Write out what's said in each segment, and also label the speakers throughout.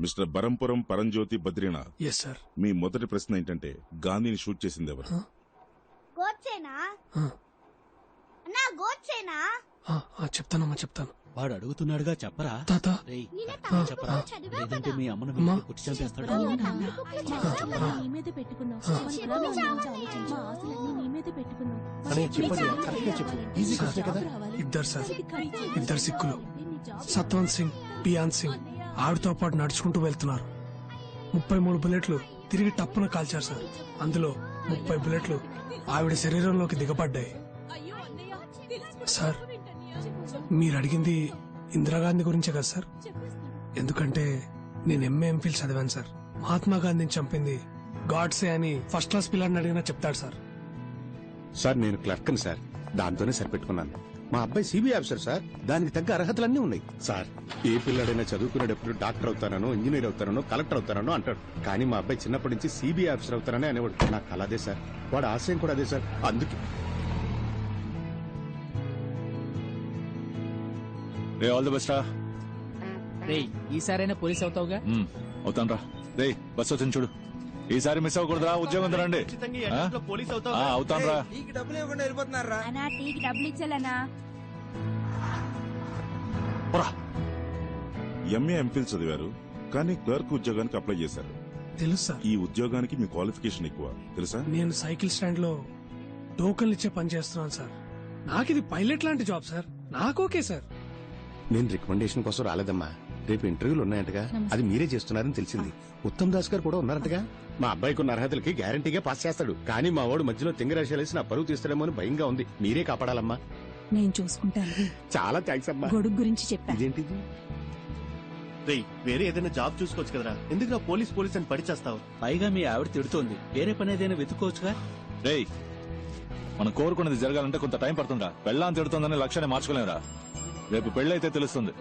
Speaker 1: Mister Barampuram Paramjyothi Badrinath.
Speaker 2: Yes sir.
Speaker 1: మీ మొదటి ప్రశ్న ఏంటంటే గాంధీని షూట్ చేసింది ఎవరు?
Speaker 3: గోడ్సేనా? అన్నా గోడ్సేనా?
Speaker 2: చెప్తానమ్మా చెప్తాను.
Speaker 4: వాడు అడుగుతున్నాడుగా చెప్పరా
Speaker 2: తాత
Speaker 3: నిన్న తమిళ
Speaker 4: చెప్పరా
Speaker 3: చదివా
Speaker 4: లేదంటే
Speaker 3: కదా?
Speaker 4: మీ అమ్మను
Speaker 2: అమ్మా.
Speaker 4: కొట్టి చంపేస్తాడు
Speaker 3: నిన్న తమిళ బుక్లో చదివా కదా?
Speaker 5: నీ మీదే పెట్టుకున్నాం.
Speaker 2: ఆ.
Speaker 5: మన ప్లాన్ గురించి ఆలోచించు. మా ఆశలన్నీ నీ మీదే పెట్టుకున్నాం.
Speaker 2: అనే చెప్పండి,
Speaker 5: నీకు
Speaker 2: కరెక్ట్ గా చెప్పు.
Speaker 5: రావాలి.
Speaker 2: ఈజీ
Speaker 5: నీకు
Speaker 2: క్వశ్చన్ కదా.
Speaker 5: జాబ్ రావాలి.
Speaker 2: ఇద్దరు సార్,
Speaker 5: నీకు
Speaker 2: ఇద్దరు సిక్కులు.
Speaker 5: నీ జాబ్
Speaker 2: సత్వంత్ సింగ్, బియాన్ సింగ్ ఆవిడతో పాటు నడుచుకుంటూ వెళ్తున్నారు. 33 బుల్లెట్లు తిరిగి టప్పున కాల్చారు సార్. అందులో 30 బుల్లెట్లు ఆవిడ శరీరంలోకి దిగబడ్డాయి. సార్ మీరు అడిగింది ఇందిరాగాంధీ గురించే కదా సార్? ఎందుకంటే నేను ఎంఫిల్ చదివాను సార్. మహాత్మా గాంధీని చంపింది గాడ్సే అని ఫస్ట్ క్లాస్ పిల్లాడిని అడిగినా చెప్తాడు సార్.
Speaker 6: సార్ నేను క్లర్క్ని సార్, దాంతోనే సరిపెట్టుకున్నాను. మా అబ్బాయి సిబిఐ ఆఫీసర్ సార్, దానికి తగ్గ అర్హతలన్నీ ఉన్నాయి సార్. ఏ పిల్లాడైనా చదువుకునేటప్పుడు డాక్టర్ అవుతానో, ఇంజనీర్ అవుతానో, కలెక్టర్ అవుతానో అంటాడు. కానీ మా అబ్బాయి చిన్నప్పటి నుంచి సిబిఐ ఆఫీసర్ అవుతానని అనేవాడు. నాకు కల అదే సార్, వాడు ఆశయం కూడా అదే సార్. అందుకే
Speaker 7: రే ఆల్ ది బెస్ట్ రా.
Speaker 8: రేయ్ ఈసారైనా పోలీస్ అవుతావుగా?
Speaker 7: అవుతాను రా. రే బస్ వచ్చింది చూడు, ఈసారి మిస్ అవ్వకూడదురా. ఉద్యోగం రండి. అవుతాను రా.
Speaker 5: అన్నా టీకి డబ్బులు ఇచ్చాలన్నా.
Speaker 1: ఎంఏ ఎంఫిల్ చదివారు కానీ క్లర్క్ ఉద్యోగానికి అప్లై చేశారు.
Speaker 2: తెలుసు సార్.
Speaker 1: ఈ ఉద్యోగానికి మీ క్వాలిఫికేషన్ ఎక్కువ తెలుసా?
Speaker 2: నేను సైకిల్ స్టాండ్ లో టోకన్లు ఇచ్చే పని చేస్తున్నాను సార్. నాకు ఇది పైలట్ లాంటి జాబ్ సార్. నాకు ఓకే సార్.
Speaker 6: నేను రికమెండేషన్ కోసం రాలేదమ్మా. రేపు ఇంటర్వ్యూలు ఉన్నాయంటగా, అది మీరే చేస్తున్నారని తెలిసింది. ఉత్తమ్ దాస్ గారు కూడా ఉన్నారంటగా. మా అబ్బాయికి ఉన్న అర్హతలకి గ్యారంటీగా పాస్ చేస్తాడు. కానీ మా వాడు మధ్యలో తింగరాశలేసి నా పరువు తీస్తాడేమో అని భయంగా ఉంది. మీరే కాపాడాలమ్మా.
Speaker 5: నేను చూసుకుంటాను.
Speaker 6: చాలా థ్యాంక్స్ అమ్మా.
Speaker 5: గొడుగు గురించి చెప్పా.
Speaker 6: ఇదేంటిది?
Speaker 9: వేరే ఏదైనా జాబ్ చూసుకోవచ్చు కదరా, ఎందుకు నా పోలీస్ అని పడిచేస్తావు?
Speaker 4: పైగా మీ ఆవిడ తిడుతోంది, వేరే పని ఏదైనా వెతుక్కోవచ్చుగా.
Speaker 7: రే మనం కోరుకున్నది జరగాలంటే కొంత టైం పడుతుందా? పెళ్ళాం తిడుతుందని లక్ష్యాన్ని మార్చుకోలేమురా. రేపు పెళ్ళైతే తెలుస్తుంది.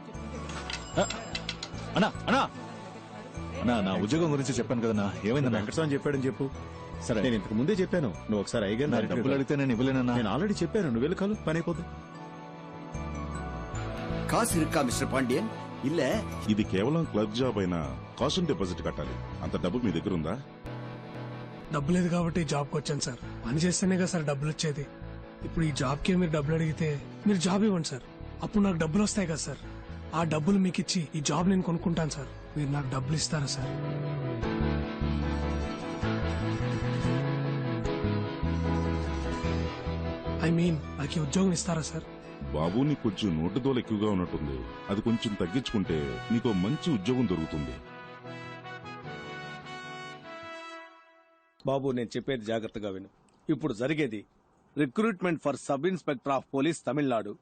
Speaker 7: అన్నా అన్నా అన్నా నా ఉద్యోగం గురించి చెప్పాను కదన్నా, ఏమైందన్నా?
Speaker 6: వెంకటస్వామి చెప్పాడని చెప్పు.
Speaker 9: సరే నేను ఇంతకు ముందే చెప్పాను, నువ్వు ఒకసారి
Speaker 7: నా
Speaker 9: అయ్యగారు
Speaker 7: డబ్బులు అడిగితే నేను ఇవ్వలేనన్నా.
Speaker 9: నేను ఆల్రెడీ చెప్పాను, నువ్వు వెళ్ళి కాలు పని అయిపోతుంది.
Speaker 10: காசு இருக்கா மிஸ்டர் பாண்டியன்? இல்ல
Speaker 1: ఇది కేవలం క్లర్క్ జాబ్ అయినా కాస్ట్ డిపాజిట్ కట్టాలి. అంత డబ్బు మీ దగ్గర ఉందా?
Speaker 2: డబ్బు లేదు కాబట్టి జాబ్కి వచ్చాను సార్. పని చేస్తేనే కదా సార్ డబ్బులు వచ్చేది. ఇప్పుడు ఈ జాబ్కి మీరు డబ్బులు అడిగితే మీరు జాబ్ ఇవ్వండి సార్. అప్పుడు నాకు డబ్బులు వస్తాయి కదా సార్. ఆ డబ్బులు మీకు ఇచ్చి ఈ జాబ్ నేను కొనుక్కుంటాను సార్. మీరు నాకు డబ్బులు ఇస్తారా సార్? నాకు ఈ ఉద్యోగం ఇస్తారా సార్?
Speaker 1: బాబు నీకు కొంచెం నోటుదోలు ఎక్కువగా ఉన్నట్టుంది. అది కొంచెం తగ్గించుకుంటే నీకు మంచి ఉద్యోగం దొరుకుతుంది.
Speaker 11: బాబు నేను చెప్పేది జాగ్రత్తగా విను. ఇప్పుడు జరిగేది recruitment for sub inspector of police Tamil Nadu.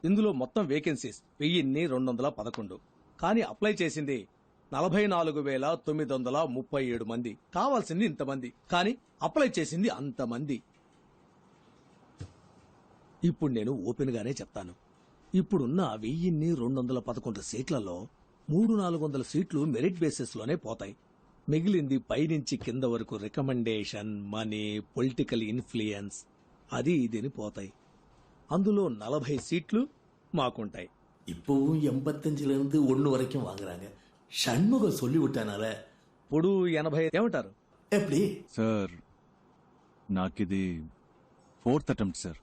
Speaker 11: ఇందులో మొత్తం వేకెన్సీస్ 1211. కానీ అప్లై చేసింది 44,937 మంది. కావాల్సింది ఇంతమంది, కానీ అప్లై చేసింది అంతమంది. ఇప్పుడు నేను ఓపెన్ గానే చెప్తాను. ఇప్పుడున్న 1211 సీట్లలో 300-400 సీట్లు మెరిట్ బేసిస్ లోనే పోతాయి. మిగిలింది పైనుంచి కింద వరకు రికమెండేషన్, మనీ, పొలిటికల్ ఇన్ఫ్లుయెన్స్ అది ఇదిని పోతాయి. అందులో 40 సీట్లు మాకుంటాయి.
Speaker 10: இப்பவும் 85ல இருந்து 1 வரைக்கும் வாங்குறாங்க. சண்முகம் சொல்லி விட்டானால
Speaker 11: ఇప్పుడు 80 ఏమంటారు?
Speaker 10: எப்படி
Speaker 7: సార్ నాకిది 4th అటెంప్ట్ సార్.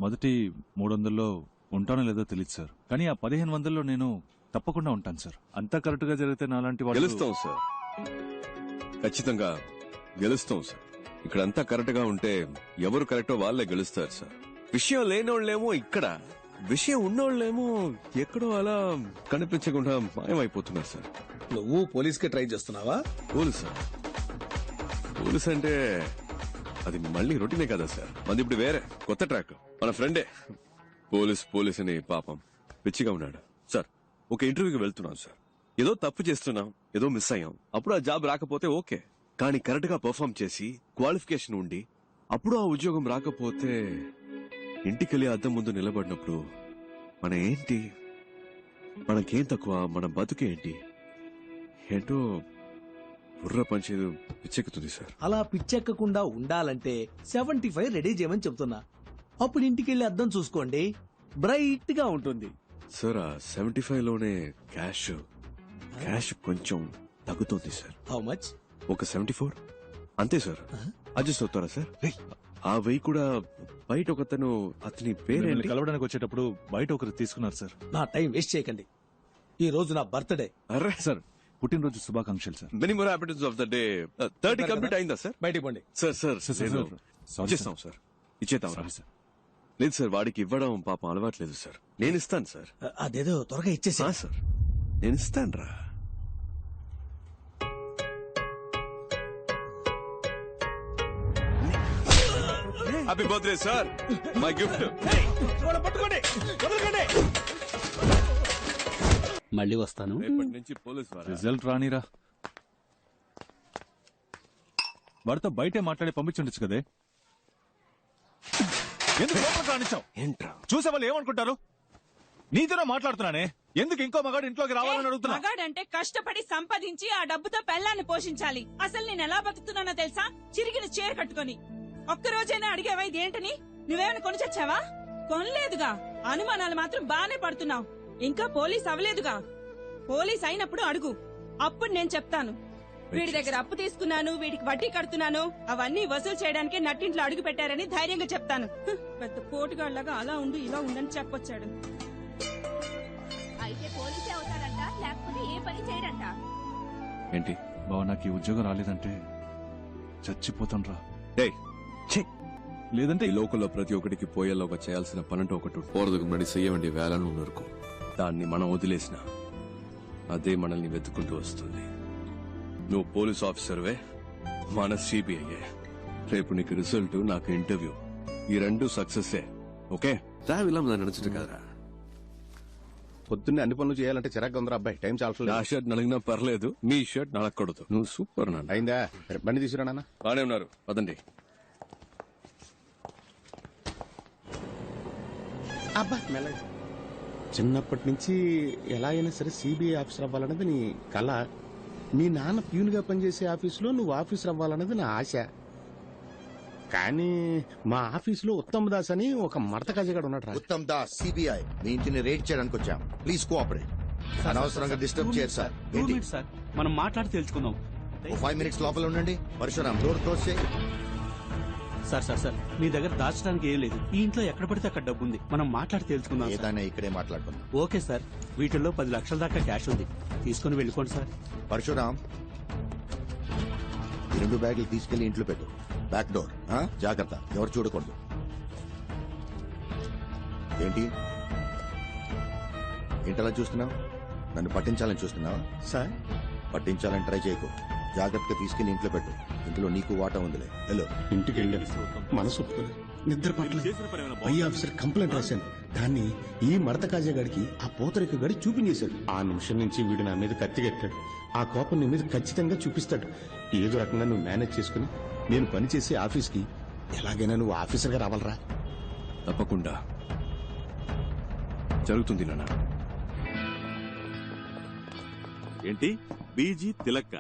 Speaker 7: మొదటి 300లో ఉంటానో లేదో తెలియదు సార్. కానీ ఆ 1500లో నేను తప్పకుండా ఉంటాను సార్. అంతా కరెక్ట్ గా జరిగితే నాలాంటి వాళ్ళు
Speaker 12: గెలుస్తాం సార్, ఖచ్చితంగా గెలుస్తాం సార్. ఇక్కడ అంతా కరెక్ట్ గా ఉంటే ఎవరు కరెక్టో వాళ్ళే గెలుస్తారు సార్. విషయం లేనోళ్ళేమో ఇక్కడ, విషయం ఉన్నోళ్ళేమో ఎక్కడో అలా కనిపించకుండా మాయమైపోతున్నారు సార్.
Speaker 11: నువ్వు పోలీస్ కి ట్రై చేస్తున్నావా?
Speaker 12: పోలీస్ సార్, పోలీస్ అంటే అది మళ్ళీ రొటీనే కదా సార్. మంది ఇప్పుడు వేరే కొత్త ట్రాక్. మన ఫ్రెండే పోలీస్ అని పాపం పిచ్చిగా ఉన్నాడు సార్. ఒక ఇంటర్వ్యూకి వెళ్తున్నాం సార్, ఏదో తప్పు చేస్తున్నాం, ఏదో మిస్ అయ్యాం. అప్పుడు ఆ జాబ్ రాకపోతే ఓకే, కానీ కరెక్ట్ గా పర్ఫార్మ్ చేసి క్వాలిఫికేషన్ ఉండి అప్పుడు ఆ ఉద్యోగం రాకపోతే ఇంటికెళ్ళి అద్దం ముందు నిలబడినప్పుడు మన ఏంటి, మనకేం తక్కువ, మన బతుకేంటి ఏంటో బుర్ర పంచేది పిచ్చెక్కుతుంది సార్.
Speaker 11: అలా పిచ్చెక్కకుండా ఉండాలంటే 75 రెడీ చేయమని చెప్తున్నా. అప్పుడు ఇంటికెళ్ళి అద్దం చూసుకోండి, బ్రైట్ గా ఉంటుంది
Speaker 12: సార్. ఆ 75లోనే క్యాష్, క్యాష్ కొంచెం తగ్గుతుంది సార్.
Speaker 11: How much?
Speaker 12: ఒక 74 అంతే సార్. అడ్జస్ట్ అవుతారా సార్? ఆ వెయ్యి కూడా బయట ఒకతను, అతని పేరేంటి?
Speaker 7: కలవడానికి వచ్చేటప్పుడు బయట ఒకరు తీసుకున్నారు సార్.
Speaker 11: నా టైం వేస్ట్ చేయకండి. ఈ రోజు నా బర్త్డే.
Speaker 12: అరే
Speaker 7: సార్ పుట్టినరోజు శుభాకాంక్షలు sir.
Speaker 12: Many more happiness of the day. 30 complete అయిందా సార్?
Speaker 11: బయటికి పోండి.
Speaker 12: సార్ సార్
Speaker 7: సార్,
Speaker 12: ఇచ్చేస్తాం సార్. ఇచ్చేద్దాం సార్. లేదు సార్, వాడికి ఇవ్వడం పాపం అలవాట్లేదు సార్. నేను ఇస్తాను సార్.
Speaker 11: అదేదో త్వరగా ఇచ్చేసి.
Speaker 12: సార్ నేను ఇస్తాను రా. Happy birthday sir, my gift.
Speaker 4: మళ్ళీ వస్తాను.
Speaker 12: రేపటి నుంచి పోలీస్
Speaker 7: రిజల్ట్ రానిరా. వాడితో బయటే మాట్లాడి పంపించుండొచ్చు కదే. ఎందుకు లోపలికి రానిచ్చావు?
Speaker 12: ఏంట్రా
Speaker 7: చూసే వాళ్ళు ఏమనుకుంటారు? నీతోనే మాట్లాడుతున్నానే, ఎందుకు ఇంకో మగాడు ఇంట్లోకి రావాలని అడుగుతున్నా?
Speaker 5: మగాడంటే కష్టపడి సంపాదించి ఆ డబ్బుతో పెళ్ళాన్ని పోషించాలి. అసలు నేను ఎలా బతుకుతున్నానో తెలుసా? చిరిగిన చీర కట్టుకొని. ఒక్కరోజైనా అడిగావా ఇదేంటని? నువ్వేమైనా కొని చచ్చావా? కొనలేదుగా. అనుమానాలు మాత్రం బానే పడుతున్నావు. ఇంకా పోలీస్ అవ్వలేదుగా. పోలీస్ అయినప్పుడు అడుగు, అప్పుడు నేను చెప్తాను. వీడి దగ్గర అప్పు తీసుకున్నాను, వీడికి వడ్డీ కడుతున్నాను, అవన్నీ వసూలు చేయడానికే నట్టింట్లో అడుగు పెట్టారని ధైర్యంగా చెప్తాను. పెద్ద పోటుగాళ్లాగా అలా ఉండు ఇలా ఉండని చెప్పొచ్చాడు.
Speaker 3: అయితే పోలీసే అవుతారంట, లేకపోతే ఏ పని చేయడంట.
Speaker 12: ఏంటి?
Speaker 7: బావ నాకు ఈ ఉద్యోగం రాలేదంటే చచ్చిపోతాను రా.
Speaker 12: లేదంటే ఈ లోకల్లో ప్రతి ఒక్కటికి పోయేలోగా చేయాల్సిన పనంటూ ఒకటి పోరదుకు ముడి చెయ్యవండి వేలను నరుకు. దాన్ని మనం వదిలేసిన అదే మనల్ని వెతుక్కుంటూ వస్తుంది. నువ్వు పోలీస్ ఆఫీసర్వే, మన సిబిఐ. రేపు నీకు రిజల్ట్, నాకు ఇంటర్వ్యూ, ఈ రెండు సక్సెస్. ఓకే ఇలా నడుచుట కదరా.
Speaker 6: పొద్దున్నే అన్ని పనులు చేయాలంటే చిరాకు ఉందిరా అబ్బాయి. టైం చాలా.
Speaker 12: నా షర్ట్ నలిగినా పర్లేదు, మీ షర్ట్ నలగకూడదు. నువ్వు సూపర్ నాన్న.
Speaker 6: అయిందా? బండి తీసుకురా నాన్న.
Speaker 12: బానే ఉన్నారు, పదండి.
Speaker 6: అబ్బా మెల్లగా. చిన్నప్పటి నుంచి ఎలా అయినా సరే సిబిఐ ఆఫీసర్ అవ్వాలన్నది నీ కళ. మీ నాన్న ప్యూన్ గా పనిచేసే ఆఫీసులో నువ్వు ఆఫీసర్ అవ్వాలన్నది నా ఆశ. కానీ మా ఆఫీసులో ఉత్తమ్ దాస్ అని ఒక మడత కజగాడు ఉన్నాడు.
Speaker 13: ఉత్తమ్ దాస్ సిబిఐ మీ ఇంటిని రేడ్ చేయడానికి వచ్చాం. Please cooperate. అనవసరంగా డిస్టర్బ్ చేయరు సార్. ఏంటి
Speaker 4: సార్, మనం మాట్లాడి తెలుసుకుందాం.
Speaker 13: 5 minutes లోపల ఉండండి. పరశురామ్ డోర్ క్లోజ్ చేయి.
Speaker 4: సార్ సార్ సార్, మీ దగ్గర దాచడానికి ఏం లేదు. ఈ ఇంట్లో ఎక్కడ పడితే అక్కడ డబ్బు ఉంది. మనం మాట్లాడి తెలుసుకుందాం.
Speaker 13: ఏదైనా ఇక్కడే మాట్లాడుకుందాం.
Speaker 4: ఓకే సార్, వీటిల్లో 10 లక్షల దాకా క్యాష్ ఉంది. తీసుకుని వెళ్ళిపోండి సార్.
Speaker 13: పరశురామ్, ఈ 2 బ్యాగులు తీసుకెళ్లి ఇంట్లో పెట్టు. బ్యాక్ డోర్ జాగ్రత్త, ఎవరు చూడకూడదు. ఏంటి ఏంటలా చూస్తున్నావు? నన్ను పట్టించాలని చూస్తున్నావా?
Speaker 6: సార్
Speaker 13: పట్టించాలని ట్రై చేయకు. జాగ్రత్తగా తీసుకెళ్లి ఇంట్లో పెట్టు. ఇంట్లో నీకు వాటా ఉందిలే. హలో.
Speaker 6: ఇంటికి వెళ్ళాను, మనసు ఒప్పుకోలేదు, నిద్ర పట్టలేదు. పై ఆఫీసర్ కంప్లైంట్ రాశాను. దాన్ని ఈ మడత కాజాగాడికి ఆ పోతరిక గడి చూపించేశాడు. ఆ నిమిషం నుంచి వీడు నా మీద కత్తిగట్టాడు. ఆ కోపం నీ మీద ఖచ్చితంగా చూపిస్తాడు. ఏదో రకంగా నువ్వు మేనేజ్ చేసుకుని నేను పనిచేసే ఆఫీస్కి ఎలాగైనా నువ్వు ఆఫీసర్గా రావాలరా.
Speaker 12: తప్పకుండా జరుగుతుంది నాన్న.
Speaker 9: ఏంటి బీజీ తిలక్క?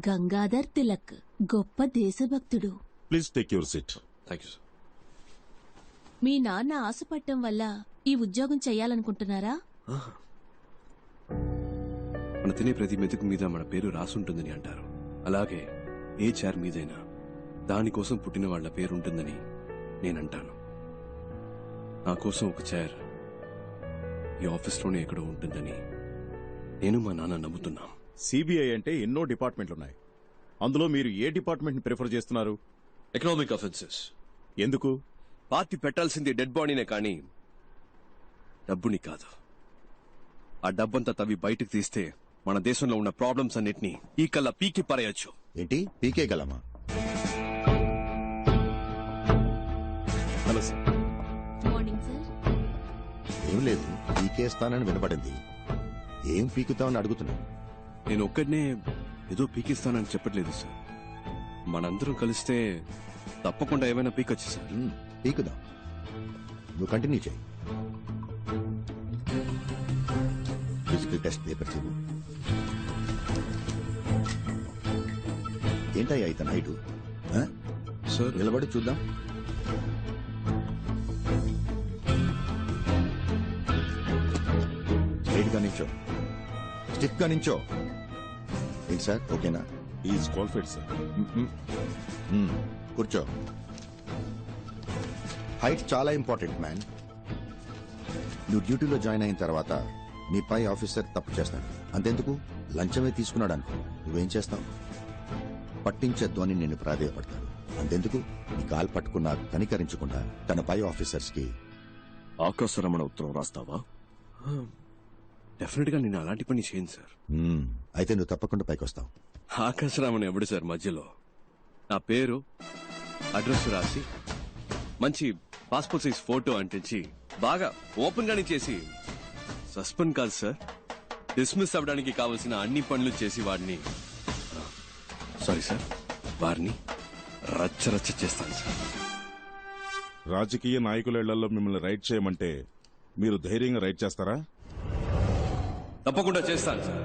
Speaker 5: గంగాధర్ తిలక్ గొప్ప దేశభక్తుడు.
Speaker 1: Please take your seat.
Speaker 12: Thank you.
Speaker 5: మీ నాన్న ఆశపట్టం వల్ల ఈ ఉద్యోగం చెయ్యాలనుకుంటున్నారా?
Speaker 12: మన తినే ప్రతి మెతుకు మీద మన పేరు రాసుంటుందని అంటారు. అలాగే ఏ చైర్ మీదైనా దానికోసం పుట్టిన వాళ్ల పేరు ఉంటుందని నేనంటాను. నా కోసం ఒక చైర్ ఈ ఆఫీస్లోనే ఎక్కడో ఉంటుందని నేను మా నాన్న నమ్ముతున్నా.
Speaker 9: సిబిఐ అంటే ఎన్నో డిపార్ట్మెంట్లు ఉన్నాయి. అందులో మీరు ఏ డిపార్ట్మెంట్ ని ప్రిఫర్ చేస్తున్నారు?
Speaker 12: Economic offences.
Speaker 9: ఎందుకు?
Speaker 12: పాతి పెట్టాల్సింది డెడ్ బాడీనే కానీ డబ్బుని కాదు. ఆ డబ్బంతా తవ్వి బయటకు తీస్తే మన దేశంలో ఉన్న ప్రాబ్లమ్స్ అన్నిటినీ ఈ కల్లా పీకి పారేయొచ్చు.
Speaker 13: ఏంటి పీకే గలమా?
Speaker 9: Hello sir.
Speaker 5: Morning sir.
Speaker 13: ఏం లేదు, పీకేస్తానని వినపడింది. ఏం పీకుతామని అడుగుతున్నా.
Speaker 12: నేను ఒక్కడనే ఏదో పీకిస్తానని చెప్పట్లేదు సార్. మనందరం కలిస్తే తప్పకుండా ఏమైనా పీకొచ్చు సార్.
Speaker 13: పీకుదాం, నువ్వు కంటిన్యూ చేయి. ఫిజికల్ టెస్ట్ పేపర్ చూడు. ఏంటయ్యా ఇతను హైటు?
Speaker 12: సార్
Speaker 13: నిలబడి చూద్దాం. స్ట్రైట్ గా నిల్చో. స్టిఫ్ గా నించో. ఏంటి సార్, ఓకేనా?
Speaker 1: Is qualified sir.
Speaker 13: కూర్చో. హైట్ చాలా ఇంపార్టెంట్ మ్యాన్. నువ్వు డ్యూటీలో జాయిన్ అయిన తర్వాత నీ పై ఆఫీసర్ తప్పు చేస్తాడు, అంతెందుకు లంచమే తీసుకున్నాడు అనుకో, నువ్వేం చేస్తావు? పట్టించొద్దు అని నేను ప్రాధేయపడతాడు, అంతెందుకు నీ కాలు పట్టుకున్నా కనికరించకుండా తన పై ఆఫీసర్స్ కి
Speaker 12: ఆకాశరమణ ఉత్తరం రాస్తావా? డెఫినెట్ గా నేను అలాంటి పని చేయను సార్.
Speaker 13: అయితే నువ్వు తప్పకుండా పైకి వస్తావు.
Speaker 12: ఆకాశరామన్ ఎవడు సార్ మధ్యలో? నా పేరు, అడ్రస్ రాసి మంచి పాస్పోర్ట్ సైజ్ ఫోటో అంటించి బాగా ఓపెన్ గానే చేసి, సస్పెండ్ కాదు సార్, డిస్మిస్ అవ్వడానికి కావలసిన అన్ని పనులు చేసి వాడిని, సారీ సార్, వారిని రచ్చరచ్చ చేస్తాను సార్.
Speaker 1: రాజకీయ నాయకుల ఇళ్లలో మిమ్మల్ని రైడ్ చేయమంటే మీరు ధైర్యంగా రైడ్ చేస్తారా?
Speaker 12: తప్పకుండా చేస్తాను సార్.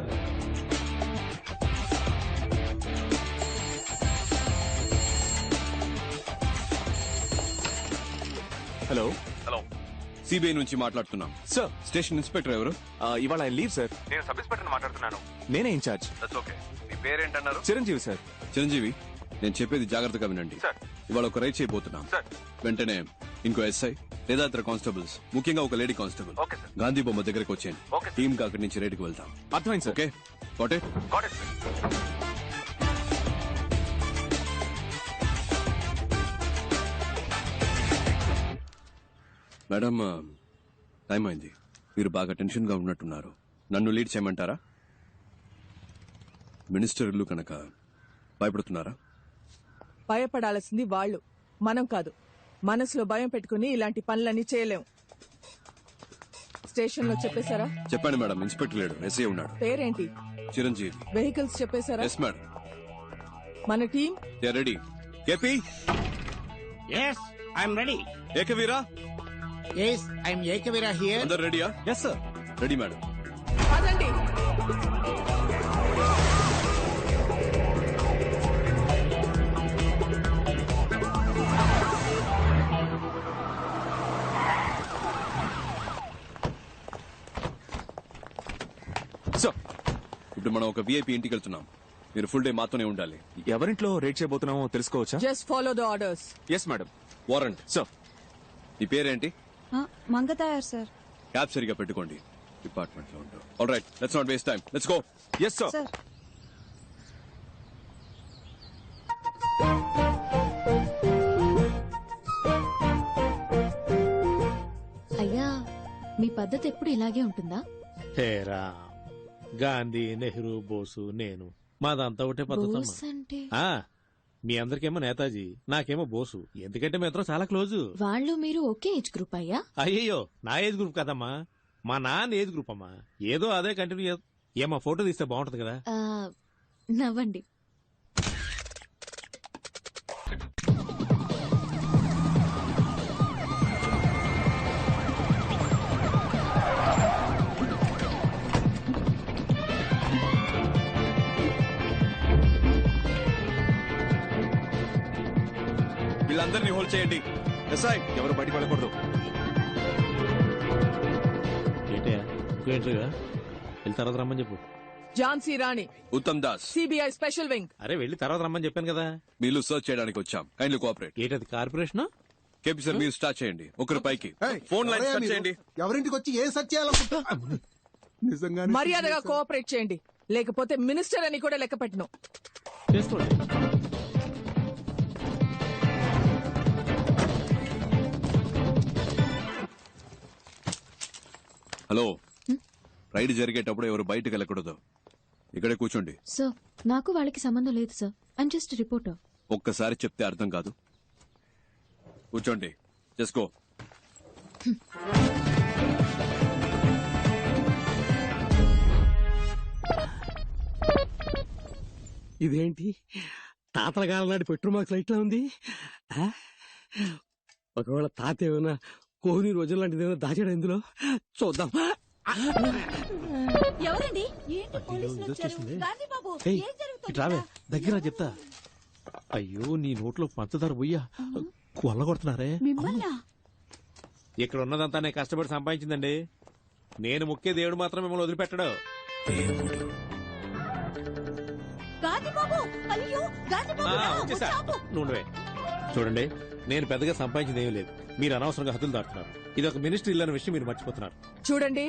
Speaker 14: హలో
Speaker 12: హలో, సిబిఐ నుంచి మాట్లాడుతున్నాం
Speaker 14: సార్.
Speaker 12: స్టేషన్ ఇన్స్పెక్టర్ ఎవరు?
Speaker 14: ఇవాళ ఆయన లీవ్ సార్.
Speaker 12: నేను సబ్ ఇన్స్పెక్టర్ మాట్లాడుతున్నాను.
Speaker 14: నేనే ఇన్ఛార్జ్.
Speaker 12: ఓకే, మీ పేరేంటన్నారు?
Speaker 14: చిరంజీవి సార్.
Speaker 12: చిరంజీవి, నేను చెప్పేది జాగ్రత్తగా వినండి. ఇవాళ ఒక రైడ్ చేయబోతున్నాం. వెంటనే ఇంకో ఎస్ఐ లేదా ఇతర కానిస్టేబుల్స్, ముఖ్యంగా ఒక లేడీ కానిస్టేబుల్ గాంధీ బొమ్మ దగ్గరకు వచ్చేయండి. టీమ్ గా అక్కడి నుంచి రైడ్కి వెళ్తాం.
Speaker 14: అర్థమైంది sir.
Speaker 12: Okay, got it? Madam, time అయింది. మీరు బాగా టెన్షన్ గా ఉన్నట్టున్నారు. నన్ను లీడ్ చేయమంటారా? మినిస్టర్ ఇల్లు కనుక భయపడుతున్నారా?
Speaker 15: భయపడాల్సింది వాళ్ళు, మనం కాదు. మనసులో భయం పెట్టుకుని ఇలాంటి పనులన్నీ చేయలేం. స్టేషన్ లో చెప్పేశారా?
Speaker 12: చెప్పండి మేడం, ఇన్స్పెక్టర్ లేడు, ఎస్ఐ ఉన్నాడు.
Speaker 15: పేరేంటి?
Speaker 12: చిరంజీవి.
Speaker 15: వెహికల్స్ చెప్పేశారా?
Speaker 12: Yes madam.
Speaker 15: మన team
Speaker 12: ready. KP?
Speaker 16: Yes, I'm ready.
Speaker 12: Ekaveera?
Speaker 16: Yes, I'm Ekaveera here.
Speaker 12: అందరు రెడీయా?
Speaker 14: Yes sir.
Speaker 12: Ready madam.
Speaker 15: పదండి.
Speaker 12: ఇప్పుడు మనం ఒక విఐపి ఇంటికి వెళ్తున్నాం. మీరు ఫుల్ డే మాతోనే ఉండాలి.
Speaker 14: ఎవరింట్లో రేట్ చేయబోతున్నామో తెలుసుకోవచ్చా?
Speaker 15: Just follow the orders.
Speaker 14: Yes madam.
Speaker 12: Warrant.
Speaker 14: Sir.
Speaker 12: నీ పేరేంటి?
Speaker 17: మంగతాయారు సార్.
Speaker 12: క్యాబ్ సరిగా పెట్టుకోండి, డిపార్ట్మెంట్ లో ఉంటాం. All right, let's not waste time, let's go.
Speaker 14: Yes sir.
Speaker 17: అయ్యా, మీ పద్ధతి ఎప్పుడు ఇలాగే ఉంటుందా?
Speaker 11: హేరా, గాంధీ, నెహ్రూ, బోసు, నేను, మాదంతా ఒకటే
Speaker 17: బోస్
Speaker 11: పద్ధతి.
Speaker 17: అంటే
Speaker 11: మీ అందరికేమో నేతాజీ, నాకేమో బోసు. ఎందుకంటే మీ ఇద్దరం చాలా క్లోజు.
Speaker 17: వాళ్ళు మీరు ఒకే ఏజ్ గ్రూప్ అయ్యా?
Speaker 11: అయ్యయ్యో, నా ఏజ్ గ్రూప్ కదమ్మా, మా నాన్న ఏజ్ గ్రూప్ అమ్మా. ఏదో అదే కంటిన్యూ. ఏమో ఫోటో తీస్తే బాగుంటది కదా.
Speaker 17: నవ్వండి.
Speaker 12: వీళ్ళందరినీ హోల్డ్ చేయండి. ఎస్ఐ,
Speaker 14: ఎవరు బయటకు వెళ్ళకూడదు.
Speaker 11: ఏంటయ్యా, ఇంకో ఎంట్రీగా వెళ్ళి తర్వాత రమ్మని చెప్పు.
Speaker 15: Jhansi Rani,
Speaker 12: Uttam Das,
Speaker 15: CBI special wing.
Speaker 11: అరే వెళ్ళి తర్వాత రమ్మని చెప్పాను కదా.
Speaker 12: వీళ్ళు సర్చ్ చేయడానికి వచ్చాం. Kindly cooperate.
Speaker 11: ఏంటది కార్పొరేషన్?
Speaker 12: కేపీ సార్, మీరు స్టార్ట్ చేయండి. ఒకరు పైకి ఫోన్ లైన్ స్టార్ట్ చేయండి.
Speaker 6: ఎవరింటికి వచ్చి ఏం సెర్చ్ చేయాలనుకుంటా? నిజంగా
Speaker 15: మర్యాదగా కోఆపరేట్ చేయండి, లేకపోతే మినిస్టర్ అని కూడా లెక్క పెట్టను.
Speaker 11: చేసుకోండి.
Speaker 12: హలో, రైడ్ జరిగేటప్పుడు ఎవరు బయటకు వెళ్ళకూడదు. ఇక్కడే కూర్చోండి.
Speaker 17: సార్, నాకు వాళ్ళకి సంబంధం లేదు సార్. I'm just reporter.
Speaker 12: ఒక్కసారి చెప్తే అర్థం కాదు. కూర్చోండి, చేసుకో.
Speaker 11: ఇదేంటి తాతల కాలం నాటి పెట్రోల్ మార్క్స్ లైట్ లా ఉంది? ఒకవేళ తాత ఏమైనా కోహ్లీ రోజుల లాంటిది ఏమైనా దాచాడు ఇందులో? చూద్దాం.
Speaker 3: ఎవరండి? ఏంటి పోలీసులు వచ్చారు? గాంధీ బాబు,
Speaker 11: ఏయ్,
Speaker 3: ఏం జరుగుతోంది?
Speaker 11: ఇటు రావే, దగ్గర చెప్తా. అయ్యో, నీ నోట్లో పంచదార పోయ్యా కొల్లగొడుతున్నారే.
Speaker 3: మిమ్మల్నా?
Speaker 11: ఇక్కడ ఉన్నదంతా నేను కష్టపడి సంపాదించిందండి. నేను ముఖ్య దేవుడు మాత్రం మిమ్మల్ని వదిలిపెట్టడు.
Speaker 2: దేవుడు
Speaker 3: గాంధీ బాబు రా,
Speaker 18: వచ్చేసా
Speaker 3: ఆపు.
Speaker 18: నువ్వే చూడండి, నేను పెద్దగా సంపాదించింది ఏమీ లేదు. మీరు అనవసరంగా హద్దులు దాటుతున్నారు. ఇది ఒక మినిస్ట్రీ ఇల్లు అనే విషయం మీరు మర్చిపోతున్నారు.
Speaker 15: చూడండి,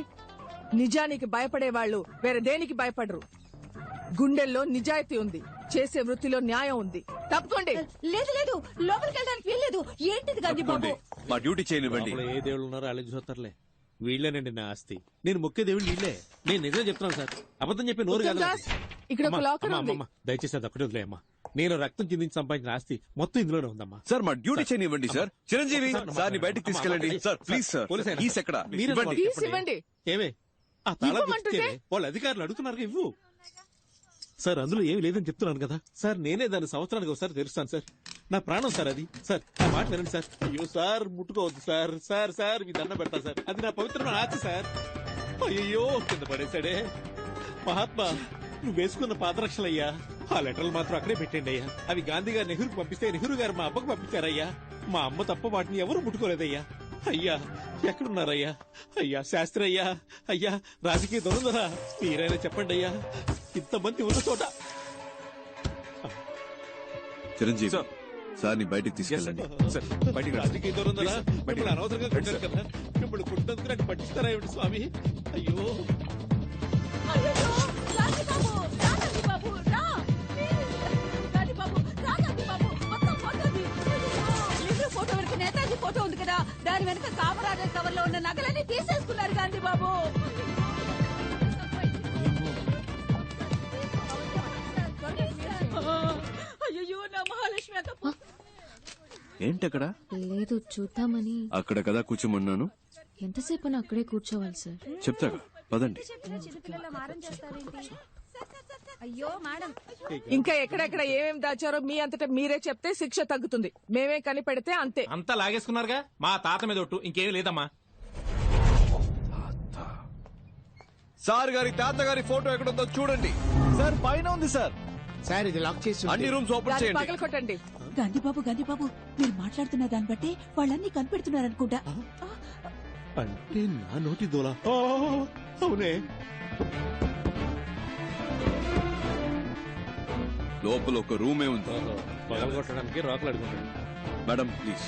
Speaker 15: నిజానికి భయపడే వాళ్ళు వేరే దేనికి భయపడరు. గుండెల్లో నిజాయితీ ఉంది, చేసే వృత్తిలో న్యాయం ఉంది. తప్పుకోండి.
Speaker 3: లేదు లేదు, లోపలికి వెళ్ళడానికి వీల్లేదు. ఏంటిది గాంధీ బాబు?
Speaker 12: మా డ్యూటీ చేయనివ్వండి.
Speaker 18: లోపల ఏ దేవుళ్ళు ఉన్నారో అలాగే చూస్తారులే. వీళ్ళేనండి నా ఆస్తి. నేను మొక్కే దేవుళ్ళు వీళ్ళే. నేను నిజం చెప్తున్నాను సార్, అబద్ధం చెప్పి నోరు కాదు.
Speaker 15: ఉత్తమ్ దాస్, ఇక్కడ ఒక లాకర్ ఉంది.
Speaker 18: దయచేసి అది ఒకటి వదిలేయమ్మా. నేను రక్తం చిందించి సంపాదించిన ఆస్తి మొత్తం ఇందులోనే ఉందమ్మా.
Speaker 12: సార్ మా డ్యూటీ చేయనివ్వండి సార్. చిరంజీవి సార్ ని బయటికి తీసుకెళ్ళండి సార్, ప్లీజ్ సార్. కీస్ ఎక్కడ?
Speaker 15: కీస్ ఇవ్వండి.
Speaker 18: ఏమే ఆ తాళం
Speaker 15: ఇవ్వమంటుంటే?
Speaker 18: ఇస్తే వాళ్ళ అధికారులు అడుగుతున్నారు, ఇవ్వు సార్. అందులో ఏమి లేదని చెప్తున్నాను కదా సార్. నేనే దాన్ని సంవత్సరానికి ఒకసారి తెరుస్తాను సార్. నా ప్రాణం సార్ అది. సార్ నా మాట వినండి సార్. అయ్యో సార్, ముట్టుకోవద్దు సార్. సార్ సార్ మీ దండం పెడతా సార్. అది నా పవిత్రమైన ఆస్తి సార్. అయ్యో కింద పడేశాడే. మహాత్మా, నువ్వు వేసుకున్న పాదరక్షలయ్యా. ఆ లెటర్లు మాత్రం అక్కడే పెట్టండి అయ్యా. అవి గాంధీ గారు నెహ్రూకి పంపిస్తే నెహ్రూ గారు మా అబ్బకు పంపించారయ్యా. మా అమ్మ తప్ప వాటిని ఎవరు ముట్టుకోలేదయ్యా. అయ్యా ఎక్కడున్నారయ్యా? అయ్యా శాస్త్రి అయ్యా, అయ్యా రాజకీయ దొరుకుదరా, మీరైనా చెప్పండి అయ్యా. ఇంతమంది ఉన్న చోట.
Speaker 12: చిరంజీవి సార్ ని బయటికి తీసుకెళ్ళండి.
Speaker 18: రాజకీయ దొరుకుదరా, మిమ్మల్ని అనవసరంగా కొట్టారు కదా. మిమ్మల్ని కొట్టినందుకు నాకు పట్టిస్తారా ఏమిటి స్వామి? అయ్యో
Speaker 3: అయ్యయ్యో, గాంధీ బాబు, రా గాంధీ బాబు, రా. గాంధీ బాబు, రా గాంధీ బాబు, మొత్తం ఫోటోది. నెహ్రూ ఫోటో వెనక నేతాజీ ఫోటో ఉంది కదా, దాని వెనక కామరాజర్ కవర్ లో ఉన్న నగలన్నీ తీసేసుకున్నారు గాంధీ బాబు. అయ్యో, నా మహాలక్ష్మి అక్క.
Speaker 12: ఏంటక్కడ?
Speaker 17: లేదు, చూద్దామని.
Speaker 12: అక్కడ కదా కూర్చోమన్నాను.
Speaker 17: ఎంతసేపు అక్కడే కూర్చోవాలి సార్?
Speaker 12: చెప్తాగా, పదండి.
Speaker 3: అయ్యో మేడం,
Speaker 15: ఇంకా ఎక్కడెక్కడ ఏమేమి దాచారో మీ అంతటా మీరే చెప్తే శిక్ష తగ్గుతుంది. మేమే కనిపెడితే అంతే.
Speaker 14: అంతా లాగేసుకున్నారుగా. మా తాత మీద ఒట్టు, ఇంకేం లేదమ్మా.
Speaker 12: సార్ గారి తాతగారి ఫోటో ఎక్కడుందో చూడండి
Speaker 14: సార్. పైన ఉంది సార్.
Speaker 16: సార్ ఇది లాక్ చేసి
Speaker 12: అన్ని రూమ్స్ ఓపెన్
Speaker 15: దాన్ని
Speaker 12: చేయండి.
Speaker 15: పగలకొట్టండి.
Speaker 3: గాంధీ బాబు, గాంధీ బాబు, మీరు మాట్లాడుతున్న దాన్ని బట్టి వాళ్ళన్నీ కనిపెడుతున్నారనుకుంటా.
Speaker 18: అంటే నా నోటి దోలా? అవునే.
Speaker 12: లోపల ఒక రూమే ఉంది.
Speaker 18: పగలగొట్టడానికి రాకులు అడుగుతాడు.
Speaker 12: Madam please.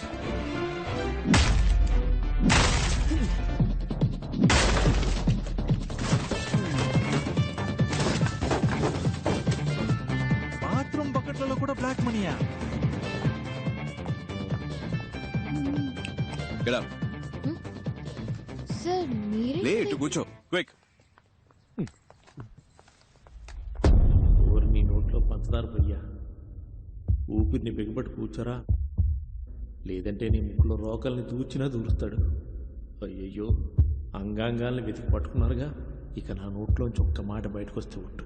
Speaker 14: బాత్రూమ్ బకెట్లలో కూడా బ్లాక్ మనీయా?
Speaker 12: Get up.
Speaker 17: సార్ మీరే
Speaker 12: లే ఇటు కూర్చో, క్విక్.
Speaker 18: ఊరి నీ నోట్లో పంచదార పోయ్యా. ఊపిరిని బిగపట్టి కూర్చోరా, లేదంటే నీ ముక్కులో రోకల్ని దూచినా దూరుస్తాడు. అయ్యయ్యో, అంగాంగాల్ని వెతికి పట్టుకున్నారుగా. ఇక నా నోట్లోంచి ఒక్క మాట బయటకు వస్తే ఒట్టు.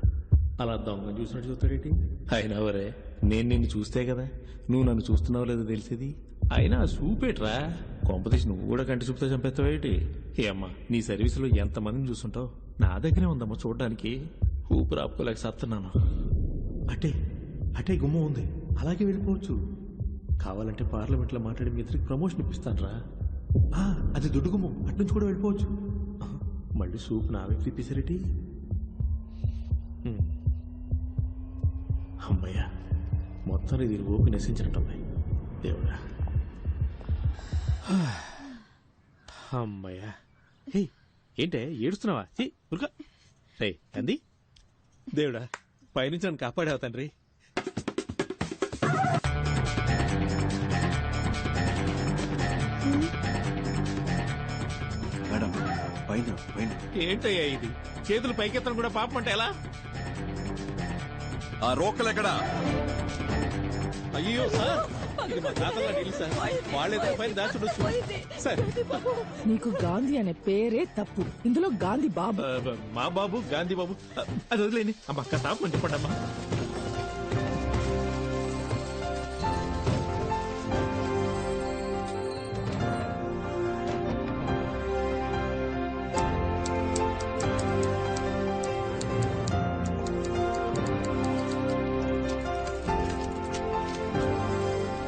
Speaker 18: అలా దొంగ చూసినట్టు చూస్తాడేంటి? అయినా వరే, నేను నిన్ను చూస్తే కదా నువ్వు నన్ను చూస్తున్నావు లేదో తెలిసేది. అయినా చూపేట్రా, కొంపతీసి నువ్వు కూడా కంటి చూపుతో చంపేస్తావేటి? ఏ అమ్మా, నీ సర్వీసులో ఎంతమందిని చూస్తుంటావు? నా దగ్గరే ఉందమ్మా చూడడానికి. ఊపిరి ఆపుకోలేక సస్తున్నాను. అటే అటే గుమ్మ ఉంది, అలాగే వెళ్ళిపోవచ్చు. కావాలంటే పార్లమెంట్లో మాట్లాడి మీ ఇద్దరికి ప్రమోషన్ ఇప్పిస్తాను రా. అది దుడ్డు గుమ్మం, అట్నుంచి కూడా వెళ్ళిపోవచ్చు. మళ్ళీ సూప్ నా వ్యక్తి ఇప్పిసరేటి? అమ్మయ్యా, మొత్తం ఇది ఓపి నశించినట్టమ్మాయి. దేవుడా, అమ్మయ్యా. ఏంటే ఏడుస్తున్నావా? ఉరుక రే అంది. దేవుడా, పైనుంచి నన్ను కాపాడావు తండ్రి.
Speaker 12: మేడం పైన పైన.
Speaker 18: ఏంటయ్యా ఇది? చేతులు పైకెత్తడం కూడా పాపం అంటే ఎలా?
Speaker 12: ఆ రోకలెక్కడా?
Speaker 18: అయ్యో సార్, ఇది మా తాతల నీళ్ళు సార్. వాళ్ళేదో పైన దాచుడొచ్చు సార్.
Speaker 15: నీకు గాంధీ అనే పేరే తప్పు. ఇందులో గాంధీ బాబు.
Speaker 18: మా బాబు గాంధీ బాబు అది వదిలేని. అమ్మ అక్క తాపని చెప్పండి అమ్మా.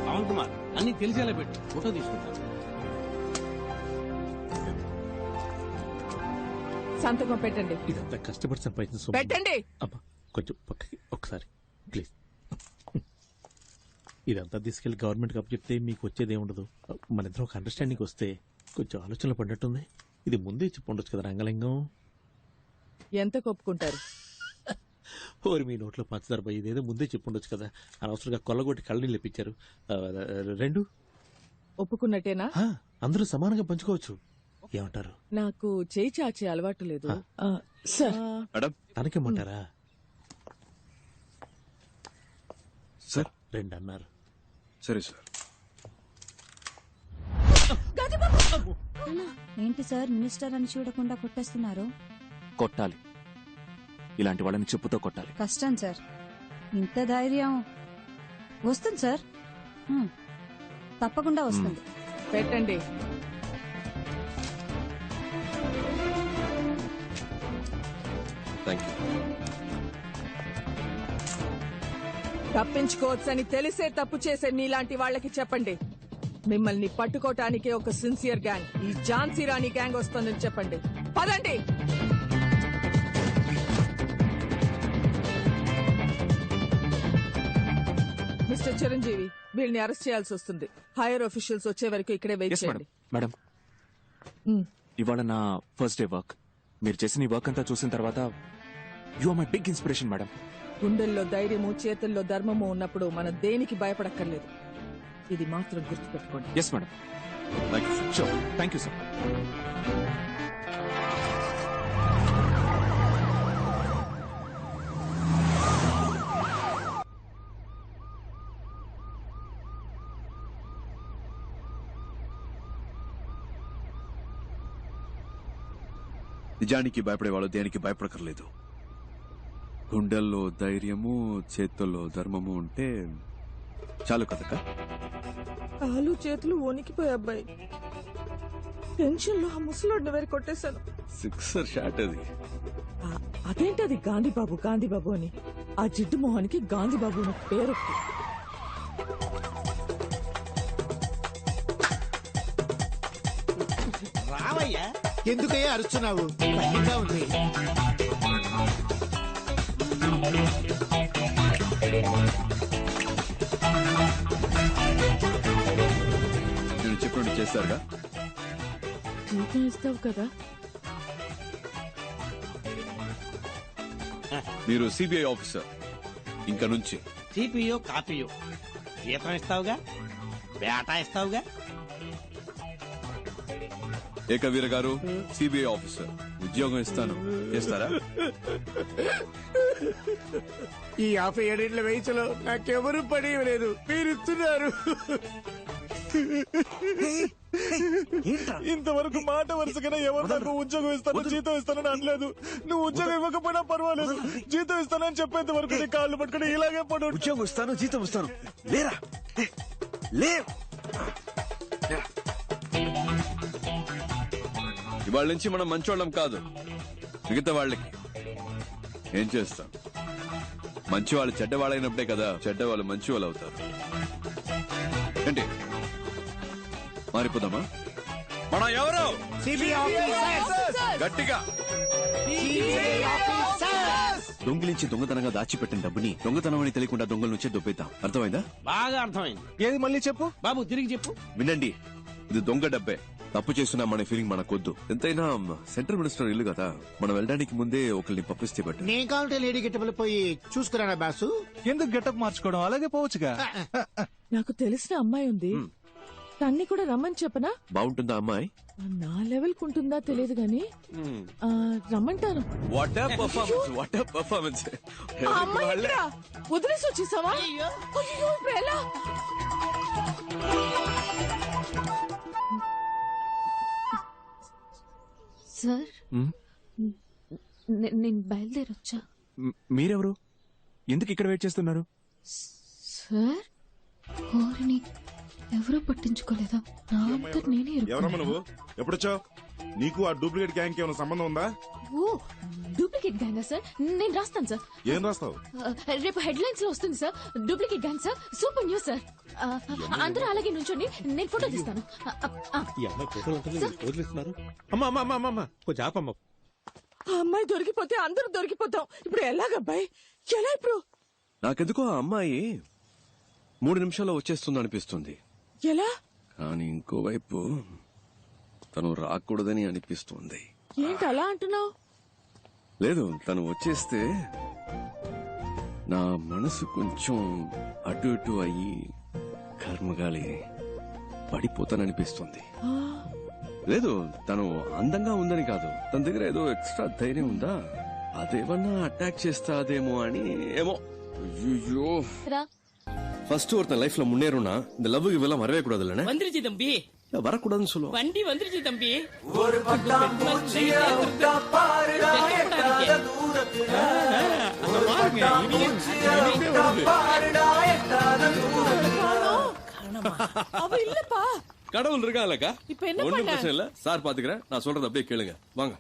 Speaker 4: పవన్ కుమార్, అన్ని తెలిసేలా పెట్టు, ఫోటో తీసుకుంటాను.
Speaker 15: సంతకం పెట్టండి.
Speaker 18: ఇదంతా కష్టపడి సంపాదించిన సొమ్ము.
Speaker 15: పెట్టండి.
Speaker 18: అమ్మా కొంచెం పక్కకి ఒకసారి ప్లీజ్. ఇదంతా తీసుకెళ్లి గవర్నమెంట్ కప్పు చెప్తే మీకు వచ్చేదే ఉండదు. మన ఇద్దరం ఒక అండర్స్టాండింగ్ వస్తే కొంచెం ఆలోచనలు పడినట్టుంది. ఇది ముందే చెప్పి ఉండొచ్చు కదా రంగలింగం.
Speaker 15: ఎంత కొప్పుకుంటారు?
Speaker 18: ఓరి మీ నోట్లో పంచదార పోయి ఇదేదో ముందే చెప్పి ఉండొచ్చు కదా. అనవసరంగా కొల్లగొట్టి కళ్ళని ఇప్పించారు. 2
Speaker 15: ఒప్పుకున్నట్టేనా?
Speaker 18: అందరూ సమానంగా పంచుకోవచ్చు. ఏమంటారు?
Speaker 15: నాకు చేయి చాచే అలవాటు లేదు. సార్
Speaker 18: తనకేమంటారా?
Speaker 12: సార్
Speaker 18: 2 అన్నారు.
Speaker 12: సరే సార్.
Speaker 19: ఏంటి సార్ మినిస్టర్ అని చూడకుండా కొట్టేస్తున్నారు?
Speaker 7: కొట్టాలి, ఇలాంటి వాళ్ళని చెప్పుతో కొట్టాలి.
Speaker 19: కష్టం సార్. ఇంత ధైర్యం వస్తుంది సార్. తప్పకుండా వస్తుంది.
Speaker 15: పెట్టండి.
Speaker 12: Thank you.
Speaker 15: తప్పించుకోవచ్చని తెలిసే తప్పు చేసే మీలాంటి వాళ్ళకి చెప్పండి. మిమ్మల్ని పట్టుకోటానికే ఒక సిన్సియర్ గ్యాంగ్, ఈ ఝాన్సీ రాణి గ్యాంగ్ వస్తుందని చెప్పండి. పదండి. మిస్టర్ చిరంజీవి, వీళ్ళని అరెస్ట్ చేయాల్సి వస్తుంది. హైయర్ ఆఫీషియల్స్ వచ్చే వరకు ఇక్కడే వెయిట్ చేయండి.
Speaker 7: మేడం, ఇవాళ నా ఫస్ట్ డే వర్క్. మీరు చేసిన ఈ వర్క్ అంతా చూసిన తర్వాత you are my big inspiration madam.
Speaker 15: గుండెల్లో ధైర్యము, చేతుల్లో ధర్మము ఉన్నప్పుడు మనం దేనికి భయపడక్కర్లేదు. ఇది మాత్రం గుర్తుపెట్టుకోండి.
Speaker 7: Yes madam. Sure. Thank you sir.
Speaker 12: నిజానికి భయపడేవాళ్ళు దేనికి భయపడకర్లేదు. గుండెల్లో ధైర్యము, చేతుల్లో ధర్మము ఉంటే చాలు కదక.
Speaker 15: కాలు చేతులు వణికిపోయి అబ్బాయి. టెన్షన్ లో ఆ ముసలోడిని వేరే కొట్టేశాను.
Speaker 12: 6 షాట్ అది.
Speaker 15: అదేంటది గాంధీబాబు గాంధీబాబు అని. ఆ జిడ్డు మొహానికి గాంధీబాబు అని పేరు.
Speaker 16: రావయ్యా, ఎందుకయ్యా అరుస్తున్నావు? భయంగా ఉంది.
Speaker 12: నేను చెప్పినట్టు చేస్తారుగా.
Speaker 15: జీతం ఇస్తావు కదా?
Speaker 12: మీరు సిబిఐ ఆఫీసర్. ఇంకా నుంచి
Speaker 16: సిపియో కాపీయో జీతం ఇస్తావుగా, బేటా ఇస్తావుగా.
Speaker 12: ఏకవీర గారు, సిబిఐ ఆఫీసర్, ఉద్యోగం ఇస్తాను, చేస్తారా?
Speaker 16: ఈ 57 వయసులో నాకెవరు పని లేదు, మీరు ఇస్తున్నారు.
Speaker 14: ఇంతవరకు మాట వరుసగా ఎవరు నాకు ఉద్యోగం ఇస్తాను, జీతం ఇస్తానని అనలేదు. నువ్వు ఉద్యోగం ఇవ్వకపోయినా పర్వాలేదు, జీతం ఇస్తానని చెప్పేంత వరకు నీ కాళ్ళు పట్టుకుని ఇలాగే పడు.
Speaker 6: ఉద్యోగం ఇస్తాను, జీతం ఇస్తాను. లేరా లే.
Speaker 12: ఇవాళ నుంచి మనం మంచోళ్ళం కాదు. మిగతా వాళ్ళకి ఏం చేస్తాం? మంచి వాళ్ళు చెడ్డవాళ్ళైనప్పుడే కదా చెడ్డవాళ్ళు మంచి వాళ్ళు అవుతారు. ఏంటి మారిపోదామా? మనం ఎవరు? గట్టిగా దొంగిలించి దొంగతనంగా దాచిపెట్టిన డబ్బుని దొంగతనం అని తెలియకుండా దొంగల నుంచే దొబ్బేద్దాం. అర్థమైందా?
Speaker 16: బాగా అర్థమైంది.
Speaker 14: ఏది మళ్ళీ చెప్పు
Speaker 16: బాబు, తిరిగి చెప్పు.
Speaker 12: వినండి, ఇది దొంగ డబ్బే. తప్పు చేస్తున్నా మన ఫీలింగ్ మనకొద్దు. ఎంతైనా సెంట్రల్ మినిస్టర్ ఇల్లు కదా, మనం వెళ్ళడానికి ముందే ఒకరిని పంపిస్తే బట్టి.
Speaker 16: నేను కావాలంటే లేడీ గెటబుల్ పోయి చూసుకురానా బాసు?
Speaker 14: ఎందుకు గెటప్ మార్చుకోవడం? అలాగే పోవచ్చుగా.
Speaker 15: నాకు తెలిసిన అమ్మాయి ఉంది, తన్ని కూడా రమ్మని చెప్పనా?
Speaker 12: బాగుంటుందా అమ్మాయి?
Speaker 15: నా లెవెల్ కుంటుందా తెలియదు గాని రమ్మంటాను.
Speaker 12: What a performance, what a performance.
Speaker 15: వదిలేసి వచ్చేసావా? అయ్యో, ఇప్పుడు ఎలా?
Speaker 17: సార్, నేను బయలుదేరొచ్చా?
Speaker 7: మీరెవరు? ఎందుకు ఇక్కడ వెయిట్ చేస్తున్నారు?
Speaker 17: సార్, కోరిని ఎవరూ పట్టించుకోలేదా? నా అంతటి నేనే
Speaker 1: ఎవరమ్మా నువ్వు? ఎప్పుడొచ్చావు? నీకు ఆ డూప్లికేట్ గ్యాంగ్ ఏమైనా సంబంధం ఉందా?
Speaker 17: ఓ, డూప్లికేట్ గ్యాంగ్ సార్? నేను రాస్తాను సార్.
Speaker 1: ఏం రాస్తావు?
Speaker 17: రేపు హెడ్లైన్స్ లో వస్తుంది sir. Duplicate gang sir, super news sir. అందరూ అలాగే నుంచోండి, నేను ఫోటో తీస్తాను.
Speaker 18: వదిలేస్తున్నారు. అమ్మా అమ్మా అమ్మా అమ్మా, కొంచెం ఆపమ్మ.
Speaker 15: ఆ అమ్మాయి దొరికిపోతే అందరూ దొరికిపోతాం. ఇప్పుడు ఎలాగబ్బాయి? ఎలా ఇప్పుడు?
Speaker 12: నాకెందుకో ఆ అమ్మాయి 3 నిమిషాల్లో వచ్చేస్తుంది అనిపిస్తుంది.
Speaker 15: ఎలా?
Speaker 12: కానీ ఇంకోవైపు తను రాకూడదని అనిపిస్తుంది.
Speaker 15: ఏంటి అలా అంటున్నావు?
Speaker 12: లేదు, తను వచ్చేస్తే నా మనసు కొంచెం అటు ఇటు అయ్యి కర్మగాలి పడిపోతాననిపిస్తుంది. లేదు, తను అందంగా ఉందని కాదు, తన దగ్గర ఏదో ఎక్స్ట్రా ధైర్యం ఉందా, అదేమన్నా అటాక్ చేస్తాదేమో అని. ఏమో. ஐயோ, ஃபர்ஸ்ட் ஒருத்தன் லைஃப்ல முன்னேறும்னா இந்த லவ்வுக்கு இதெல்லாம் வரவே கூடாதுல்ல.
Speaker 20: வந்துருச்சு தம்பி,
Speaker 12: வரக்கூடாதுன்னு சொல்லுவோம்.
Speaker 20: வண்டி வந்துருச்சு தம்பி.
Speaker 21: ஒரு பட்டாம் பூச்சியா விட்டா பாருடா எட்டாத தூரத்துல. ஒரு பட்டாம் பூச்சியா விட்டா பாருடா எட்டாத தூரத்துல.
Speaker 15: அவ இல்லப்பா.
Speaker 12: கடவுள் இருக்கான்லக்கா.
Speaker 15: இப்ப என்ன
Speaker 12: ஒண்ணும்
Speaker 15: பண்ண?
Speaker 12: பிரச்சனை இல்ல, சார் பாத்துக்கிறேன். நான் சொல்றது அப்படியே கேளுங்க. வாங்க.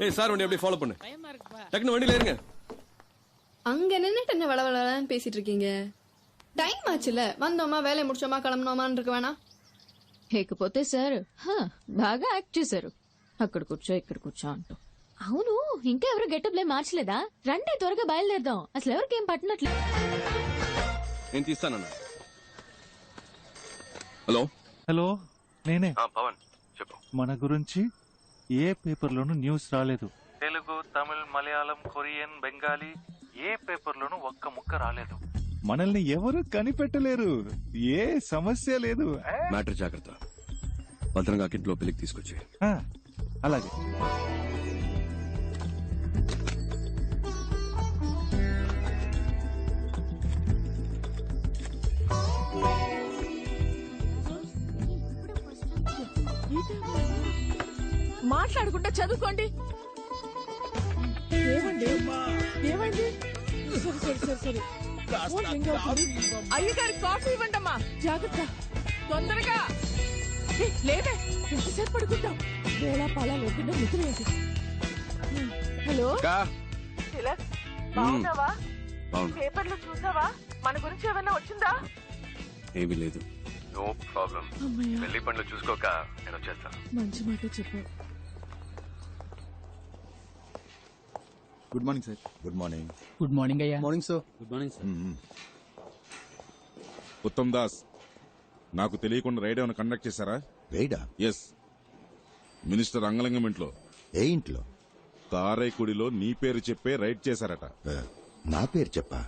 Speaker 12: ஏய் சார், வண்டி அப்படியே ஃபாலோ பண்ணு. டக்குனு வண்டியில இருங்க.
Speaker 22: அங்க நின்னுட்டு என்ன வளவளன்னு பேசிட்டு இருக்கீங்க? டைம் ஆச்சுல, வந்தோமா வேலையை முடிச்சோமா கிளம்பணுமான்னு இருக்க வேணாம்.
Speaker 17: లేకపోతే సార్ బాగా యాక్ట్ చేశారు. అక్కడ కూర్చో ఇక్కడ కూర్చో అంటూ. అవును, ఇంకా ఎవరు గెటప్లే మార్చలేదా? రండి త్వరగా బయలుదేరదాం. అసలు ఎవరికేం పట్టినట్లే.
Speaker 12: నేను తీస్తానన్నా. హలో
Speaker 7: హలో, నేనే.
Speaker 12: పవన్ చెప్పు.
Speaker 7: మన గురించి ఏ పేపర్లోనూ న్యూస్ రాలేదు.
Speaker 23: తెలుగు, తమిళ్, మలయాళం, కొరియన్, బెంగాలీ ఏ పేపర్లోనూ ఒక్క ముక్క రాలేదు.
Speaker 7: మనల్ని ఎవరు కనిపెట్టలేరు. ఏ సమస్య లేదు.
Speaker 12: మ్యాటర్ జాగ్రత్త. భద్రంగా ఇంట్లో పెళ్లికి తీసుకొచ్చి.
Speaker 7: అలాగే.
Speaker 15: మాట్లాడుకుంటా చదువుకోండి. ఏమండి? ఏమైంది? సరే. అయ్యగారి కాఫీ ఇవ్వండమ్మా. జాగ్రత్త, తొందరగా. లేదే, ఎంతసేపు పడుకుంటాం? వేళ పాలా లేకుండా నిద్రలేదు. హలో తిలక్, బాగున్నావా? పేపర్లో చూసావా? మన గురించి ఏమైనా వచ్చిందా?
Speaker 12: ఏమీ లేదు.
Speaker 23: No problem. పెళ్లి పనులు చూసుకోక నేను వచ్చేస్తాను.
Speaker 15: మంచి మాట చెప్పావు.
Speaker 1: Good morning sir.
Speaker 13: Good morning.
Speaker 8: Good morning అయ్యా.
Speaker 24: Morning sir.
Speaker 4: Good morning sir.
Speaker 1: Uttam Das, నాకు తెలియకుండా రైడ్ ఏమైనా కండక్ట్ చేశారా?
Speaker 13: రైడా?
Speaker 1: ఎస్. మినిస్టర్ అంగలింగం ఇంట్లో.
Speaker 13: ఏ ఇంట్లో?
Speaker 1: కారైకుడిలో నీ పేరు చెప్పే రైడ్ చేశారట.
Speaker 13: నా పేరు చెప్పా?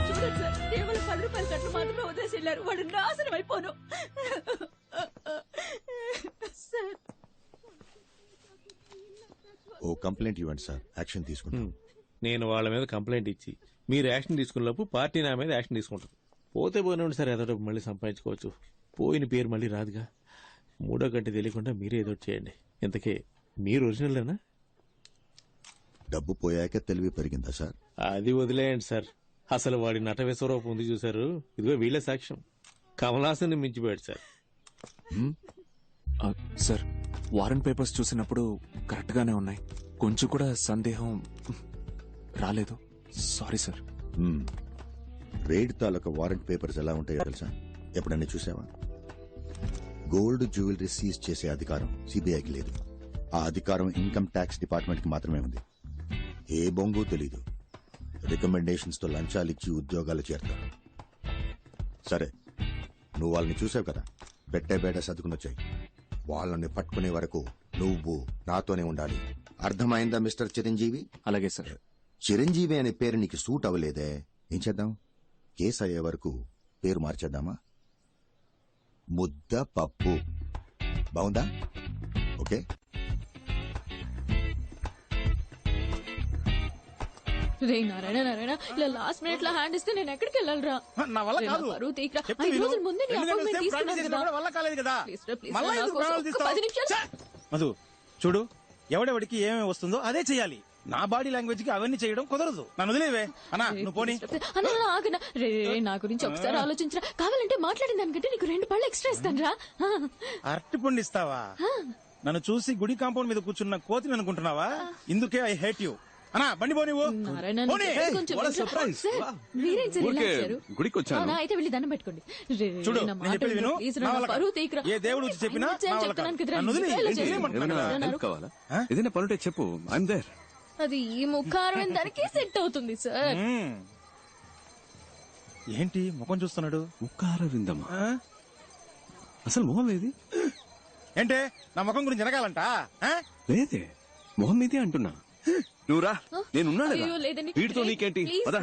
Speaker 3: చూడండి సార్, కేవలం 10 రూపాయల కట్లు మాత్రమే వదిలేసి వెళ్ళారు. వాడు నాశనం అయిపోను.
Speaker 13: ఓ కంప్లైంట్ ఇవ్వండి సార్, యాక్షన్ తీసుకుంటాం.
Speaker 18: నేను వాళ్ళ మీద కంప్లైంట్ ఇచ్చి మీరు యాక్షన్ తీసుకున్నప్పుడు పార్టీ నా మీద యాక్షన్ తీసుకుంటారు. పోతే పోయినండి సార్, ఏదో మళ్ళీ సంపాదించుకోవచ్చు. పోయిన పేరు మళ్ళీ రాదుగా. మూడో గంట తెలియకుండా మీరే ఏదో చేయండి. ఇంతకే మీరు ఒరిజినల్లేనా?
Speaker 13: డబ్బు పోయాక తెలివి పెరిగిందా సార్?
Speaker 18: అది వదిలేయండి సార్. అసలు వాడి నట విశ్వరూపం ఉంది చూసారు, ఇదిగో వీళ్ళ సాక్ష్యం. కమలాసన్ మించిపోయాడు సార్.
Speaker 25: సార్, వారెంట్ పేపర్స్ చూసినప్పుడు కరెక్ట్ గానే ఉన్నాయి. కొంచెం కూడా సందేహం రాలేదు. Sorry sir.
Speaker 13: రైడ్ తాలూకా వారెంట్ పేపర్స్ ఎలా ఉంటాయో తెలుసా? ఎప్పుడన్నా చూసావా? గోల్డ్ జ్యువెలరీ సీజ్ చేసే అధికారం సిబిఐకి లేదు. ఆ అధికారం ఇన్కమ్ ట్యాక్స్ డిపార్ట్మెంట్ కి మాత్రమే ఉంది. ఏ బొంగు తెలీదు. రికమెండేషన్స్ తో లంచాలిచ్చి ఉద్యోగాలు చేరతారు. సరే, నువ్వు వాళ్ళని చూసావు కదా, పెట్టే బేట సర్దుకునొచ్చాయి. వాళ్ళని పట్టుకునే వరకు నువ్వు నాతోనే ఉండాలి. అర్థమైందా మిస్టర్ చిరంజీవి?
Speaker 25: అలాగే సార్.
Speaker 13: చిరంజీవి అనే పేరు నీకు సూట్ అవ్వలేదే, ఏం చేద్దాం? కేసు అయ్యే వరకు పేరు మార్చేద్దామా? ముద్ద పప్పు. బాగుందా? ఓకే.
Speaker 17: రే నారాయణ నారాయణ, ఇలా లాస్ట్ మినిట్ లో హ్యాండ్ ఇస్తే నేను ఎక్కడికి వెళ్ళాలరా?
Speaker 24: నా వల్ల కాదు.
Speaker 17: 5 రోజుల ముందే నీ అపాయింట్మెంట్ తీసుకున్నాను కదా.
Speaker 24: వల్ల కాలేదు కదా.
Speaker 17: ప్లీజ్ రా, ప్లీజ్
Speaker 24: మళ్ళా
Speaker 17: రా,
Speaker 24: ఎందుకు
Speaker 17: నా కోసం
Speaker 24: ప్రాణాలు
Speaker 17: ఒక్క 10 నిమిషాలు.
Speaker 24: మధు చూడు, ఎవడెవడికి ఏమేమి వస్తుందో అదే చెయ్యాలి. నా బాడీ లాంగ్వేజ్ కి అవన్నీ చేయడం కుదరదు. నన్ను వదిలేవే అన్నా, నువ్వు పోనీ.
Speaker 17: అన్న ఆగనా. రే నా గురించి ఒకసారి ఆలోచించరా. కావాలంటే మాట్లాడిన దానికంటే నీకు 2 పళ్ళు ఎక్స్ట్రా ఇస్తాను రా.
Speaker 24: అరటి పండు ఇస్తావా? నన్ను చూసి గుడి కాంపౌండ్ మీద కూర్చున్న కోతిని అనుకుంటున్నావా? ఇందుకే ఐ హేట్ యూ. అన్నా బండి పో నువ్వు
Speaker 17: నారాయణ,
Speaker 24: పోనీ.
Speaker 17: కొంచెం
Speaker 12: what a
Speaker 17: వింటరా?
Speaker 12: surprise.
Speaker 17: Sir,
Speaker 12: Wow.
Speaker 17: మీరేం సార్ ఇలా
Speaker 12: ఊరికే
Speaker 17: వచ్చారు?
Speaker 12: గుడికి వచ్చాను.
Speaker 17: అవునా, అయితే వెళ్ళి దండం పెట్టుకోండి.
Speaker 24: చూడు
Speaker 17: నా
Speaker 24: నేను
Speaker 17: మాట
Speaker 24: చెప్పేది విను
Speaker 17: విను. ప్లీజ్ రా,
Speaker 24: నా
Speaker 17: నా
Speaker 24: వల్ల
Speaker 17: పరువు
Speaker 24: కాదు.
Speaker 17: తీయకురా.
Speaker 24: ఏ దేవుడు వచ్చి చెప్పినా
Speaker 17: ఆయన
Speaker 24: నా వల్ల
Speaker 17: చెప్తున్నాను
Speaker 24: కాదు.
Speaker 17: కదరా,
Speaker 24: నన్ను వదిలి
Speaker 17: ఇలా
Speaker 24: ఏంటి?
Speaker 17: చేసి
Speaker 24: ఏమంటున్నాను
Speaker 12: ఏమైనా
Speaker 24: కదా?
Speaker 12: హెల్ప్ కావాలా ఏదైనా పనుంటే చెప్పు ఐఎమ్ దేర్.
Speaker 17: అది ఈ ముఖారం దానికి సెట్ అవుతుంది సార్.
Speaker 24: ఏంటి ముఖం చూస్తున్నాడు?
Speaker 12: ముఖార విందమా? అసలు మొహం ఏది?
Speaker 24: ఏంటే నా ముఖం గురించి వెనకాలంట?
Speaker 12: లేదే, మొహం మీదే అంటున్నా. నువ్వురా, నేనున్నాను కదా.
Speaker 17: అయ్యో, లేదండి.
Speaker 12: వీటితో నీకేంటి?
Speaker 17: ప్లీజ్,
Speaker 12: పదా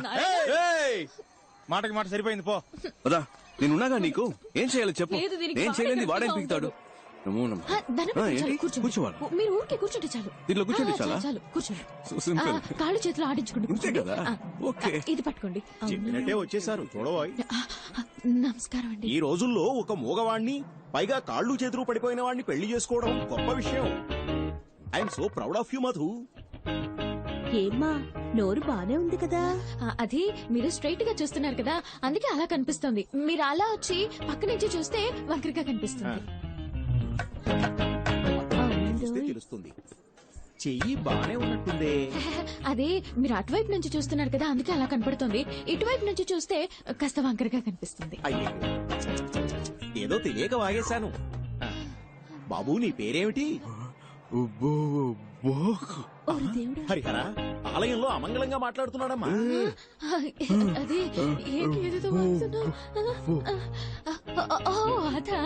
Speaker 24: మాటకి మాట సరిపోయింది పో.
Speaker 12: పదా, నేనున్నాగా నీకు. ఏం చేయాలో చెప్పు.
Speaker 17: లేదు, దీనికి
Speaker 12: నేను చేయలేని
Speaker 17: వాడే
Speaker 12: వాడేం
Speaker 17: కనిపిస్తా
Speaker 12: పీకుతాడు. నమో నమః.
Speaker 17: దండం
Speaker 12: ఆ,
Speaker 17: పెట్టుకోండి,
Speaker 12: ఏంటి?
Speaker 17: కూర్చోండి.
Speaker 12: కూర్చోవాలి.
Speaker 17: మీరు ఊరికే కూర్చుంటే చాలు.
Speaker 12: దీంట్లో కూర్చుంటే
Speaker 17: ఆ,
Speaker 12: చాలా?
Speaker 17: చాలు కూర్చోండి.
Speaker 12: So simple.
Speaker 17: కాళ్ళు చేతులు ఆడించుకోండి,
Speaker 12: ఇంతే
Speaker 17: కూర్చోండి.
Speaker 12: కదా?
Speaker 17: ఆ,
Speaker 12: ఓకే.
Speaker 17: ఇది పట్టుకోండి.
Speaker 24: చెప్పినట్టే వచ్చేసారు చూడబోయ్.
Speaker 17: నమస్కారం అండి.
Speaker 5: ఈ రోజుల్లో ఒక మూగవాణ్ణి, పైగా కాళ్ళు చేతులు పడిపోయిన వాడిని పెళ్లి చేసుకోవడం గొప్ప విషయం. I'm so proud of you Madhu.
Speaker 17: ఏమ్మా, నోరు బానే ఉంది కదా? అది మీరు స్ట్రైట్ గా చూస్తున్నారు కదా, అందుకే అలా కనిపిస్తుంది. మీరు అలా వచ్చి పక్క నుంచి చూస్తే వంకరగా కనిపిస్తుంది.
Speaker 5: చూస్తే తెలుస్తుంది. చెయ్యి బానే ఉన్నట్టుందే.
Speaker 17: అదే మీరు అటువైపు నుంచి చూస్తున్నారు కదా, అందుకే అలా కనపడుతుంది. ఇటువైపు నుంచి చూస్తే కాస్త వంకరగా కనిపిస్తుంది.
Speaker 5: అయ్యో, ఏదో తెలియక వాగేశాను. బాబు నీ పేరేమిటి? హరిహర, ఆలయంలో అమంగళంగా మాట్లాడుతున్నాడమ్మా.
Speaker 17: అదే ఏంటి ఏదేదో వాగుతున్నావ్? ఓ, అదా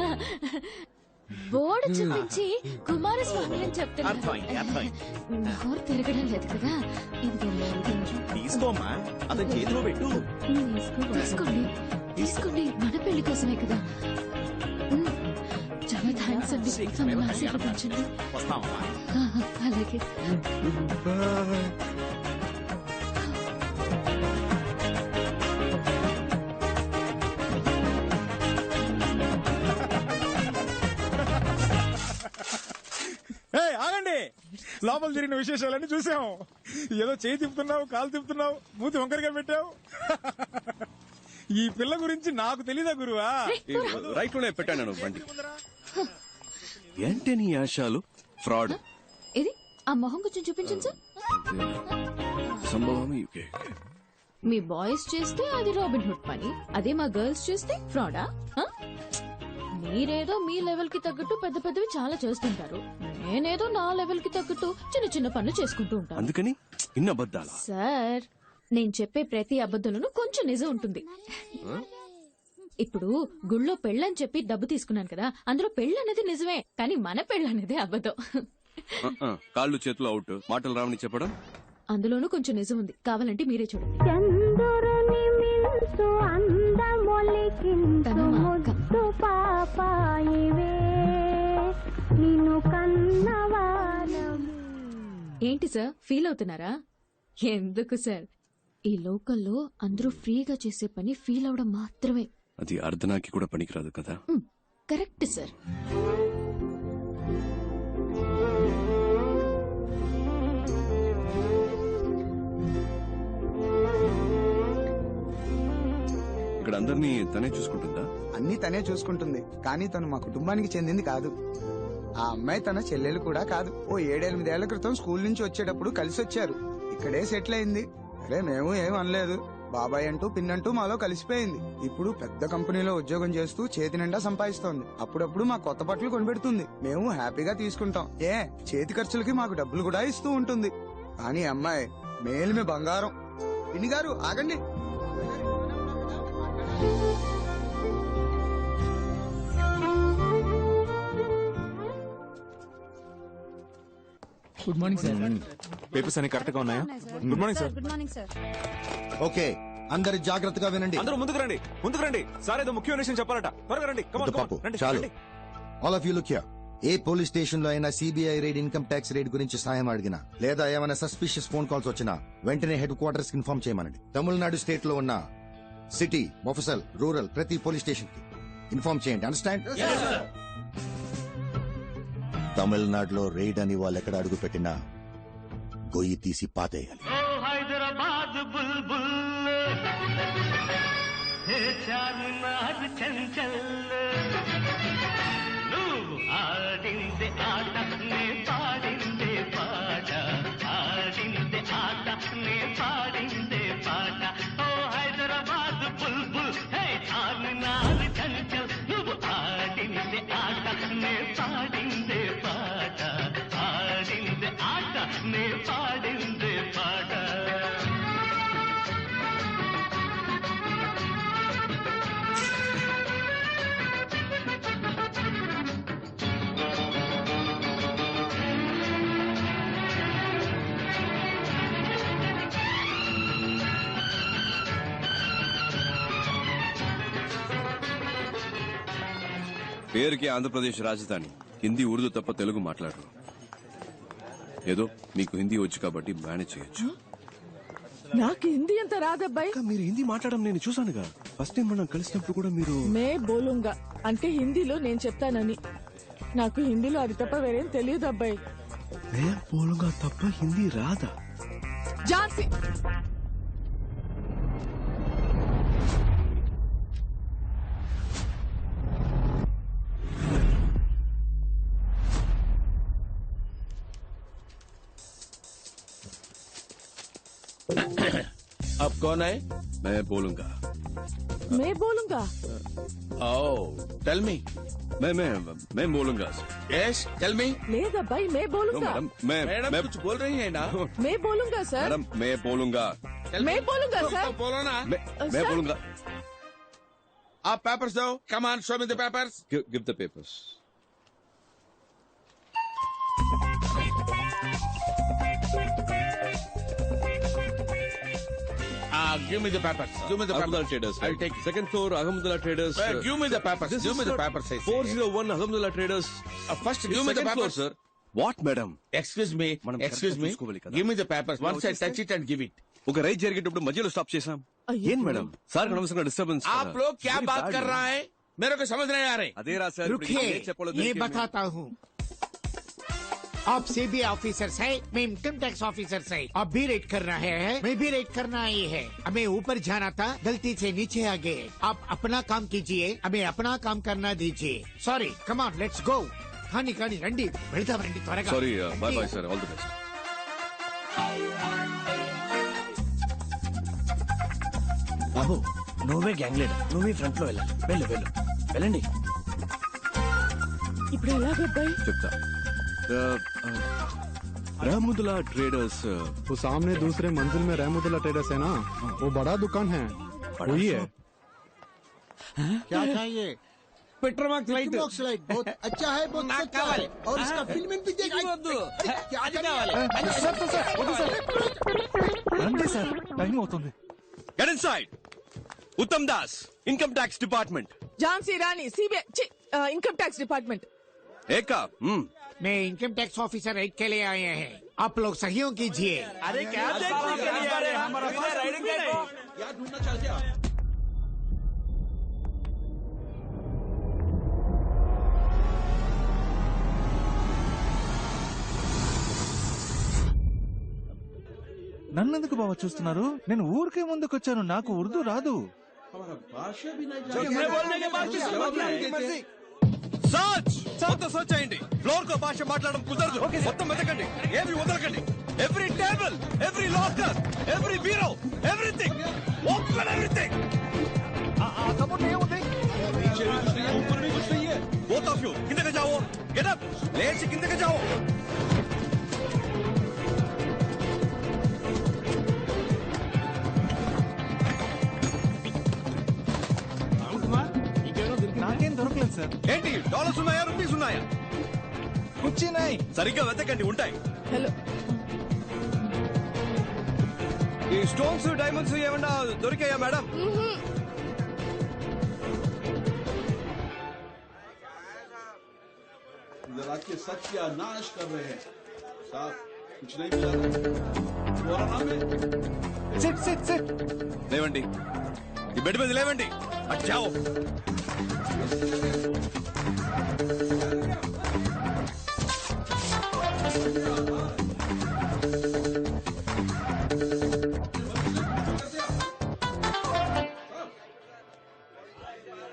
Speaker 17: బోర్డు చూపించి కుమారస్వామి అని చెప్తున్నారు.
Speaker 5: అర్థమైంది, అర్థమైంది.
Speaker 17: నోరు తిరగడం లేదు కదా. ఇది
Speaker 5: తీసుకోమ్మా, అతని చేతిలో పెట్టు.
Speaker 17: తీసుకోండి, తీసుకోండి. మన పెళ్లి కోసమే కదా. చాలా థ్యాంక్స్ అండి. నన్ను ఆశీర్వదించండి.
Speaker 5: వస్తామమ్మా.
Speaker 17: అలాగే.
Speaker 24: ఆగండి, లోపల జరిగిన విశేషాలన్నీ చూసాం. ఏదో చేయి తిప్పుతున్నావు, కాలు తిప్పుతున్నావు, మూతి వంకరగా పెట్టావు. ఈ పిల్ల గురించి నాకు తెలీదా గురువా?
Speaker 12: రైట్ లోనే పెట్టాను బండి. ఏంటి నీ ఆశాలు? ఫ్రాడ్.
Speaker 17: ఇది ఆ మొహం కొంచెం చూపించండి సార్.
Speaker 12: సంభవం.
Speaker 17: మీ బాయ్స్ చేస్తే అది రాబిన్ హుడ్ పని, అదే మా గర్ల్స్ చేస్తే ఫ్రాడా? మీరేదో మీ లెవెల్ కి తగ్గట్టు పెద్ద పెద్దవి చాలా చేస్తుంటారు. నేనేదో నా లెవెల్ కి తగ్గట్టు చిన్న చిన్న పనులు చేసుకుంటూ ఉంటాను.
Speaker 12: అందుకని ఇన్న అబద్ధాలా?
Speaker 17: సార్, నేను చెప్పే ప్రతి అబద్ధంలోనూ కొంచెం నిజం ఉంటుంది. ఇప్పుడు గుళ్ళో పెళ్ళని చెప్పి డబ్బు తీసుకున్నాను కదా, అందులో పెళ్ళి అనేది నిజమే, కానీ మన పెళ్ళి అనేది అబద్ధం.
Speaker 12: కాళ్ళు చేతులు అవుట్, మాటలు రావని చెప్పడం
Speaker 17: అందులోనూ కొంచెం నిజం ఉంది. కావాలంటే మీరే చూడండి. తను మా అక్క. ఏంటి సార్, ఫీల్ అవుతున్నారా? ఎందుకు సార్, ఈ లోకల్లో అందరూ ఫ్రీగా చేసే పని ఫీల్ అవడం మాత్రమే.
Speaker 12: అది అర్ధనాకి కూడా పనికిరాదు కదా.
Speaker 17: Correct sir.
Speaker 12: ఇక్కడ అందరినీ తనే చూసుకుంటుందా?
Speaker 9: అన్ని తనే చూసుకుంటుంది, కానీ తను మా కుటుంబానికి చెందింది కాదు. ఆ అమ్మాయి తన చెల్లెలు కూడా కాదు. ఓ 7-8 ఏళ్ల క్రితం స్కూల్ నుంచి వచ్చేటప్పుడు కలిసి వచ్చారు. ఇక్కడే సెటిల్ అయింది. అరే మేము ఏం అనలేదు. బాబాయ్ అంటూ పిన్నంటూ మాలో కలిసిపోయింది. ఇప్పుడు పెద్ద కంపెనీలో ఉద్యోగం చేస్తూ చేతి నిండా సంపాదిస్తోంది. అప్పుడప్పుడు మా కొత్త బట్టలు కొనిపెడుతుంది. మేము హ్యాపీగా తీసుకుంటాం. చేతి ఖర్చులకి మాకు డబ్బులు కూడా ఇస్తూ ఉంటుంది. కానీ అమ్మాయి మేలిమి బంగారం. పిన్ని గారు ఆగండి.
Speaker 25: Good morning sir. పేపర్స్ అన్ని కరెక్ట్ గా ఉన్నాయా? Good morning sir.
Speaker 19: Good morning sir.
Speaker 13: Okay, అందరు జాగ్రత్తగా వినండి.
Speaker 25: అందరూ ముందుకు రండి, ముందుకు రండి. సార్ ఏదో ముఖ్యమైన విషయం చెప్పాలట. త్వరగా రండి.
Speaker 13: పాపు చాలు. All of you look here. A police station లో అయినా CBI raid, income tax raid గురించి సాయం అడిగినా, లేదా ఏమైనా సస్పిషియస్ ఫోన్ కాల్స్ వచ్చినా వెంటనే హెడ్ క్వార్టర్స్ కి ఇన్ఫార్మ్ చేయమనండి. తమిళనాడు స్టేట్ లో ఉన్న సిటీ, మొఫసల్, రూరల్ ప్రతి పోలీస్ స్టేషన్ కి ఇన్ఫార్మ్ చేయండి. అండర్స్టాండ్? తమిళనాడులో రైడ్ అని వాళ్ళు ఎక్కడ అడుగు పెట్టినా గొయ్యి తీసి పాతేయాలి.
Speaker 21: హైదరాబాద్ బుల్బుల్ చార్మినార్ చంచల్ నువ్వు ఆడిందే ఆట నే పాడిందే పాట ఆడిందే ఆట నే పాడిందే పాట ఓ హైదరాబాద్ బుల్బుల్ హే చార్మినార్ చంచల్ నువ్వు ఆడిందే ఆట నే పాడిందే పాట ఆడిందే ఆట నే పాడిందే పాట
Speaker 12: పేరుకి ఆంధ్రప్రదేశ్ రాజధాని హిందీ ఉర్దూ తప్ప తెలుగు మాట్లాడరు ఏదో మీకు హిందీ వచ్చు కాబట్టి మేనేజ్ చేయొచ్చు
Speaker 15: నాకు హిందీ అంత రాదబ్బాయి.
Speaker 12: మీరు హిందీ మాట్లాడడం నేను చూసానుగా ఫస్ట్ టైం మనం కలిసినప్పుడు కూడా మీరు
Speaker 15: మే బోలుంగా అంటే హిందీలో నేను చెప్తానని. నాకు హిందీలో అది తప్ప వేరేం తెలియదు అబ్బాయి.
Speaker 12: మే బోలుగా తప్ప హిందీ రాదా?
Speaker 15: ఝాన్సీ
Speaker 5: अब कौन है?
Speaker 12: मैं बोलूंगा
Speaker 15: మే బోలుంగా.
Speaker 5: Oh, tell me.
Speaker 12: मैं बोलूंगा
Speaker 5: Yes, tell me.
Speaker 15: లేదబ్బాయి మే బోలుంగా.
Speaker 5: मैडम कुछ बोल रही है ना?
Speaker 15: మే బోలుంగా సార్.
Speaker 12: मैडम मैं बोलूंगा
Speaker 15: మే బోలుంగా
Speaker 5: तो
Speaker 15: సార్.
Speaker 5: बोलो ना.
Speaker 12: मैं बोलूंगा
Speaker 5: आप पेपर्स दो. Come on, show me the papers.
Speaker 12: Give the papers
Speaker 5: Give me the papers. Give me the
Speaker 12: Ahmedullah
Speaker 5: papers.
Speaker 12: Traders.
Speaker 5: I'll take it.
Speaker 12: Second floor, Ahmedullah Traders.
Speaker 5: Give me the papers.
Speaker 12: This
Speaker 5: Give
Speaker 12: is
Speaker 5: me the
Speaker 12: for
Speaker 5: papers. I say.
Speaker 12: 401 Ahmedullah Traders.
Speaker 5: First, give me the
Speaker 12: Second floor,
Speaker 5: papers.
Speaker 12: sir. What, madam?
Speaker 5: Excuse me.
Speaker 12: మనం
Speaker 5: Excuse
Speaker 12: correct గా
Speaker 5: me.
Speaker 12: చూసుకోవాలి కదా.
Speaker 5: Give me the papers.
Speaker 12: ఇలా
Speaker 5: Once I touch it and give it.
Speaker 12: ఒక ride జరిగేటప్పుడు మధ్యలో stop చేసాం. ఏం మేడం సార్ అనవసరంగా డిస్టర్బెన్స్.
Speaker 5: आप लोग क्या बात कर रहा है? मेरे को समझ नहीं आ रहे.
Speaker 12: అదే రా సార్.
Speaker 16: रुकिए, ये बताता हूँ. आप सीबी ऑफिसर्स है, मैं इनकम टैक्स ऑफिसर्स है. आप भी रेड करना है, मैं भी रेड करना ही है. हमें ऊपर जाना था, गलती से नीचे आ गए. आप अपना काम कीजिए, हमें अपना काम करना दीजिए. Sorry, come on, let's go. खानी खानी रंडी, వెళ్దాం రండి త్వరగా.
Speaker 12: Sorry bye bye sir, all the best.
Speaker 2: బాబు నువ్వే గ్యాంగ్ లీడర్, నువ్వే ఫ్రంట్ లో వెళ్ళాలి. వెళ్ళు వెళ్ళు వెళ్ళండి.
Speaker 15: ఇప్పుడు ఎలాగబ్బాయి?
Speaker 12: చెప్తా. रहमुदुल्ला ट्रेडर्स
Speaker 14: वो सामने दूसरे मंजिल में रहमुदुल्ला ट्रेडर्स है ना, वो बड़ा दुकान है, वही है.
Speaker 16: क्या चाहिए?
Speaker 5: Petromax light.
Speaker 16: लाइट बहुत अच्छा है, बहुत अच्छा है. और इसका फिल्म भी देखा. क्या
Speaker 7: రండి సార్, టైం అవుతుంది.
Speaker 12: Get inside. उत्तम दास, इनकम टैक्स डिपार्टमेंट.
Speaker 15: ఝాన్సీ రాణి सीबीआई इनकम टैक्स डिपार्टमेंट.
Speaker 12: एका
Speaker 16: मैं इनकम टैक्स ऑफिसर रेड के लिए आए हैं. आप लोग सहयोग कीजिए.
Speaker 2: अरे क्या
Speaker 5: ढूंढना चाहते आप?
Speaker 7: నన్నెందుకు బావ చూస్తున్నారు? నేను ఊరికే ముందుకొచ్చాను, నాకు ఉర్దూ రాదు.
Speaker 12: మొత్తం సర్చ్ చేయండి. ఫ్లోర్ కో భాష మాట్లాడడం కుదరదు. మొత్తం వెతకండి, ఏమి వదలకండి. Every table, every locker, every bureau, everything, open everything. ऊपर भी कुछ नहीं है. बोथ ऑफ यू किंदे जाओ. गेट अप, लेट से किंदे जाओ.
Speaker 7: నాకేం దొరకలేదు సార్.
Speaker 12: ఏంటి డాలర్స్ ఉన్నాయా, రూపీస్ ఉన్నాయా?
Speaker 7: కూర్చున్నాయి.
Speaker 12: సరిగ్గా వెతకండి, ఉంటాయి.
Speaker 15: హలో,
Speaker 12: ఈ స్టోన్స్ డైమండ్స్ ఏమన్నా దొరికాయా మేడం?
Speaker 6: जरा के सच का नाश कर रहे हैं साहब. कुछ नहीं मिला.
Speaker 7: SIT SIT SIT.
Speaker 12: లేవండి, ఈ బెడ్ మీద లేవండి. అచ్చావు.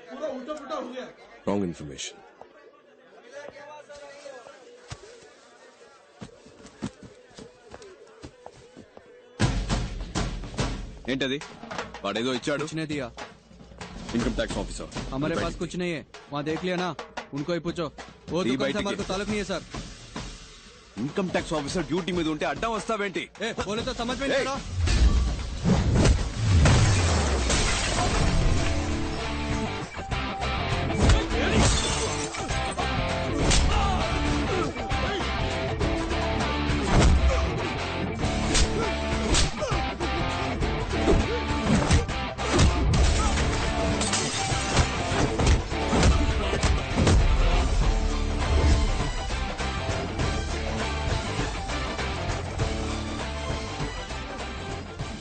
Speaker 6: पूरा उल्टा पुल्टा हो गया.
Speaker 12: Wrong information. ఏంటది వాడేదో ఇచ్చాడు
Speaker 10: दिया
Speaker 12: ఇన్కమ్ ట్యాక్స్ ఆఫీసర్
Speaker 10: हमारे पास कुछ नहीं है वहाँ देख लिया ना उनको ही पूछो वो
Speaker 12: दी
Speaker 10: दुकान
Speaker 12: भाई
Speaker 10: से हमारे को
Speaker 12: टिकट।
Speaker 10: ताल्लुक नहीं है sir
Speaker 12: income tax officer duty మీద ఉంటే అడ్డం వస్తావేంటి
Speaker 10: ए बोले तो समझ में नहीं आ रहा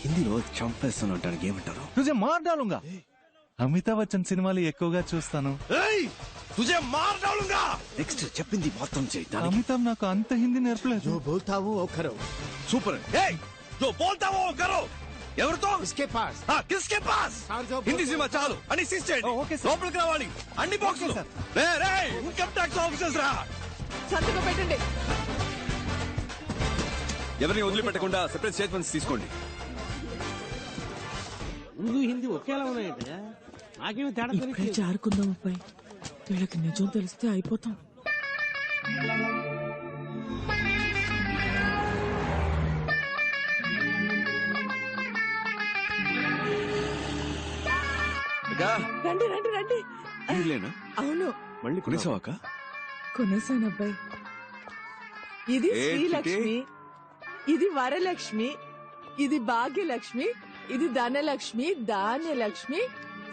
Speaker 12: హిందీలో చంపేస్తాను అంటానికి ఏమంటారు
Speaker 7: తుజే మార్ డాలుంగా అమితాబ్ బచ్చన్ సినిమాలు ఎక్కువగా చూస్తాను
Speaker 12: తుజే మార్ డాలుంగా నెక్స్ట్ చెప్పింది మొత్తం చేయి
Speaker 7: అమితాబ్ నాకు అంత హిందీ నేర్పలేదు
Speaker 16: बोलता हूँ वो करो
Speaker 12: సూపర్ जो बोलता वो करो ఎవరితో
Speaker 16: इसके पास
Speaker 12: కిస్కే పాస్ హిందీ సినిమా చాలు అని సీజ్ చేయండి లోపలికి రావాలి అన్ని బాక్సులు రే రే ఇన్కమ్ ట్యాక్స్ ఆఫీసర్స్ రా
Speaker 15: సంతకం పెట్టండి.
Speaker 12: ఎవరిని వదిలిపెట్టకుండా సెపరేట్ స్టేట్మెంట్స్ తీసుకోండి
Speaker 18: ఉర్దూ హిందీ ఒకేలా ఉన్నాయంటే నాకేమీ తేడా
Speaker 15: ఇప్పుడే జారుకుందాం అబ్బాయి, వీళ్ళకి నిజం తెలిస్తే అయిపోతాం. రండి రండి రండి.
Speaker 12: వీళ్ళేనా
Speaker 15: అవును
Speaker 12: మళ్ళీ కొనేసావాక
Speaker 15: కొనేసాను అబ్బాయి. ఇది
Speaker 12: ఏ
Speaker 15: శ్రీలక్ష్మి, ఇది వరలక్ష్మి, ఇది భాగ్యలక్ష్మి, ఇది ధనలక్ష్మి, ధాన్యలక్ష్మి,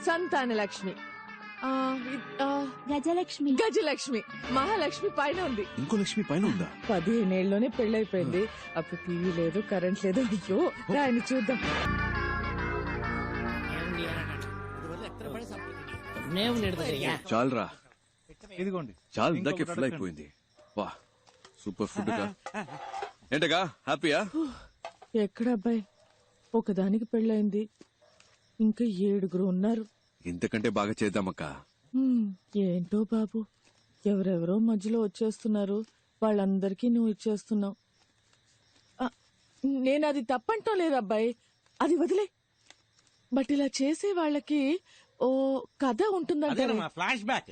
Speaker 15: సంతానలక్ష్మి, గజలక్ష్మి, గజలక్ష్మి, మహాలక్ష్మి పైన ఉంది.
Speaker 12: ఇంకో లక్ష్మి పైన ఉందా?
Speaker 15: 15 ఏళ్ళలోనే పెళ్ళైపోయింది. అప్పుడు టీవీ లేదు, కరెంట్ లేదు. అయ్యో రాయని చూద్దాం.
Speaker 12: చాలరా
Speaker 7: ఇదిగోండి
Speaker 12: చాలు ఇందాకే ఫుల్ అయిపోయింది. వా సూపర్ ఫుడ్ గా ఏంటగా హ్యాపీయా?
Speaker 15: ఎక్కడ అబ్బాయి, ఒకదానికి పెళ్ళైంది, ఇంకా 7 ఉన్నారు.
Speaker 12: ఇంతకంటే బాగా చేద్దామక్క.
Speaker 15: ఏంటో బాబు, ఎవరెవరో మధ్యలో వచ్చేస్తున్నారు, వాళ్ళందరికీ నువ్వు ఇచ్చేస్తున్నావు. నేను అది తప్పంటం లేదు అబ్బాయి, అది వదిలే. బట్ ఇలా చేసే వాళ్ళకి ఓ కథ ఉంటుందంటే
Speaker 18: ఫ్లాష్ బ్యాక్.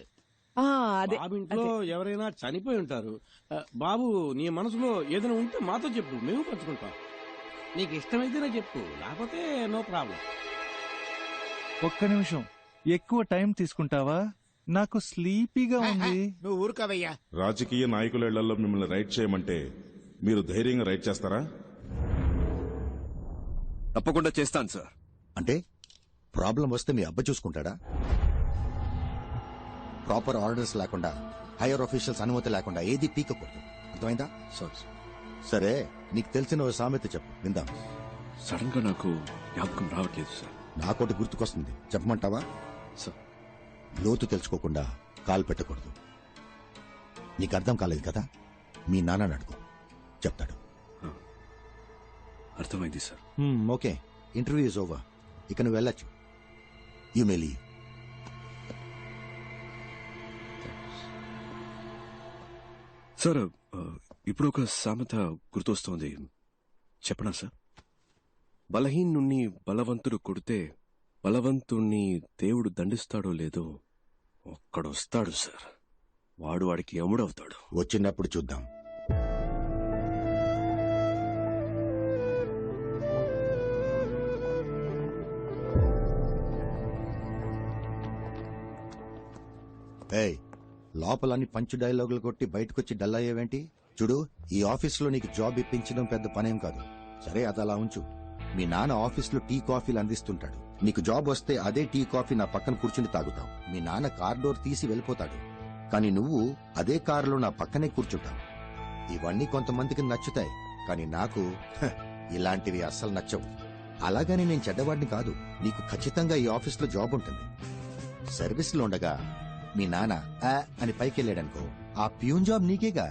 Speaker 15: అదే
Speaker 18: బాబు ఇంట్లో ఎవరైనా చనిపోయి ఉంటారు. బాబు నీ మనసులో ఏదైనా ఉంటే మాతో చెప్పు, మేము పంచుకుంటాం. నీకు ఇష్టమైతేనే చెప్పు, లేకపోతే నో ప్రాబ్లం.
Speaker 7: ఒక్క నిమిషం, ఎక్కువ టైం తీసుకుంటావా? నాకు స్లీపీగా ఉంది.
Speaker 16: నువ్వు ఊరుకోవయ్యా.
Speaker 1: రాజకీయ నాయకుల ఇళ్లలో మిమ్మల్ని రైడ్ చేయమంటే మీరు ధైర్యంగా రైడ్ చేస్తారా?
Speaker 12: తప్పకుండా చేస్తాను సార్.
Speaker 13: అంటే ప్రాబ్లం వస్తే మీ అబ్బ చూసుకుంటాడా? ప్రాపర్ ఆర్డర్స్ లేకుండా, హైయర్ ఆఫీషియల్స్ అనుమతి లేకుండా ఏది పీకకూడదు, అర్థమైందా? సరే, నీకు తెలిసిన ఓ సామెత చెప్పు, విందాం.
Speaker 12: సడన్ గా నాకు జ్ఞాపకం రావట్లేదు సార్.
Speaker 13: నాకోటి గుర్తుకొస్తుంది, చెప్పమంటావా? లోతు తెలుసుకోకుండా కాలు పెట్టకూడదు. నీకు అర్థం కాలేదు కదా, మీ నాన్నని అడుగు, చెప్తాడు.
Speaker 12: అర్థమైంది sir.
Speaker 13: Okay, interview is over, ఇక నువ్వు వెళ్ళొచ్చు. You may leave.
Speaker 12: సార్ ఇప్పుడు ఒక సామెత గుర్తొస్తోంది, చెప్పనా సార్? బలహీనుణ్ణి బలవంతుడు కొడితే బలవంతుణ్ణి దేవుడు దండిస్తాడో లేదో ఒక్కడొస్తాడు సార్, వాడు వాడికి యముడవుతాడు.
Speaker 13: వచ్చినప్పుడు చూద్దాం. ఏయ్, లోపలని పంచు డైలాగులు కొట్టి బయటకొచ్చి డల్ అయ్యేవేంటి? చూడు, ఈ ఆఫీసులో నీకు జాబ్ ఇప్పించడం పెద్ద పనేం కాదు. సరే, అది అలా ఉంచు. మీ నాన్న ఆఫీసులో టీ కాఫీలు అందిస్తుంటాడు. నీకు జాబ్ వస్తే అదే టీ కాఫీ నా పక్కన కూర్చుని తాగుతావు. మీ నాన్న కార్ డోర్ తీసి వెళ్ళిపోతాడు, కానీ నువ్వు అదే కారులో నా పక్కనే కూర్చుంటావు. ఇవన్నీ కొంతమందికి నచ్చుతాయి, కానీ నాకు ఇలాంటివి అస్సలు నచ్చవు. అలాగని నేను చెడ్డవాడిని కాదు. నీకు ఖచ్చితంగా ఈ ఆఫీసులో జాబ్ ఉంటుంది. సర్వీస్లో ఉండగా మీ నాన్న అని పైకి వెళ్ళాడనుకో, ఆ ప్యూన్ జాబ్ నీకేగా.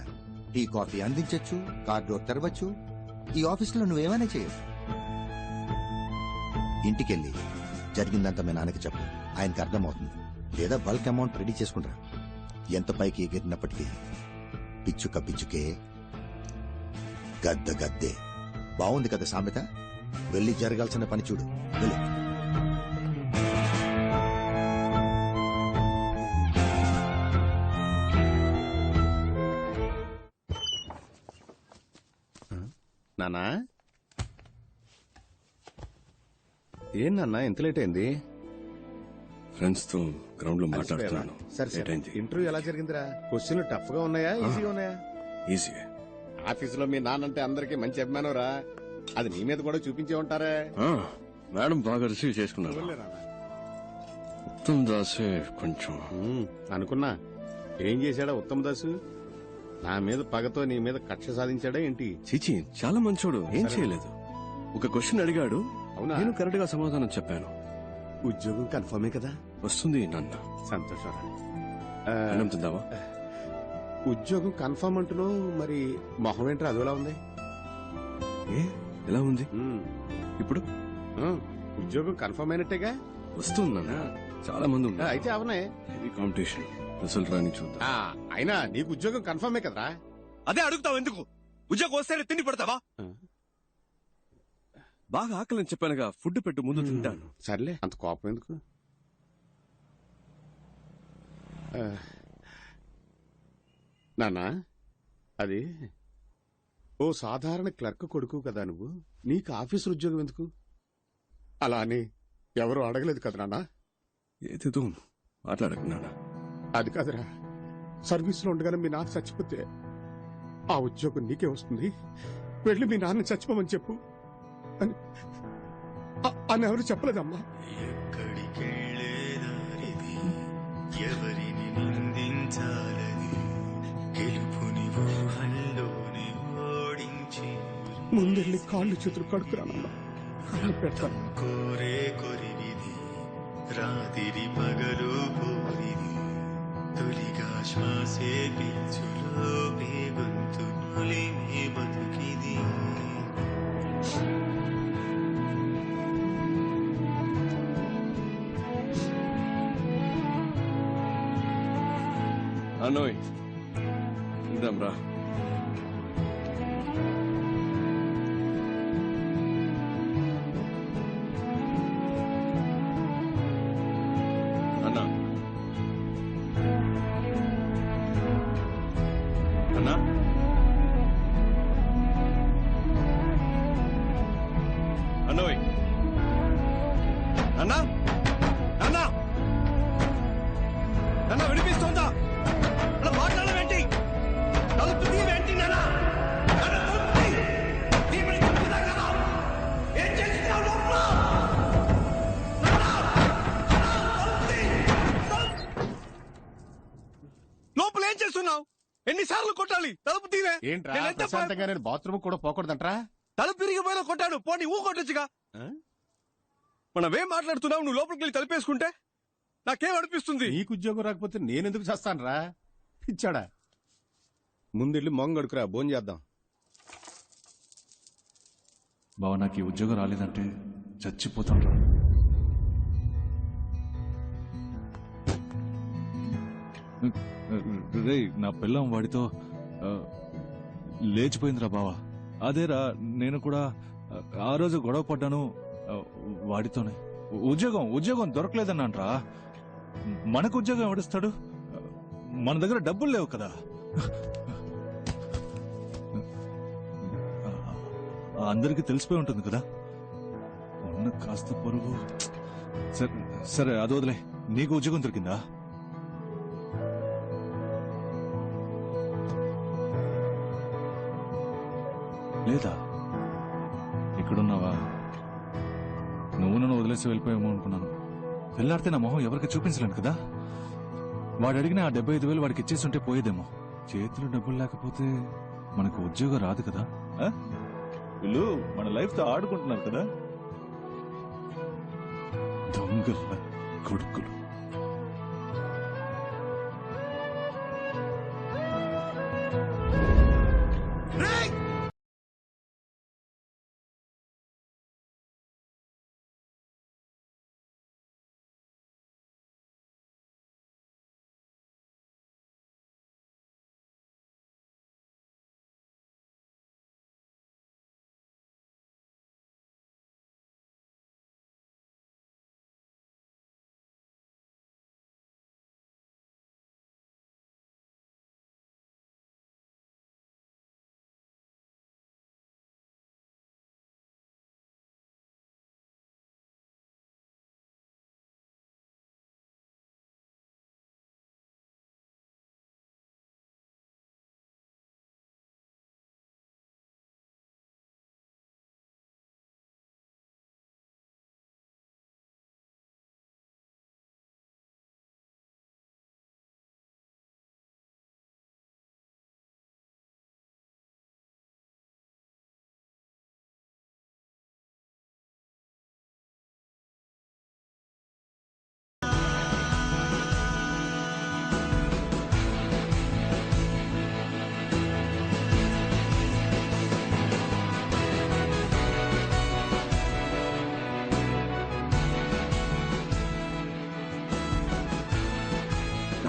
Speaker 13: టీ కాఫీ అందించచ్చు, కార్ డోర్ తెరవచ్చు, ఈ ఆఫీసులో నువ్వేమైనా చేయొచ్చు. ఇంటికెళ్ళి జరిగిందంతా మీ నాన్నకి చెప్పు, ఆయనకి అర్థమవుతుంది. లేదా బల్క్ అమౌంట్ రెడీ చేసుకుంటా. ఎంత పైకి ఎగిరినప్పటికీ పిచ్చుక పిచ్చుకే, గద్ద గద్దే. బాగుంది కదా సామెత? వెళ్ళి జరగాల్సిన పని చూడు. వెళ్ళు.
Speaker 8: నానా ఏం నాన్న ఎంత లేట్ అయింది?
Speaker 12: ఫ్రెండ్స్ తో గ్రౌండ్ లో మాట్లాడుతున్నాను.
Speaker 8: సరే సరే ఇంటర్వ్యూ ఎలా జరిగిందిరా? క్వశ్చన్లు టఫ్ గా ఉన్నాయా ఈజీగా ఉన్నాయా?
Speaker 12: ఈజీ.
Speaker 8: ఆఫీసులో మీ నాన్నంటే అందరికి మంచి అభిమానం రా. అది నీ మీద కూడా చూపించే ఉంటారే.
Speaker 12: మేడం బాగా రిసీవ్ చేసుకున్నారు. ఉత్తమ్ దాసే కొంచెం
Speaker 8: అనుకున్నా. ఏం చేశాడా ఉత్తమ్ దాసు? నా మీద పగతో నీ మీద కక్ష సాధించాడా ఏంటి?
Speaker 12: చీచి, చాలా మంచోడు. ఏం చేయలేదు. ఒక క్వశ్చన్ అడిగాడు,
Speaker 8: అవునా?
Speaker 12: నేను కరెక్ట్ గా సమాధానం చెప్పాను.
Speaker 8: ఉద్యోగం కన్ఫర్మే కదా?
Speaker 12: వస్తుంది నాన్న.
Speaker 8: సంతోషం.
Speaker 12: అన్నం తిందావా?
Speaker 8: ఉద్యోగం కన్ఫర్మ్ అంటున్నావు, మరి మొహం ఏంట్రా అదోలా ఉంది?
Speaker 12: ఏ ఎలా ఉంది ఇప్పుడు?
Speaker 8: ఉద్యోగం కన్ఫర్మ్ అయినట్టేగా?
Speaker 12: వస్తుంది నాన్న. చాలా మంది ఉన్నారు.
Speaker 8: అయితే అవునే.
Speaker 12: Heavy competition. రిజల్ట్ రాని చూద్దాం.
Speaker 8: అయినా నీకు ఉద్యోగం కన్ఫర్మే కదరా?
Speaker 12: అదే అడుగుతావు ఎందుకు? ఉద్యోగం వస్తేనే తిండి పడతావా? బాగా ఆకలిని చెప్పానుగా, ఫుడ్ పెట్టు, ముందు తింటాను.
Speaker 8: సర్లే, అంత కోపం ఎందుకు? నానా, అది ఓ సాధారణ క్లర్క్ కొడుకు కదా నువ్వు. నీకు ఆఫీసు ఉద్యోగం ఎందుకు? అలా అని ఎవరు అడగలేదు కదా నాన్న.
Speaker 12: ఏదేదో మాట్లాడకు నాన్న.
Speaker 8: అది కాదురా, సర్వీసులో ఉండగానే మీ నాన్న చచ్చిపోతే ఆ ఉద్యోగం నీకే వస్తుంది. వెళ్ళి మీ నాన్న చచ్చిపోమని చెప్పు అని ఎవరు చెప్పలేదమ్మా.
Speaker 21: ఎవరిని నిందించాలని గెలుపుని ఊహల్లోనే ఓడించి
Speaker 8: ముందెళ్ళి కాళ్ళు చేతులు కడుక్కురానమ్మా. పెడతాను.
Speaker 21: కోరే కొరివిది రాతిరి పగలు పోరిది తొలిగా శ్వాసే పీల్చులో గొంతు నులిమే బతుకిది.
Speaker 12: అనోయ్ ఇందాం రా. అన్నా అన్నా అనోయ్ అన్నా అన్నా అన్నా వినిపిస్తోందా? అలా మాట్లాడవేంటి? తలుపు తీవేంటి నానా? ఏం చేస్తున్నావు లోపల? లోపల ఏం చేస్తున్నావు? ఎన్నిసార్లు కొట్టాలి? తలుపు తీవే.
Speaker 8: ఏంట్రా ప్రశాంతంగా నేను బాత్రూమ్ కూడా పోకూడదంట్రా?
Speaker 12: తలుపు తిరిగిపోయినా కొట్టాడు. పోనీ ఊ కొట్టొచ్చుగా. మనమేం మాట్లాడుతున్నావు? నువ్వు లోపలికి వెళ్ళి తలుపేసుకుంటే నాకేం అనిపిస్తుంది?
Speaker 8: నీకు ఉద్యోగం రాకపోతే నేనెందుకు చేస్తానురా? ఇచ్చాడా? ముందెళ్ళి మొంగడుకురా, భోజనం చేద్దాం.
Speaker 7: బావ, నాకు ఈ ఉద్యోగం రాలేదంటే చచ్చిపోతాను. రే, నా పిల్లం వాడితో లేచిపోయిందిరా బావా. అదేరా, నేను కూడా ఆ రోజు గొడవ పడ్డాను వాడితోనే. ఉద్యోగం దొరకలేదన్నాన్రా. మనకు ఉద్యోగం ఎవడిస్తాడు? మన దగ్గర డబ్బులు లేవు కదా. అందరికీ తెలిసిపోయి ఉంటుంది కదా. ఉన్న కాస్త పొరుగు. సరే అది వదిలే. నీకు ఉద్యోగం దొరికిందా? లేదా? ఇక్కడున్నావా? నువ్వు నన్ను వదిలేసి వెళ్ళిపోయామో అనుకున్నాను. వెళ్ళాడితే నా మొహం ఎవరికి చూపించలేను కదా. వాడు అడిగిన ఆ 75,000 వాడికి ఇచ్చేస్తుంటే పోయేదేమో. చేతిలో డబ్బులు లేకపోతే మనకు ఉద్యోగం రాదు కదా. వీళ్ళు మన లైఫ్ తో ఆడుకుంటున్నారు కదా. దొంగల కొడుకులు.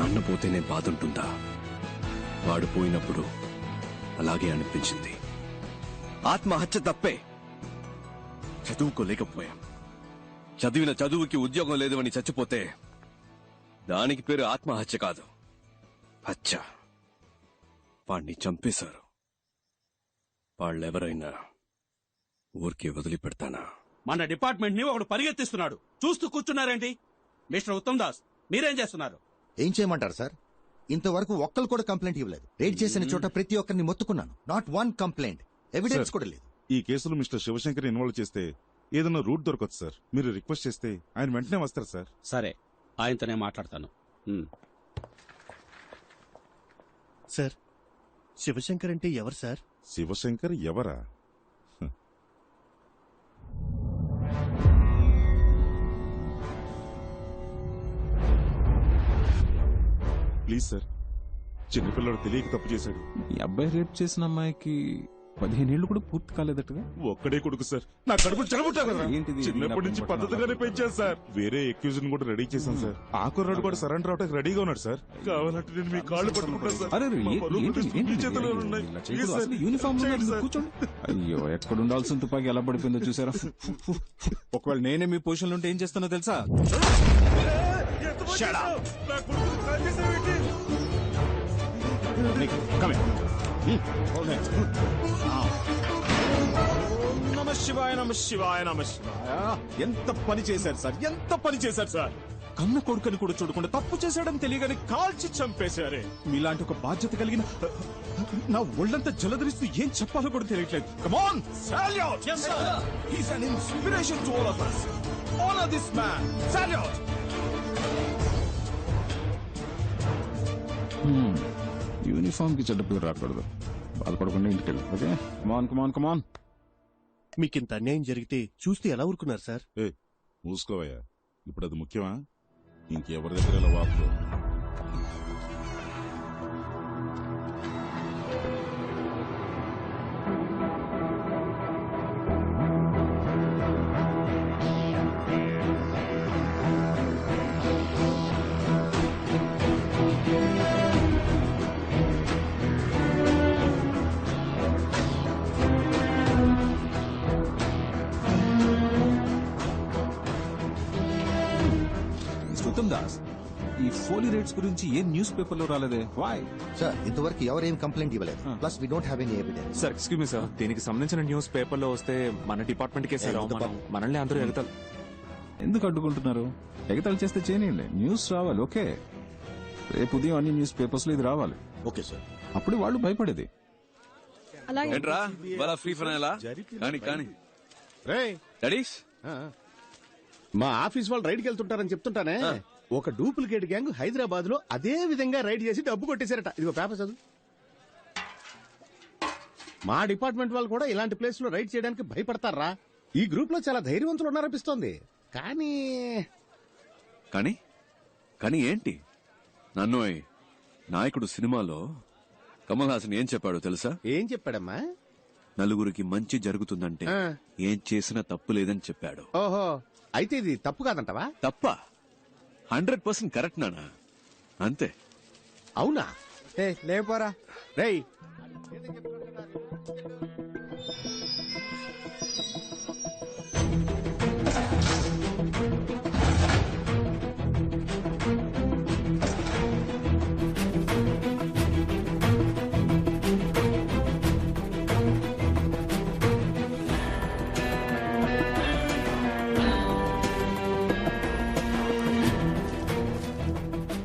Speaker 12: నాన్న పోతేనే బాధ ఉంటుందా? వాడు పోయినప్పుడు అలాగే అనిపించింది. ఆత్మహత్య తప్పే, చదువుకోలేకపోయాం. చదివిన చదువుకి ఉద్యోగం లేదు అని చచ్చిపోతే దానికి పేరు ఆత్మహత్య కాదు, హత్య. వాణ్ణి చంపేశారు. వాళ్ళెవరైనా ఊరికి వదిలిపెడతానా?
Speaker 4: మన డిపార్ట్మెంట్ ని ఒకడు పరిగెత్తిస్తున్నాడు, చూస్తూ కూర్చున్నారేంటి? మిస్టర్ ఉత్తమ్ దాస్, మీరేం చేస్తున్నారు?
Speaker 13: ఏం చేయమంటారు సార్? ఇంతవరకు ఒక్కరు కూడా కంప్లైంట్ ఇవ్వలేదు. రేడ్ చేసిన చోట ప్రతి ఒక్కరిని మొత్తుకున్నాను. నాట్ వన్ కంప్లైంట్, ఎవిడెన్స్ కూడా లేదు.
Speaker 1: ఈ కేసులో మిస్టర్ శివశంకర్ ఇన్వాల్వ్ చేస్తే ఏదైనా రూట్ దొరకదు సార్. మీరు రిక్వెస్ట్ చేస్తే ఆయన వెంటనే వస్తారు సార్.
Speaker 4: సరే, ఆయనతోనే మాట్లాడతాను.
Speaker 11: సార్, శివశంకర్ అంటే ఎవరు సార్?
Speaker 1: శివశంకర్ ఎవరా? ప్లీజ్ సార్, చిన్నపిల్లడు తెలియక తప్పు చేశాడు.
Speaker 7: ఈ అబ్బాయి రేప్ చేసిన అమ్మాయికి 15 ఏళ్లు కూడా పూర్తి కాలేదట్టుగా.
Speaker 1: ఒక్కడే కొడుకు సార్. నా కడుపు చెడగొట్టా కదా.
Speaker 7: ఏంటిది?
Speaker 1: చిన్నప్పటి నుంచి పద్ధతిగానే పెంచాను సార్. వేరే ఎక్యూజన్ కూడా రెడీ చేశాను సార్. ఆ కుర్రాడు కూడా సరెండర్ అవడానికి రెడీగా ఉన్నాడు సార్. కావాలంటే నేను మీ కాళ్ళు పట్టుకుంటాను సార్.
Speaker 7: అరే,
Speaker 1: మా పరువు ప్రతిష్టలు మీ చేతిలో ఉన్నాయి. ప్లీజ్ సార్,
Speaker 7: యూనిఫామ్
Speaker 1: చేయండి సార్.
Speaker 7: కూర్చోండి. అయ్యో, ఎక్కడ ఉండాల్సిన తుపాకి ఎలా పడిపోయిందో చూసారా? ఒకవేళ నేనే మీ పొజిషన్ ఉంటే ఏం చేస్తానో తెలుసా?
Speaker 1: నా కొడుకును కాల్ చేసావేంటి?
Speaker 14: నమ శివాయ, నమ శివాయ, నమ శివాయ. ఎంత పని చేశారు సార్, ఎంత పని చేశారు సార్. కన్న కొడుకుని కూడా చూడకుండా తప్పు చేశాడని తెలియగానే కాల్చి చంపేశారే. మీలాంటి ఒక బాధ్యత కలిగిన నా ఒళ్ళంతా జలధరిస్తూ ఏం చెప్పాలో కూడా తెలియట్లేదు. Come on, salute! Yes, sir. He's an inspiration to all of us. Honor this man. Salute!
Speaker 7: Uniform కి చెడ్డ పేరు రాకూడదు. బాధపడకుండా ఇంటికి వెళ్ళి. ఓకే, కమాన్ కమాన్ కమాన్.
Speaker 11: మీకింత అన్యాయం జరిగితే చూస్తే ఎలా ఊరుకున్నారు సార్?
Speaker 1: మూసుకోవయ్యా, ఇప్పుడు అది ముఖ్యమా? ఇంకెవరి దగ్గర ఇలా వాపు.
Speaker 7: దాస్, ఈ ఫోలీ రేట్స్ గురించి ఏ న్యూస్ పేపర్ లో రాలేదే? వై
Speaker 13: సార్, ఇంతవరకు ఎవరేం కంప్లైంట్ ఇవ్వలేదు. Plus we don't have any evidence.
Speaker 25: Sir, excuse me sir, దీనికి సంబంధించిన న్యూస్ పేపర్ లో వస్తే మన డిపార్ట్మెంట్ కే సార్ అవమానం. మనల్ని అందరూ ఎగతాలు
Speaker 7: ఎందుకు అడ్డుకుంటున్నారు? ఎగతాళి చేస్తే చేయనియండి, న్యూస్ రావాలి. ఓకే, రేపు ఉదయం అన్ని న్యూస్ పేపర్స్ లో ఇది రావాలి.
Speaker 13: Okay sir.
Speaker 7: అప్పుడు వాళ్ళు భయపడేది.
Speaker 12: ఏంట్రా వాళ్ళ ఫ్రీ ఫైనలా? కానీ డాడీస్,
Speaker 8: మా ఆఫీస్ వాళ్ళు రైడ్కి వెళ్తుంటారని చెప్తుంటానే. ఒక డూప్లికేట్ గ్యాంగ్ హైదరాబాద్ లో అదే విధంగా రైడ్ చేసి డబ్బు కొట్టేశారట. ఇదిగో పేపర్ చదువు. మా డిపార్ట్మెంట్ వాళ్ళు కూడా ఇలాంటి ప్లేస్ లో రైడ్ చేయడానికి భయపడతారా? ఈ గ్రూప్ లో చాలా ధైర్యవంతులు ఉన్నారనిపిస్తోంది. కానీ
Speaker 12: కానీ ఏంటి? నన్ను నాయకుడు సినిమాలో కమల్ హాసన్ ఏం చెప్పాడో తెలుసా?
Speaker 8: ఏం చెప్పాడమ్మా?
Speaker 12: నలుగురికి మంచి జరుగుతుందంటే ఏం చేసినా తప్పు లేదని చెప్పాడు.
Speaker 8: ఓహో, అయితే ఇది తప్పు కాదంటవా?
Speaker 12: తప్ప 100% కరెక్ట్ నానా, అంతే.
Speaker 8: అవునా?
Speaker 9: లేపోరా
Speaker 8: రేయ్,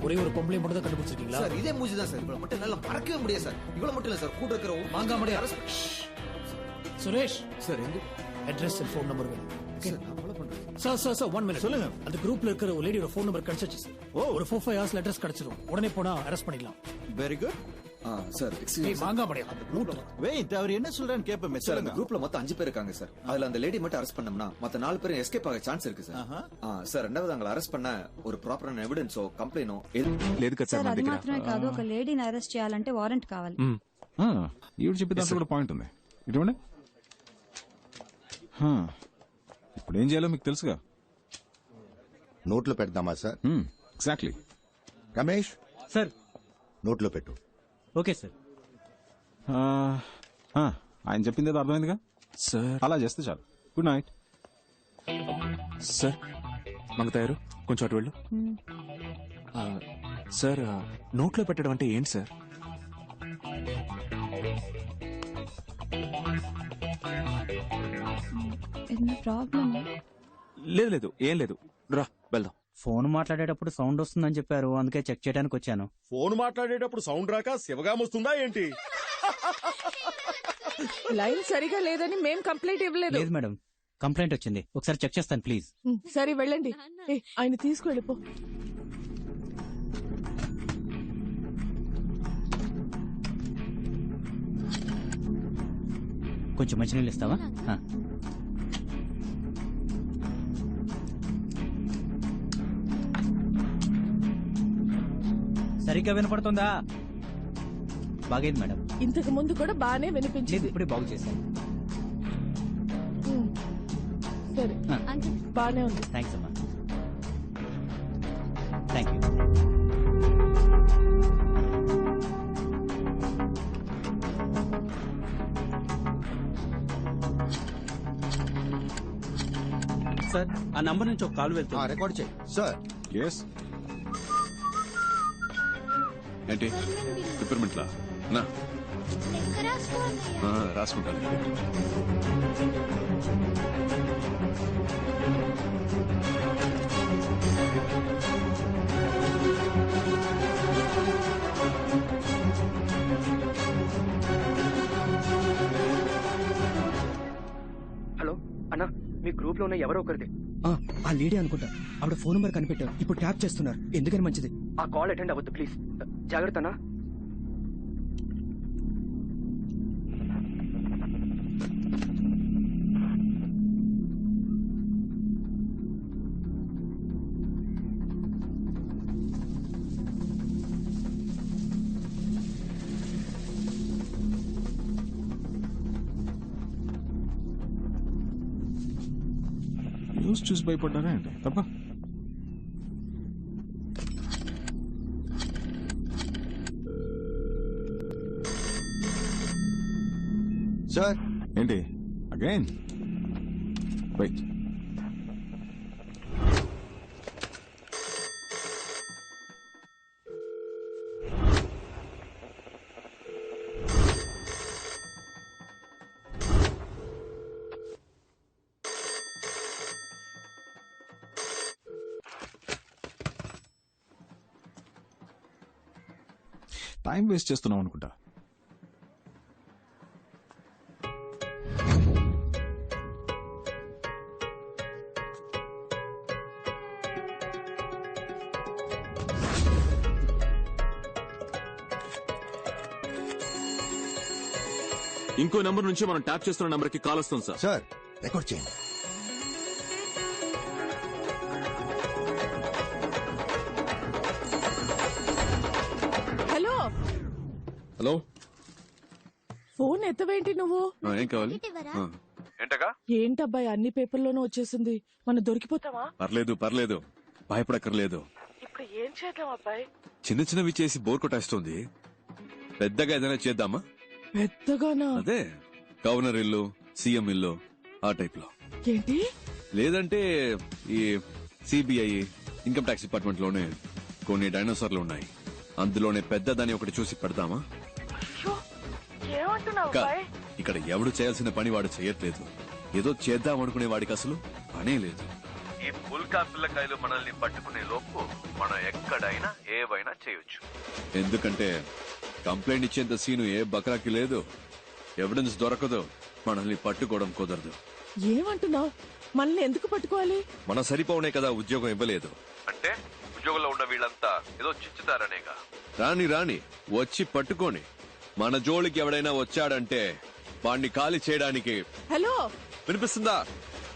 Speaker 2: ஒரே ஒரு பொம்பளை மட்டும் தான் கண்டுபிடிச்சிருக்கீங்களா?
Speaker 20: சார், இதே மூஞ்சி தான் சார். இவ்வளவு மட்டும் என்னால மறக்கவே முடியாது சார். இவ்வளவு மட்டும் இல்ல சார், கூட இருக்கிற மாங்கா மடைய அரசு.
Speaker 2: சுரேஷ்
Speaker 20: சார், எங்க
Speaker 2: அட்ரஸ் அண்ட் ஃபோன் நம்பர் வேணும்.
Speaker 20: சார், நான் ஃபாலோ பண்றேன்.
Speaker 2: சார் 1 மினிட் சொல்லுங்க. அந்த குரூப்ல இருக்கிற ஒரு லேடியோட ஃபோன் நம்பர் கிடைச்சிச்சு சார். ஒரு 4-5 ஹவர்ஸ்ல அட்ரஸ் கிடைச்சிரும். உடனே போனா அரெஸ்ட் பண்ணிடலாம்.
Speaker 20: Very good. சார்,
Speaker 2: ஏய் மாங்கா மடைய
Speaker 20: வெயிட், அவர் என்ன சொல்றான்னு கேப்பமே. சார், அந்த குரூப்ல மொத்தம் 5 பேர் இருக்காங்க சார். அதுல அந்த லேடி மட்டும் அரெஸ்ட் பண்ணோம்னா மத்த 4 பேரும் எஸ்கேப் ஆக சான்ஸ் இருக்கு சார். సార్, రెండవది అంగళ అరెస్ట్ పన్న ఒక ప్రాపర్ ఎవిడెన్స్ కంప్లైంట్
Speaker 25: లేదు కదా
Speaker 19: సార్. అది మాత్రమే కాదు, ఒక లేడీని అరెస్ట్ చేయాలంటే వారెంట్ కావాలి.
Speaker 7: ఈవిడ చెప్పే దాంట్లో కూడా పాయింట్ ఉంది. ఇటువంటి ఇప్పుడు ఏం చేయాలో మీకు తెలుసుగా.
Speaker 13: నోట్లో పెడదామా సార్?
Speaker 7: ఎగ్జాక్ట్లీ.
Speaker 13: రమేష్,
Speaker 3: సార్
Speaker 13: నోట్లో పెట్టు.
Speaker 3: Okay sir.
Speaker 14: ఆయన చెప్పింది ఏదో అర్థమైందిగా
Speaker 25: సార్.
Speaker 14: అలా చేస్తే చాలు. Good night
Speaker 25: sir. మంగతాయారు కొంచెం అటు వెళ్ళు. సార్ నోట్లో పెట్టడం అంటే ఏంటి సార్? లేదు లేదు ఏం లేదు, రా వెళ్దాం.
Speaker 3: ఫోన్ మాట్లాడేటప్పుడు సౌండ్ వస్తుందని చెప్పారు, అందుకే చెక్ చేయడానికి వచ్చాను.
Speaker 5: ఫోన్ మాట్లాడేటప్పుడు సౌండ్ రాక శివగాం వస్తుందా ఏంటి?
Speaker 15: లైన్ సరిగా లేదని మేం కంప్లైంట్ ఇవ్వలేదు.
Speaker 3: లేదు మేడం, కంప్లైంట్ వచ్చింది, ఒకసారి చెక్ చేస్తాను ప్లీజ్.
Speaker 15: సరే వెళ్ళండి. ఆయన తీసుకువెళ్ళిపో.
Speaker 3: కొంచెం మంచినీళ్ళు ఇస్తావా? సరిగ్గా వినపడుతుందా? బాగైంది మేడం.
Speaker 15: ఇంతకు ముందు కూడా బానే వినిపించింది.
Speaker 3: ఇప్పుడే బాగు చేశాను.
Speaker 15: సరే బానే ఉంది.
Speaker 3: థ్యాంక్స్ అమ్మా. Thank you.
Speaker 4: సార్ ఆ నంబర్ నుంచి ఒక కాల్ వెళ్తుంది.
Speaker 13: రికార్డ్ చేయి సార్.
Speaker 14: ఎస్.
Speaker 12: ఏంటి పిప్పర్మెంట్లా నా రాసుకుంటాను.
Speaker 3: హలో అన్నా, మీ గ్రూప్ లో ఉన్న ఎవరో ఒకరిది. ఆ లేడీ అనుకుంటా. ఆవిడ ఫోన్ నెంబర్ కనిపెట్టారు, ఇప్పుడు ట్యాప్ చేస్తున్నారు. ఎందుకని మంచిది. ఆ కాల్ అటెండ్ అవ్వద్దు ప్లీజ్. జాగ్రత్త అన్నా.
Speaker 14: న్యూస్ చూసి భయపడ్డారా ఏంటి? తప్ప
Speaker 13: సార్.
Speaker 14: ఏంటి అగైన్? వెయిట్. టైం వేస్ట్ చేస్తున్నాం అనుకుంటా.
Speaker 11: ఇంకో నెంబర్ నుంచి మనం ట్యాప్ చేస్తున్న నెంబర్ కి కాల్ వస్తుంది సార్.
Speaker 13: సార్ రికార్డ్ చేయండి.
Speaker 15: హలో
Speaker 12: హలో,
Speaker 15: ఫోన్ ఎత్తవేంటి నువ్వు?
Speaker 12: ఏం కావాలి? ఏంటగా?
Speaker 15: ఏంటబ్బాయి అన్ని పేపర్లోనూ వచ్చేసింది, మనం దొరికిపోతావా?
Speaker 12: పర్లేదు పర్లేదు, భయపడక్కర్లేదు.
Speaker 15: ఇప్పుడు ఏం చేద్దాం అబ్బాయి?
Speaker 12: చిన్న చిన్నవి చేసి బోర్ కొట్టేస్తుంది. పెద్దగా ఏదైనా చేద్దామా?
Speaker 15: పెద్దగానా?
Speaker 12: అదే గవర్నర్ ఇల్లు, సీఎం ఇల్లు, ఆ టైప్ లో.
Speaker 15: ఏంటి?
Speaker 12: లేదంటే ఈ సిబిఐ, ఇన్కమ్ ట్యాక్స్ డిపార్ట్మెంట్ లోనే కొన్ని డైనోసార్లు ఉన్నాయి, అందులోనే పెద్దదాన్ని ఒకటి చూసి పెడదామా? ఇక్కడ ఎవడు చేయాల్సిన పని వాడు చేయట్లేదు. ఏదో చేద్దాం అనుకునే వాడికి అసలు పనే లేదు. ఈ పుల్కా పిల్లకాయలు మనల్ని పట్టుకునే లోపు మనం ఎక్కడైనా ఏవైనా చేయొచ్చు. ఎందుకంటే కంప్లైంట్ ఇచ్చేంత సీను ఏ బక్రాకి లేదు. ఎవిడెన్స్ దొరకదు, మనల్ని పట్టుకోవడం కుదరదు.
Speaker 15: ఏమంటున్నావు? మనల్ని ఎందుకు పట్టుకోవాలి?
Speaker 12: మన సరిపోనే కదా ఉద్యోగం ఇవ్వలేదు అంటే ఉద్యోగంలో ఉన్న వీళ్ళంతా ఏదో చిచ్చుతారనేగా. రాని రాని వచ్చి పట్టుకోని. మన జోలికి ఎవడైనా వచ్చాడంటే వాడిని ఖాళీ చేయడానికి.
Speaker 15: హలో,
Speaker 12: వినిపిస్తుందా?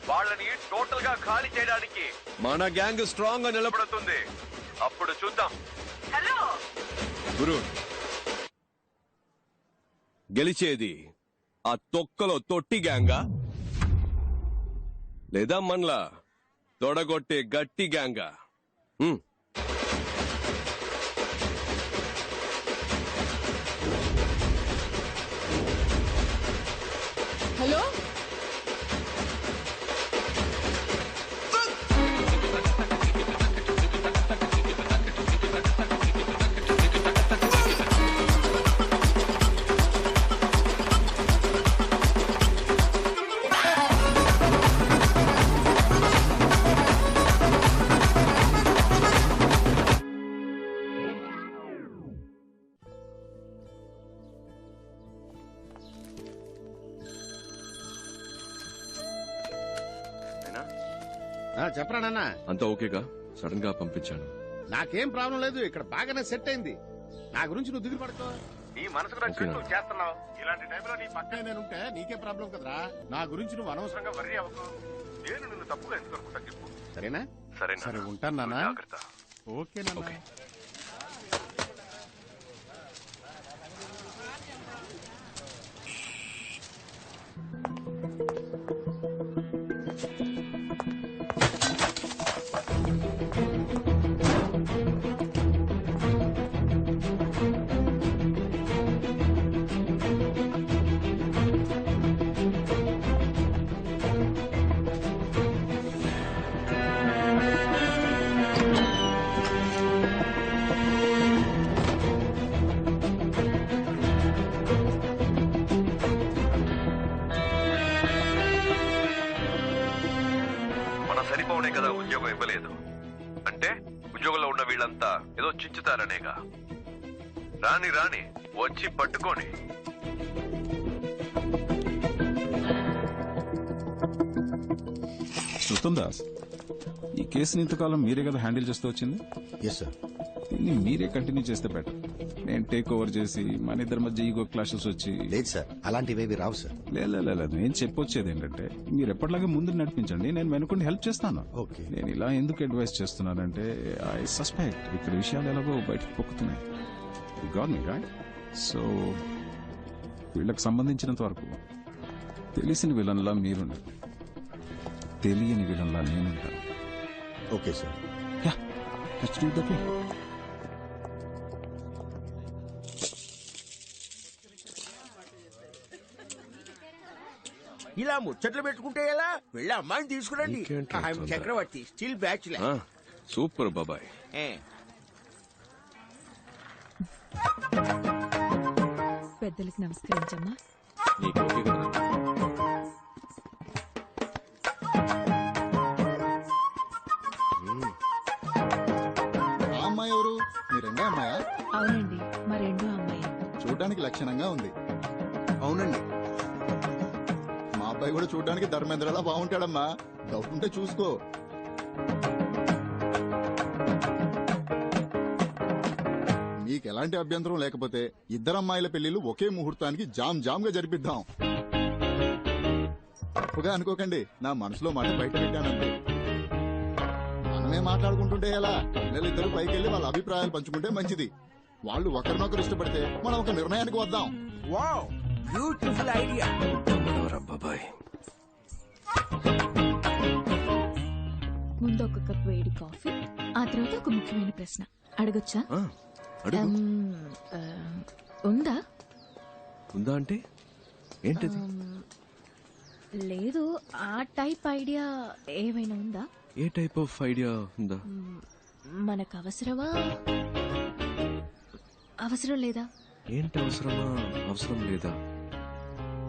Speaker 12: వాళ్ళని టోటల్ గా ఖాళీ చేయడానికి మన గ్యాంగ్ స్ట్రాంగ్ గా నిలబడుతుంది. అప్పుడు చూద్దాం.
Speaker 15: హలో
Speaker 12: గురు, గెలిచేది ఆ తొక్కలో తొట్టి గ్యాంగా లేదా మనలా తొడగొట్టే గట్టి గ్యాంగా?
Speaker 8: చెప్పరా నాన్న.
Speaker 12: అంతా ఓకేగా? సడన్ గా పంపించాను.
Speaker 8: నాకేం ప్రాబ్లం లేదు, ఇక్కడ బాగానే సెట్ అయింది. నా గురించి నువ్వు దిగులు పడుకో. నీ మనసుకు నచ్చినట్టు నువ్వు చేస్తున్నావు. ఇలాంటి టైంలో నీ పక్కనే నేనుంటే నీకే ప్రాబ్లం కదరా. నా గురించి నువ్వు అనవసరంగా వర్రీ అవ్వకు. నేను నిన్ను తప్పుగా ఎందుకు అనుకుంటా చెప్పు. సరేనా? సరే ఉంటాను నాన్న. ఓకే నాన్న.
Speaker 12: సరిపోవనే కదా ఉద్యోగం ఇవ్వలేదు అంటే ఉద్యోగంలో ఉన్న వీళ్ళంతా ఏదో చించుతారనేగా. రాని రాని వచ్చి పట్టుకొని.
Speaker 14: ఉత్తమ్ దాస్, ఈ కేసుని ఇంతకాలం మీరే కదా హ్యాండిల్ చేస్తూ వచ్చింది?
Speaker 13: Yes sir.
Speaker 14: దీన్ని మీరే కంటిన్యూ చేస్తే బెటర్. నేను టేక్ ఓవర్ చేసి మన ఇద్దరి మధ్య ఈగో క్లాషెస్ వచ్చి.
Speaker 13: లేదు సార్, అలాంటివేవి రావు సార్.
Speaker 14: లేదు నేను చెప్పొచ్చేది ఏంటంటే మీరు ఎప్పటిలాగే ముందు నడిపించండి, నేను వెనుకుండి హెల్ప్ చేస్తాను.
Speaker 13: ఓకే.
Speaker 14: నేను ఇలా ఎందుకు అడ్వైస్ చేస్తున్నానంటే ఐ సస్పెక్ట్ ఇక్కడ విషయాలు ఎలాగో బయటకు పొక్కుతున్నాయి. Got me right? సో వీళ్ళకి సంబంధించినంత వరకు తెలిసిన విలన్లా మీరుండరు, తెలియని విలన్లా నేనుంటాను.
Speaker 13: Okay sir.
Speaker 14: Yeah, let's do that way.
Speaker 5: ఇలా ముచ్చట్లు పెట్టుకుంటే ఎలా? వెళ్ళి అమ్మాయిని తీసుకురండి. చక్రవర్తి స్టిల్ బ్యాచులర్.
Speaker 12: సూపర్ బాబాయ్.
Speaker 19: పెద్దలకు నమస్కరించమ్మా.
Speaker 6: అమ్మాయి ఎవరు? మీ రెండో అమ్మాయా?
Speaker 19: అవునండి, మా రెండో అమ్మాయి.
Speaker 6: చూడడానికి లక్షణంగా ఉంది.
Speaker 9: అవునండి.
Speaker 6: మా అబ్బాయి కూడా చూడడానికి ధర్మేంద్రలా బాగుంటాడమ్మా. డౌట్ ఉంటే చూసుకో. మీకు ఎలాంటి అభ్యంతరం లేకపోతే ఇద్దరు అమ్మాయిల పెళ్లిళ్ళు ఒకే ముహూర్తానికి జామ్ గా జరిపిద్దాం. తప్పుగా అనుకోకండి, నా మనసులో మాట బయట పెట్టానండి. మనమే మాట్లాడుకుంటుంటే ఎలా? పిల్లలిద్దరూ పైకి వెళ్లి వాళ్ళ అభిప్రాయాలు పంచుకుంటే మంచిది. వాళ్ళు ఒకరినొకరు ఇష్టపడితే మనం ఒక నిర్ణయానికి వద్దాం.
Speaker 5: Wow, beautiful idea.
Speaker 12: బాబాయ్,
Speaker 19: ముందు ఒక కప్ వేడి కాఫీ, ఆ తర్వాత ఒక ముఖ్యమైన ప్రశ్న అడగొచ్చా? ఉందా?
Speaker 12: ఉందా అంటే ఏంటిది?
Speaker 19: లేదు, ఆ టైప్ ఐడియా ఏమైనా ఉందా?
Speaker 12: ఏ టైప్ ఆఫ్ ఐడియా ఉందా?
Speaker 19: మనకు అవసరమా, అవసరం లేదా?
Speaker 12: ఏంటి అవసరమా, అవసరం లేదా?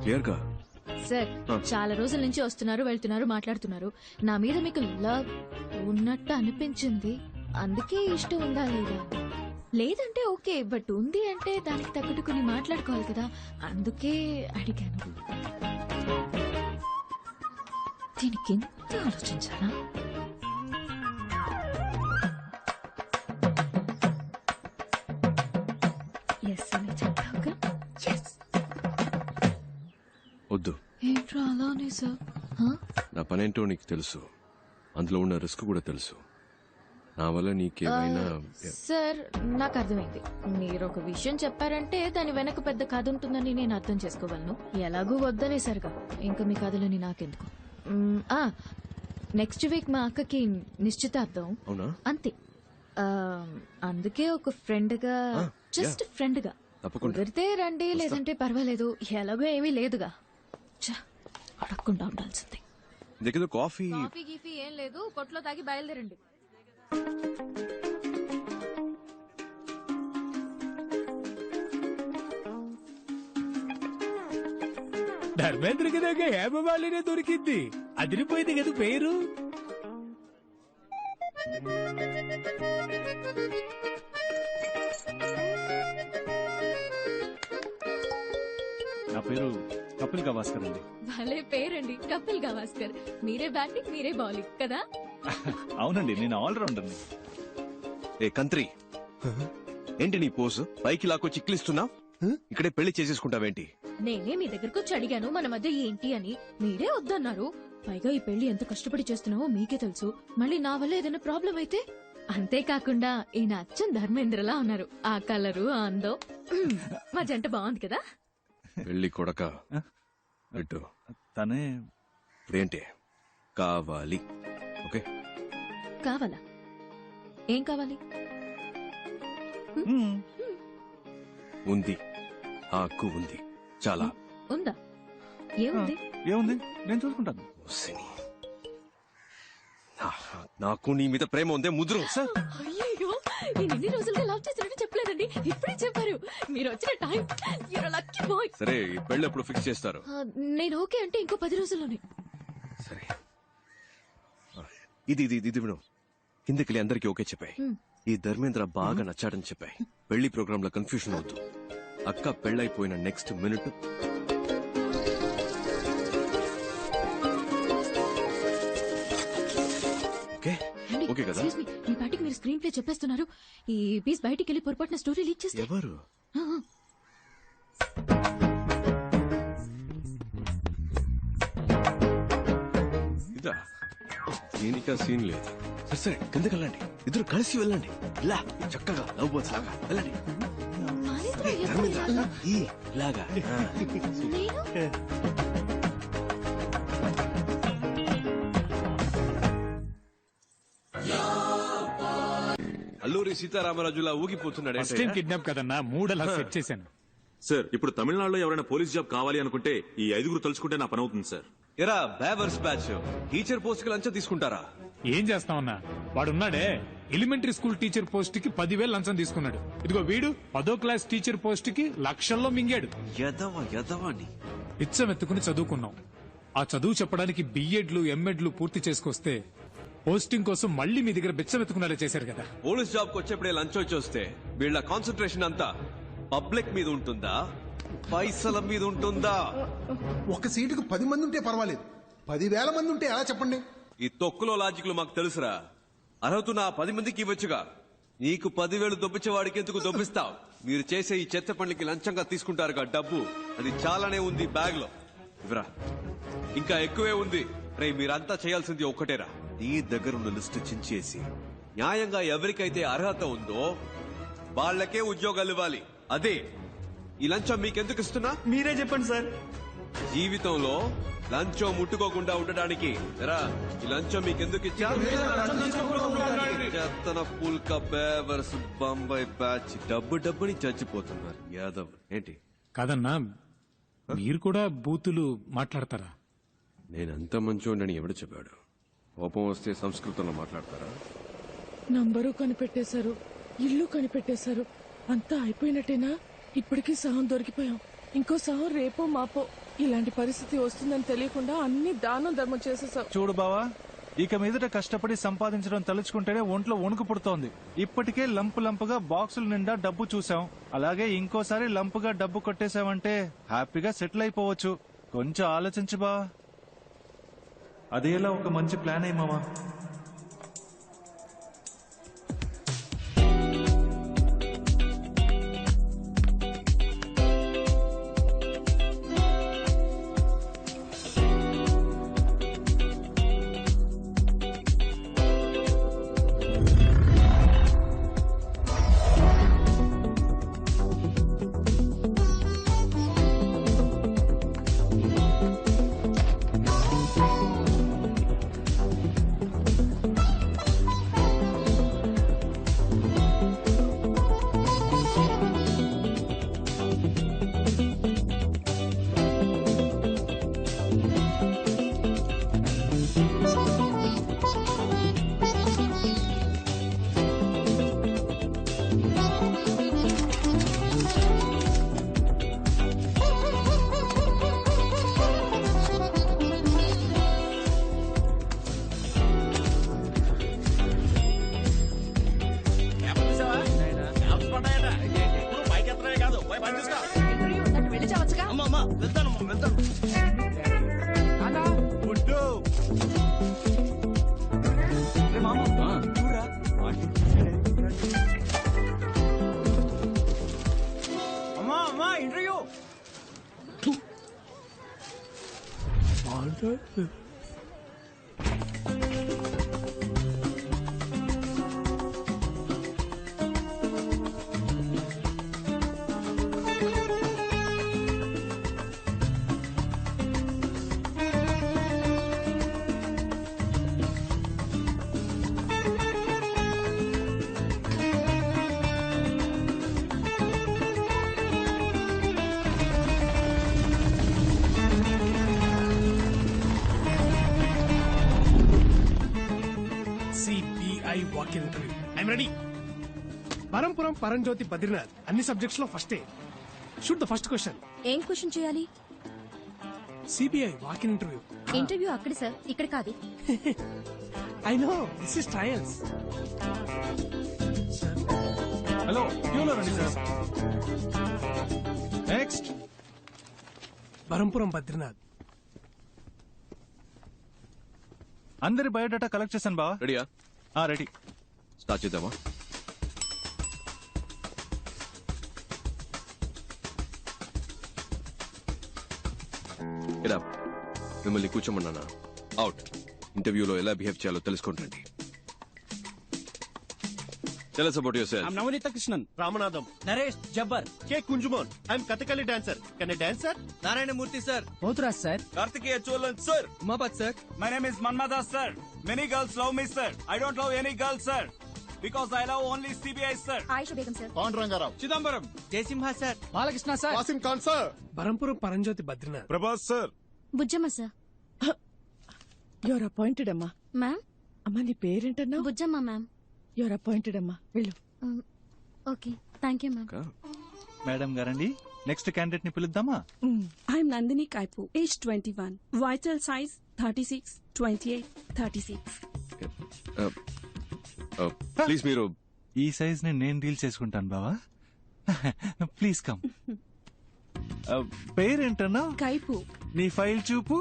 Speaker 12: క్లియర్ గా
Speaker 19: సార్, చాలా రోజుల నుంచి వస్తున్నారు, వెళ్తున్నారు, మాట్లాడుతున్నారు. నా మీద మీకు లవ్ ఉన్నట్టు అనిపించింది, అందుకే ఇష్టం ఉందా లేదా? లేదంటే ఓకే, బట్ ఉంది అంటే దానికి తగ్గట్టు కొన్ని మాట్లాడుకోవాలి కదా, అందుకే అడిగాను. దీనికి ఎంత ఆలోచించానా? ఎస్ అని చెప్పావుగా? ఎస్.
Speaker 12: వద్దు.
Speaker 19: ఏంట్రా అలానే సార్?
Speaker 12: నా పనేంటో నీకు తెలుసు, అందులో ఉన్న రిస్క్ కూడా తెలుసు. నా వల్ల నీకేమైనా.
Speaker 19: సార్, నాకు అర్థమైంది. మీరు ఒక విషయం చెప్పారంటే దాని వెనక పెద్ద కథ ఉంటుందని నేను అర్థం చేసుకోగలను. ఎలాగూ వద్దనేసరిగా ఇంకా మీ కథలని నాకెందుకు. నెక్స్ట్ వీక్ మా అక్కకి నిశ్చితార్థం.
Speaker 12: అవునా?
Speaker 19: అంతే. అందుకే ఒక ఫ్రెండ్ గా, జస్ట్ ఫ్రెండ్ గా కుదిరితే రండి, లేదంటే పర్వాలేదు, ఎలాగో ఏమీ లేదుగా. అడగకుండా ఉండాల్సిందే.
Speaker 12: దగ్గర కాఫీ
Speaker 19: గీఫీ ఏం లేదు, కొట్లో తాగి బయలుదేరండి.
Speaker 2: ధర్మేంద్రకి దగ్గర హేమమాలినే దొరికింది, అదిరిపోయింది కదా పేరు.
Speaker 7: నా పేరు కపిల్ గవాస్కర్ అండి.
Speaker 19: భలే పేరండి, కపిల్ గవాస్కర్. మీరే బ్యాటింగ్, మీరే బౌలింగ్ కదా?
Speaker 7: అవునండి, నేను ఆల్రౌండర్ని.
Speaker 12: ఏ కంత్రి, ఏంటి నీ పోసు? పైకి లాక్కొచ్చి చిక్లిస్తున్నా? ఇక్కడే పెళ్లి చేసేసుకుంటావేంటి?
Speaker 19: నేనే మీ దగ్గరకు వచ్చి అడిగాను మన మధ్య ఏంటి అని, మీరే వద్దన్నారు. పైగా ఈ పెళ్లి ఎంత కష్టపడి చేస్తున్నావో మీకే తెలుసు. మళ్ళీ నా వల్ల ఏదైనా ప్రాబ్లం అయితే? అంతేకాకుండా ఈయన అచ్చం ధర్మేంద్రలా ఉన్నారు. ఆ కలరు, ఆ అందం, మా జంట బాగుంది కదా.
Speaker 12: పెళ్లి కొడక పెట్టు.
Speaker 7: తనే
Speaker 12: ఇప్పుడేంటి కావాలి? ఓకే,
Speaker 19: కావాలా? ఏం కావాలి?
Speaker 12: ఉంది, హక్కు ఉంది. చాలా
Speaker 19: ఉందా? ఏముంది?
Speaker 7: ఏముంది, నేను చూసుకుంటాను.
Speaker 12: నాకు నీ మీద ప్రేమ ఉందే ముద్రు.
Speaker 19: అయ్యో, నేను ఎన్ని రోజులుగా లవ్ చేసినట్టు చెప్పలేదండి, ఇప్పుడే చెప్పారు. మీరు వచ్చిన time, you're a lucky boy.
Speaker 12: సరే, ఈ పెళ్లి ఎప్పుడు ఫిక్స్ చేస్తారు?
Speaker 19: నేను ఓకే అంటే ఇంకో 10 రోజుల్లోనే.
Speaker 12: సరే, ఇది ఇది ఇది విను. కిందకెళ్ళి అందరికి ఓకే చెప్పాయి. ఈ ధర్మేంద్ర బాగా నచ్చాడని చెప్పాయి. పెళ్లి ప్రోగ్రామ్ లో కన్ఫ్యూషన్ అవుతూ అక్క పెళ్ళైపోయిన నెక్స్ట్ మినిట్ ఓకే ఓకే కదా?
Speaker 19: Excuse me, మీ పార్టీకి మీరు స్క్రీన్ ప్లే చెప్పేస్తున్నారు. ఈ పీస్ బయటికి వెళ్ళి పొరపాటున స్టోరీ లీక్ చేస్తే
Speaker 12: ఎవరు? ఇదా, దీనికా సీన్ లేదు. సరే సరే, కిందకి వెళ్ళండి, ఇద్దరు కలిసి వెళ్ళండి. ఇలా చక్కగా లవ్ బర్డ్స్ లాగా వెళ్ళండి. ధర్మేంద్ర, ఈ లాగా. అల్లూరి సీతారామరాజులా ఊగిపోతున్నాడు.
Speaker 14: కిడ్నాప్ కదన్నా, మూడలా సెట్ చేశాను.
Speaker 10: సార్, ఇప్పుడు తమిళనాడులో ఎవరైనా పోలీస్ జాబ్ కావాలి అనుకుంటే ఈ 5 తలుచుకుంటే నా పని అవుతుంది సార్.
Speaker 12: ఎరా బేవర్స్ బ్యాచ్, టీచర్ పోస్ట్ కి లంచం తీసుకుంటారా?
Speaker 14: ఏం చేస్తామన్నా, వాడున్నాడే ఎలిమెంటరీ స్కూల్ టీచర్ పోస్ట్ కి 10,000 లంచం తీసుకున్నాడు. ఇదిగో వీడు 10వ క్లాస్ టీచర్ పోస్ట్ కి లక్షల్లో మింగాడు.
Speaker 12: యదవని
Speaker 14: ఇచ్చమెత్తుకుని చదువుకున్నాం. ఆ చదువు చెప్పడానికి బిఎడ్లు ఎంఎడ్లు పూర్తి చేసుకొస్తే పోస్టింగ్ కోసం మళ్ళీ మీ దగ్గర బిచ్చమెత్తుకునేలా చేశారు కదా.
Speaker 12: పోలీస్ జాబ్ కు వచ్చేప్పుడే లంచం వచ్చి వస్తే వీళ్ళ కాన్సన్ట్రేషన్ అంతా పబ్లిక్ మీద ఉంటుందా, పైసల మీద ఉంటుందా?
Speaker 17: ఒక సీటుకు 10 మంది ఉంటే పర్వాలేదు, 10,000 మంది ఉంటే ఎలా చెప్పండి?
Speaker 12: ఈ తొక్కులో లాజిక్లు మాకు తెలుసురా. అర్హత నా 10 మందికి ఇవ్వచ్చుగా. నీకు 10,000 దొబ్బించేవాడికి ఎందుకు దొబ్బిస్తావు? మీరు చేసే ఈ చెత్త పనులకి లంచంగా తీసుకుంటారుగా డబ్బు, అది చాలానే ఉంది బ్యాగ్ లో. ఇవరా, ఇంకా ఎక్కువే ఉంది. రే, మీరంతా చేయాల్సింది ఒక్కటేరా, నీ దగ్గరున్న లిస్టు చించేసి న్యాయంగా ఎవరికైతే అర్హత ఉందో వాళ్ళకే ఉద్యోగాలు ఇవ్వాలి. అదే ఈ లంచం మీకెందుకు ఇస్తున్నా?
Speaker 3: మీరే చెప్పండి సార్.
Speaker 12: జీవితంలో లంచం ముట్టుకోకుండా ఉండడానికి ఈ లంచం మీకెందుకు ఇచ్చా? పుల్క బేవర్స్ బొంబాయి బ్యాచ్ డబ్బుని చచ్చిపోతున్నారు యాదవ్. ఏంటి
Speaker 14: కాదన్నా, మీరు కూడా బూతులు మాట్లాడతారా?
Speaker 12: నేనంత మంచోడని ఎవడు చెప్పాడు? కోపం వస్తే సంస్కృతంలో మాట్లాడతారా?
Speaker 15: నంబరు కనిపెట్టేశారు, ఇల్లు కనిపెట్టేశారు, అంతా అయిపోయినట్టేనా? ఇప్పటికీ సహం దొరికిపోయాం. ఇంకో సహం రేపో మాపో. ఇలాంటి పరిస్థితి వస్తుందని తెలియకుండా అన్ని దానం ధర్మం చేసేసాం.
Speaker 7: చూడు బావా, ఇక మీదట కష్టపడి సంపాదించడం తలుచుకుంటేనే ఒంట్లో వణుకు పుడుతోంది. ఇప్పటికే లంపుగా బాక్సుల నిండా డబ్బు చూసాం. అలాగే ఇంకోసారి లంపుగా డబ్బు కొట్టేశామంటే హ్యాపీగా సెటిల్ అయిపోవచ్చు. కొంచెం ఆలోచించు బావా. అదేలా ఒక మంచి ప్లాన్ అయ్యి మావా.
Speaker 2: CBI walk in interview I'm ready. Parampuram Paramjyothi Badrinath అన్ని సబ్జెక్ట్స్ లో ఫస్టే. Shoot the first question.
Speaker 16: ఏం క్వశ్చన్ చేయాలి?
Speaker 2: CBI walk in interview.
Speaker 16: Interview అక్కడ సార్, ఇక్కడ కాదు.
Speaker 2: I know this is trials. Hello క్యూలో రండి సార్. నెక్స్ట్ పరంపురం బద్రీనాథ్.
Speaker 7: అందరి బయోడేటా కలెక్ట్ చేశాను బావా.
Speaker 12: రెడీయా?
Speaker 7: రెడీ.
Speaker 12: స్టార్ట్ చేద్దామా? మిమ్మల్ని కూర్చోమన్నానా? అవుట్. ఇంటర్వ్యూలో ఎలా బిహేవ్ చేయాలో తెలుసుకుంటండి. Tell us about yourself.
Speaker 11: I'm Navanita Krishnan. Ramanadam.
Speaker 2: Naresh Jabbar.
Speaker 11: K. Kunjumon. I'm Kathakali dancer. Can I dance, sir?
Speaker 3: Narayana Murthy sir.
Speaker 2: Mothras sir.
Speaker 3: Kartikeya Cholan sir. Umapat sir.
Speaker 18: My name is Manmada sir. Many girls love me sir. I don't love any girl sir. Because I love only CBI sir.
Speaker 16: Aisha Begum sir.
Speaker 6: Rangarao.
Speaker 18: Chidambaram.
Speaker 3: Jaisimha sir.
Speaker 2: Balakrishna sir.
Speaker 6: Wasim Khan sir.
Speaker 2: Parampuram Paramjyothi Badrinath.
Speaker 1: Prabhas sir.
Speaker 16: Bujjamma sir.
Speaker 15: Your appointed అమ్మా.
Speaker 16: Ma'am.
Speaker 15: అమ్మా నీ పేరేంటన్నా?
Speaker 16: Bujjamma ma'am.
Speaker 15: Your appointed అమ్మా, వెళ్ళు.
Speaker 16: Okay, thank you ma'am.
Speaker 7: Madam గారండి, next candidate ని పిలుద్దామా?
Speaker 22: I'm Nandini Kaipu, age 21, vital size 36, 28, 36.
Speaker 12: Please మీరు
Speaker 7: ఈ సైజ్ ని నేను డీల్ చేసుకుంటాను బావా. Please come. పేరేంటన్నా?
Speaker 22: కైపు.
Speaker 7: నీ ఫైల్ చూపు.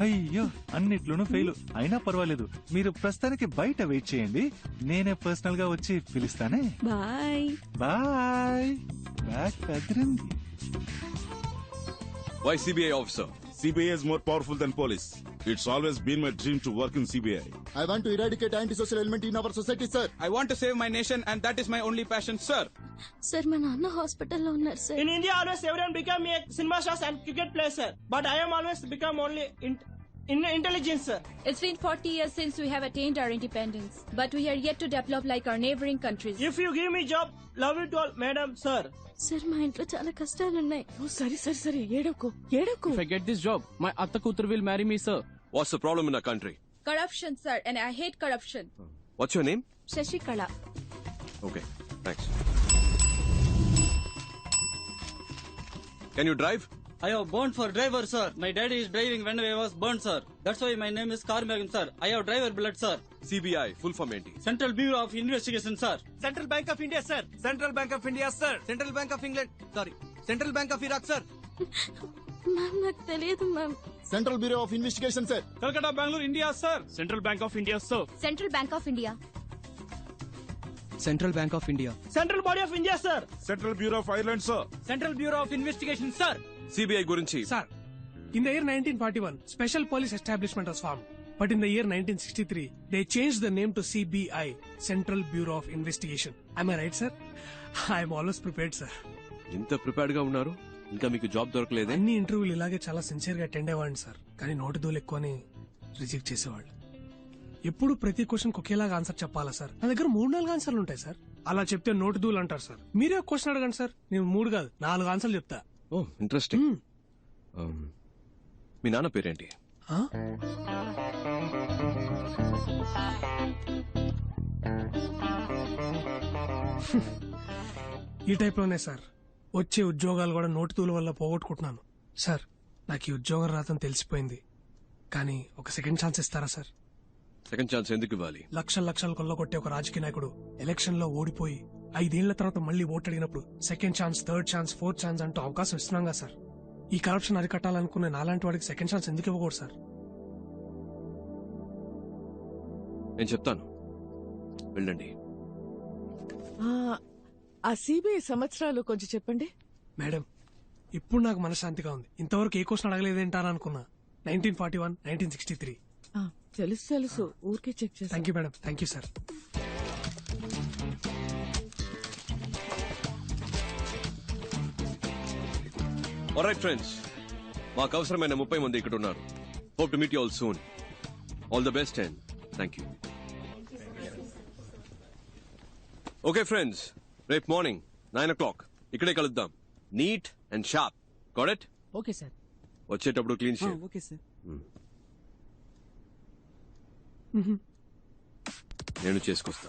Speaker 7: అయ్యో, అన్నిట్లోనూ ఫెయిల్. అయినా పర్వాలేదు, మీరు ప్రస్తుతానికి బయట వెయిట్ చేయండి, నేనే పర్సనల్ గా వచ్చి పిలుస్తానే.
Speaker 22: Bye
Speaker 7: bye. బ్యాక్ కదిరింది.
Speaker 12: Why CBI officer?
Speaker 1: CBI is more powerful than police. It's always been my dream to work in CBI.
Speaker 6: I want to eradicate antisocial element in our society, sir.
Speaker 18: I want to save my nation and that is my only passion sir.
Speaker 16: Sir మా నాన్న హాస్పిటల్లో ఉన్నారు sir.
Speaker 23: In India, always everyone become a cinema stars and cricket player, sir. But I am always become only in intelligence, sir.
Speaker 22: It's been 40 years since we have attained our independence, but we are yet to develop like our neighboring countries.
Speaker 23: If you give me job, love it all, madam, sir.
Speaker 16: Sir మా ఇంట్లో చాలా కష్టాలున్నాయి.
Speaker 15: సరే సరే సరే, ఏడవకు ఏడవకు.
Speaker 23: If I get this job, my atta kutur will marry me, sir.
Speaker 12: What's the problem in our country?
Speaker 22: Corruption, sir, and I hate corruption.
Speaker 12: What's your name?
Speaker 22: Shashikala.
Speaker 12: Okay, thanks. Can you drive?
Speaker 24: I have burned for driver, sir. My daddy is driving when I was burned, sir. That's why my name is Karmagam, sir. I have driver blood, sir.
Speaker 12: CBI, full form ఏంటి?
Speaker 24: Central Bureau of Investigation, sir.
Speaker 23: Central Bank of India, sir.
Speaker 3: Central Bank of India, sir. Central Bank of England. Sorry. Central Bank of Iraq, sir.
Speaker 16: Ma'am నాకు తెలియదు ma'am.
Speaker 6: Central Bureau of Investigation, sir.
Speaker 18: Calcutta, Bangalore, India sir. Central Bank of India sir.
Speaker 16: Central bank of India.
Speaker 3: Central Bank of India.
Speaker 23: Central Body of India, sir.
Speaker 1: Central Bureau of Ireland, sir.
Speaker 3: Central Bureau of Investigation, sir.
Speaker 12: CBI గురించి.
Speaker 2: Sir, in the year 1941, Special Police Establishment was formed. But in the year 1963, they changed the name to CBI, Central Bureau of Investigation. Am I right, sir? I am always prepared, sir.
Speaker 12: ఇంత prepared గా ఉన్నారు, ఇంకా మీకు job దొరకలేదే?
Speaker 2: అన్ని ఇంటర్వ్యూలు ఇలాగే చాలా sincere గా అటెండ్ అయ్యేవాడిని సార్, కానీ నోటి దూలు ఎక్కువని రిజెక్ట్ చేసేవాళ్ళు. ఎప్పుడు ప్రతి క్వశ్చన్ ఒకేలాగా ఆన్సర్ చెప్పాలా సార్? నా దగ్గర 3-4 ఆన్సర్లు ఉంటాయి సార్. అలా చెప్తే నోటి దూలు అంటారు సార్. మీరే ఒక క్వశ్చన్ అడగండి సార్, నేను 3 కాదు 4 ఆన్సర్లు చెప్తా.
Speaker 12: ఓ ఇంట్రెస్టింగ్. మీ నాన్న పేరేంటి?
Speaker 2: ఈ టైప్ లోనే సార్ వచ్చే ఉద్యోగాలు కూడా నోటితూల వల్ల పోగొట్టుకుంటున్నాను సార్. నాకు ఈ ఉద్యోగం రాదని తెలిసిపోయింది, కానీ ఒక సెకండ్ ఛాన్స్ ఇస్తారా సార్?
Speaker 12: సెకండ్ ఛాన్స్ ఎందుకు ఇవ్వాలి?
Speaker 2: లక్షలు కొల్లగొట్టే ఒక రాజకీయ నాయకుడు ఎలక్షన్ లో ఓడిపోయి 5 ఏళ్ల తర్వాత మళ్ళీ ఓటు అడిగినప్పుడు second chance, third chance, fourth chance అంటూ అవకాశం ఇస్తున్నాం కదా సార్. ఈ కరప్షన్ అరికట్టాలనుకునే నాలాంటి వాడికి సెకండ్ ఛాన్స్ ఎందుకు ఇవ్వకూడదు సార్?
Speaker 12: నేను చెప్తాను, వెళ్ళండి.
Speaker 15: ఆ సిబిఐ సంవత్సరాలు కొంచెం చెప్పండి
Speaker 2: మేడం. ఇప్పుడు నాకు మనశ్శాంతిగా ఉంది. ఇంతవరకు ఏ క్వశ్చన్ అడగలేదేంటారా అనుకున్నా. 1941, 1963.
Speaker 15: తెలుసు తెలుసు, ఊరికే చెక్ చేసి.
Speaker 2: Thank you madam, thank you sir.
Speaker 12: Alright friends, మాకు అవసరమైన 30 మంది ఇక్కడ ఉన్నారు. Hope to meet you all soon. All the best and thank you. Okay friends, రేపు మార్నింగ్ 9 o'clock ఇక్కడే కలుద్దాం. Neat and sharp. Got it?
Speaker 3: Okay sir.
Speaker 12: వచ్చేటప్పుడు clean shave.
Speaker 3: Okay sir.
Speaker 12: నేను చేసుకొస్తా.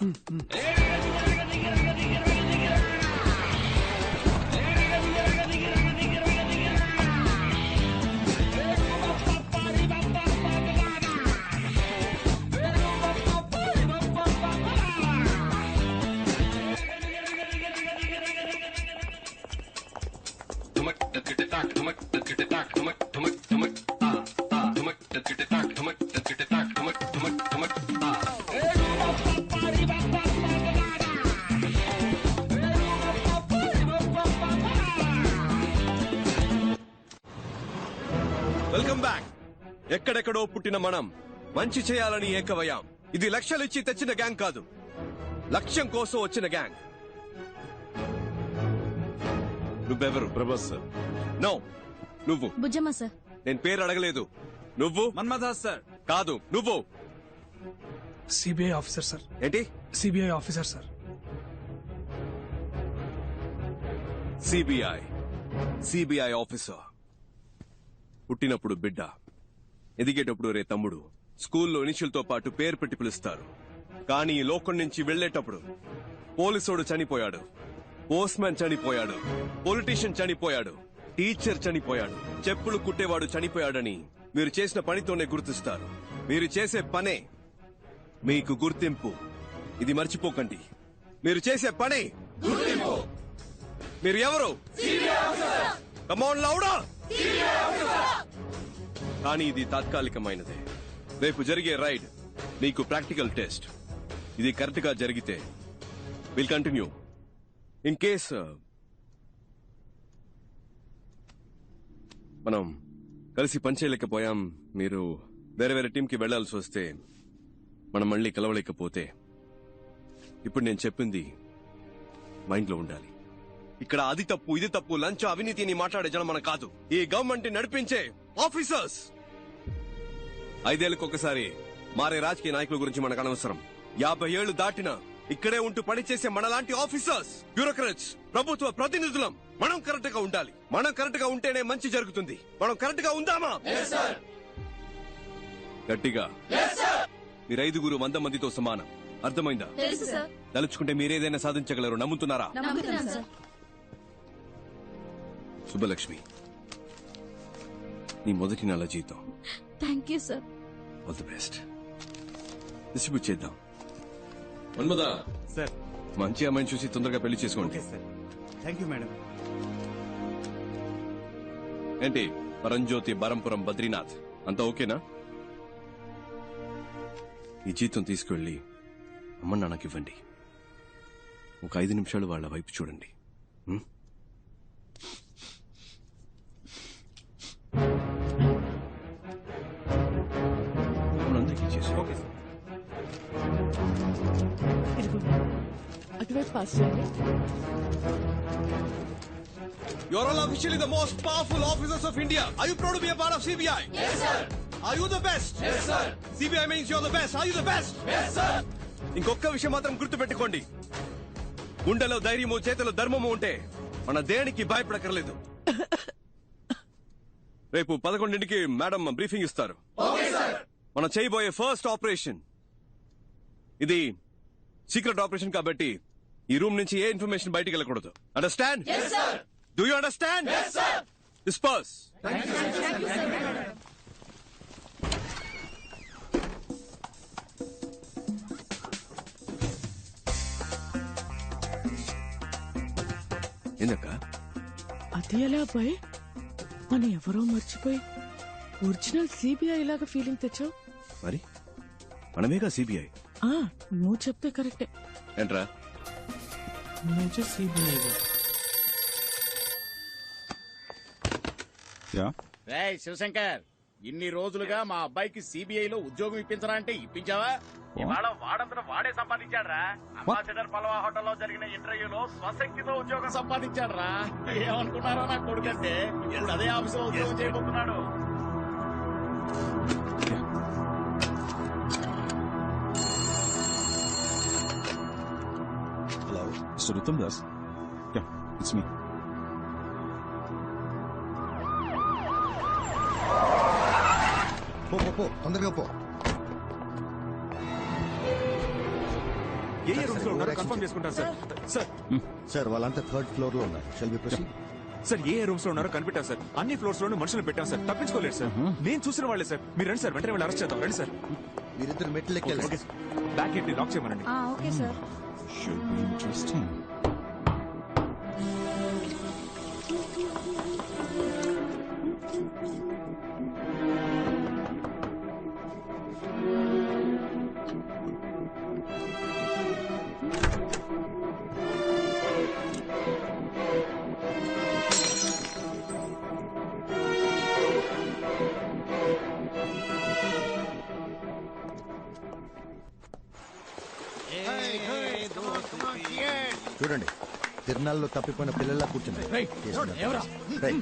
Speaker 12: Welcome back. ఎక్కడెక్కడో పుట్టిన మనం మంచి చేయాలని ఏకవయ్యాం. ఇది లక్షలిచ్చి తెచ్చిన గ్యాంగ్ కాదు, లక్ష్యం కోసం వచ్చిన గ్యాంగ్. నువ్వెవరు?
Speaker 1: ప్రభాస్ సార్.
Speaker 12: నో, నువ్వు.
Speaker 16: బుజ్జమ్మ సార్.
Speaker 12: నేను పేరు అడగలేదు. నువ్వు?
Speaker 18: మన్మథాస్ సార్.
Speaker 12: కాదు, నువ్వు.
Speaker 2: CBI officer sir.
Speaker 12: ఏంటి?
Speaker 2: CBI officer sir.
Speaker 12: CBI officer. పుట్టినప్పుడు బిడ్డ, ఎదిగేటప్పుడు రే తమ్ముడు, స్కూల్లో ఇనిషియల్తో పాటు పేరు పెట్టి పిలుస్తారు. కానీ ఈ లోకం నుంచి వెళ్లేటప్పుడు పోలీసోడు చనిపోయాడు, పోస్ట్ మ్యాన్ చనిపోయాడు, పొలిటీషియన్ చనిపోయాడు, టీచర్ చనిపోయాడు, చెప్పులు కుట్టేవాడు చనిపోయాడని మీరు చేసిన పనితోనే గుర్తిస్తారు. మీరు చేసే పనే మీకు గుర్తింపు. ఇది మర్చిపోకండి. మీరు చేసే పని గుర్తింపు. మీరు ఎవరు? కమ్ ఆన్ లౌడా. కానీ ఇది తాత్కాలికమైనదే. రేపు జరిగే రైడ్ మీకు ప్రాక్టికల్ టెస్ట్. ఇది కరెక్ట్ గా జరిగితే విల్ కంటిన్యూ. ఇన్ కేస్ మనం కలిసి పనిచేయలేకపోయాం, మీరు వేరే వేరే టీంకి వెళ్లాల్సి వస్తే, మనం మళ్ళీ కలవలేకపోతే, ఇప్పుడు నేను చెప్పింది మైండ్ లో ఉండాలి. ఇక్కడ అది తప్పు, ఇది తప్పు, లంచం, అవినీతిని మాట్లాడే జనం మనం కాదు. ఈ గవర్నమెంట్ నడిపించే ఆఫీసర్స్. 5 ఏళ్లకు ఒకసారి మారే రాజకీయ నాయకుల గురించి మనకు అనవసరం. 50 ఏళ్లు దాటినా ఇక్కడే ఉంటూ పనిచేసే మనలాంటి ఆఫీసర్స్, బ్యూరోక్రాట్స్, ప్రభుత్వ ప్రతినిధులం మనం కరెక్ట్ గా ఉండాలి. మనం కరెక్ట్ గా ఉంటేనే మంచి జరుగుతుంది. మనం కరెక్ట్ గా ఉందామా? గట్టిగా. మీరు 5 100 మందితో సమానం. అర్థమైందా? తలుచుకుంటే మీరేదైనా సాధించగలరు. నమ్ముతున్నారా? శుభలక్ష్మి, నీ మొదటి నెల జీతం.
Speaker 16: Thank you sir.
Speaker 12: All the best. Distribute చేద్దాం. మన్మదా
Speaker 18: సార్,
Speaker 12: మంచి అమ్మాయిని చూసి తొందరగా పెళ్లి చేసుకోండి.
Speaker 18: Thank you madam.
Speaker 12: ఏంటి పరంజ్యోతి, బరంపురం, బద్రీనాథ్ అంతా ఓకేనా? ఈ జీతం తీసుకువెళ్ళి అమ్మ నాన్నకి ఇవ్వండి. ఒక 5 నిమిషాలు వాళ్ళ వైపు చూడండి. అందరికీ చేసి. Okay sir.
Speaker 15: అటువైపు పాస్ చేయండి.
Speaker 12: You are all officially the most powerful officers of India. Are you proud to be a part of CBI?
Speaker 4: Yes, sir.
Speaker 12: Are you the best?
Speaker 4: Yes, sir.
Speaker 12: CBI means you're the best. Are you the best?
Speaker 4: Yes, sir.
Speaker 12: ఇంకొక విషయం మాత్రం గుర్తు పెట్టుకోండి. గుండెలో ధైర్యము, చేతిలో ధర్మము ఉంటే మన దేనికి భయపడకర్లేదు. రేపు 11ంటికి మేడం బ్రీఫింగ్ ఇస్తారు. మనం చేయబోయే ఫస్ట్ ఆపరేషన్ ఇది సీక్రెట్ ఆపరేషన్ కాబట్టి ఈ రూమ్ నుంచి ఏ ఇన్ఫర్మేషన్ బయటికి వెళ్ళకూడదు. Understand?
Speaker 4: Yes, sir.
Speaker 12: Do you understand?
Speaker 4: Yes, sir.
Speaker 12: Disperse.
Speaker 4: Thank you, sir. Thank you, sir.
Speaker 12: ఏందక్క?
Speaker 15: అది ఎలా అబ్బాయి? మనం ఎవరో మర్చిపోయి ఒరిజినల్ సిబిఐ లాగా ఫీలింగ్ తెచ్చావు.
Speaker 12: మరి మనమేగా సిబిఐ.
Speaker 15: నువ్వు చెప్తే కరెక్టే.
Speaker 12: ఏంట్రా?
Speaker 15: సిబిఐ.
Speaker 8: రేయ్ శివశంకర్,
Speaker 5: ఇన్ని రోజులుగా మా అబ్బాయికి సిబిఐలో ఉద్యోగం ఇప్పించరా అంటే ఇప్పించావా? ఇవాళ వాడంతట వాడే సంపాదించాడ్రా. అంబాసిడర్ పలవా హోటల్లో జరిగిన ఇంటర్వ్యూలో స్వశక్తితో ఉద్యోగం సంపాదించాడ్రా. ఏమనుకున్నారా నా కొడుకంటే? ఇప్పుడు అదే ఆఫీసులో ఉద్యోగం చేయబోతున్నాడు.
Speaker 14: Hello mister Uttam Das. It's me.
Speaker 17: పో తొందరగా పో.
Speaker 14: ఏ రూమ్స్ లో ఉన్నారో కన్ఫర్మ్ చేసుకుంటారు సార్. సార్
Speaker 11: సార్ వాళ్ళంతా థర్డ్ ఫ్లోర్ లో ఉన్నారు. Shall we proceed?
Speaker 14: సార్ ఏ రూమ్స్ లో ఉన్నారో కనిపెట్టారు సార్. అన్ని ఫ్లోర్స్ లోనూ మనుషులు పెట్టాం సార్. తప్పించుకోలేదు సార్. నేను చూసిన వాళ్ళే సార్. మీరు రండి సార్, వెంటనే వెళ్ళి అరెస్ట్ చేద్దాం. రండి సార్.
Speaker 11: మీరిద్దరు మెట్లు ఎక్కాలి.
Speaker 14: బ్యాక్ ఏంటి లాక్ చేయమనండి.
Speaker 16: Okay sir.
Speaker 14: Should be interesting.
Speaker 11: చూడండి, తిరునాళ్ళలో తప్పిపోయిన పిల్లల్లా కూర్చున్నారు.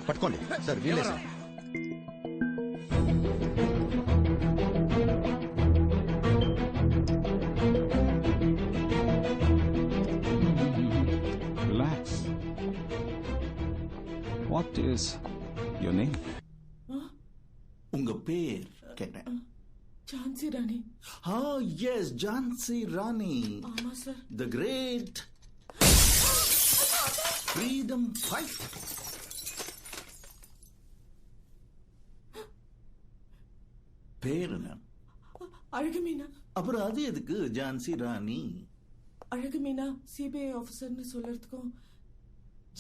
Speaker 11: పట్టుకోండి సార్. వీలే sir.
Speaker 14: Relax. What is your name?
Speaker 8: உங்க பேர் கேட்டேன்.
Speaker 15: ఝాన్సీ రాణి.
Speaker 8: எஸ் ஜான்சி ராணி.
Speaker 15: ஆமா sir.
Speaker 8: The great freedom fight. பேர் என்ன?
Speaker 15: அழகுமீனா.
Speaker 8: அப்புறம் அது எதுக்கு ஜான்சி ராணி?
Speaker 15: அழகுமீனா சிபிஐ ஆபீசர்னு சொல்லறதுக்கும்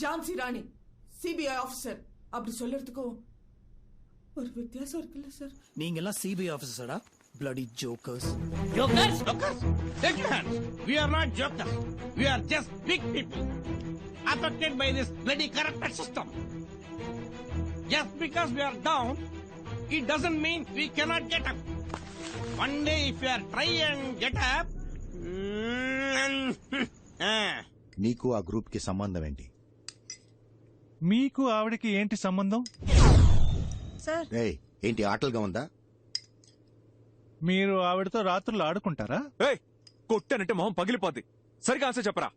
Speaker 15: ஜான்சி ராணி சிபிஐ ஆபீசர் அப்படி சொல்லறதுக்கும் ஒரு வித்தியாசம் இருக்குல்ல சார்?
Speaker 13: நீங்க எல்லாம் சிபிஐ ஆபீசர்டா. bloody jokers.
Speaker 23: Jokers? Take your hands. We are not jokers. We are just big people affected by this bloody corrupted system. Just because we are down, it doesn't mean we cannot get up. One day if we are try and get up,
Speaker 11: నీకు ఆ group కి సంబంధం ఏంటి?
Speaker 7: మీకు ఆవిడకి ఏంటి సంబంధం?
Speaker 16: Sir
Speaker 11: ఏయ్, ఏంటి ఆటలుగా ఉందా?
Speaker 7: మీరు ఆవిడతో రాత్రులు ఆడుకుంటారా?
Speaker 14: కొట్టానంటే మొహం పగిలిపోద్ది. సరిగా ఆన్సర్ చెప్పరా.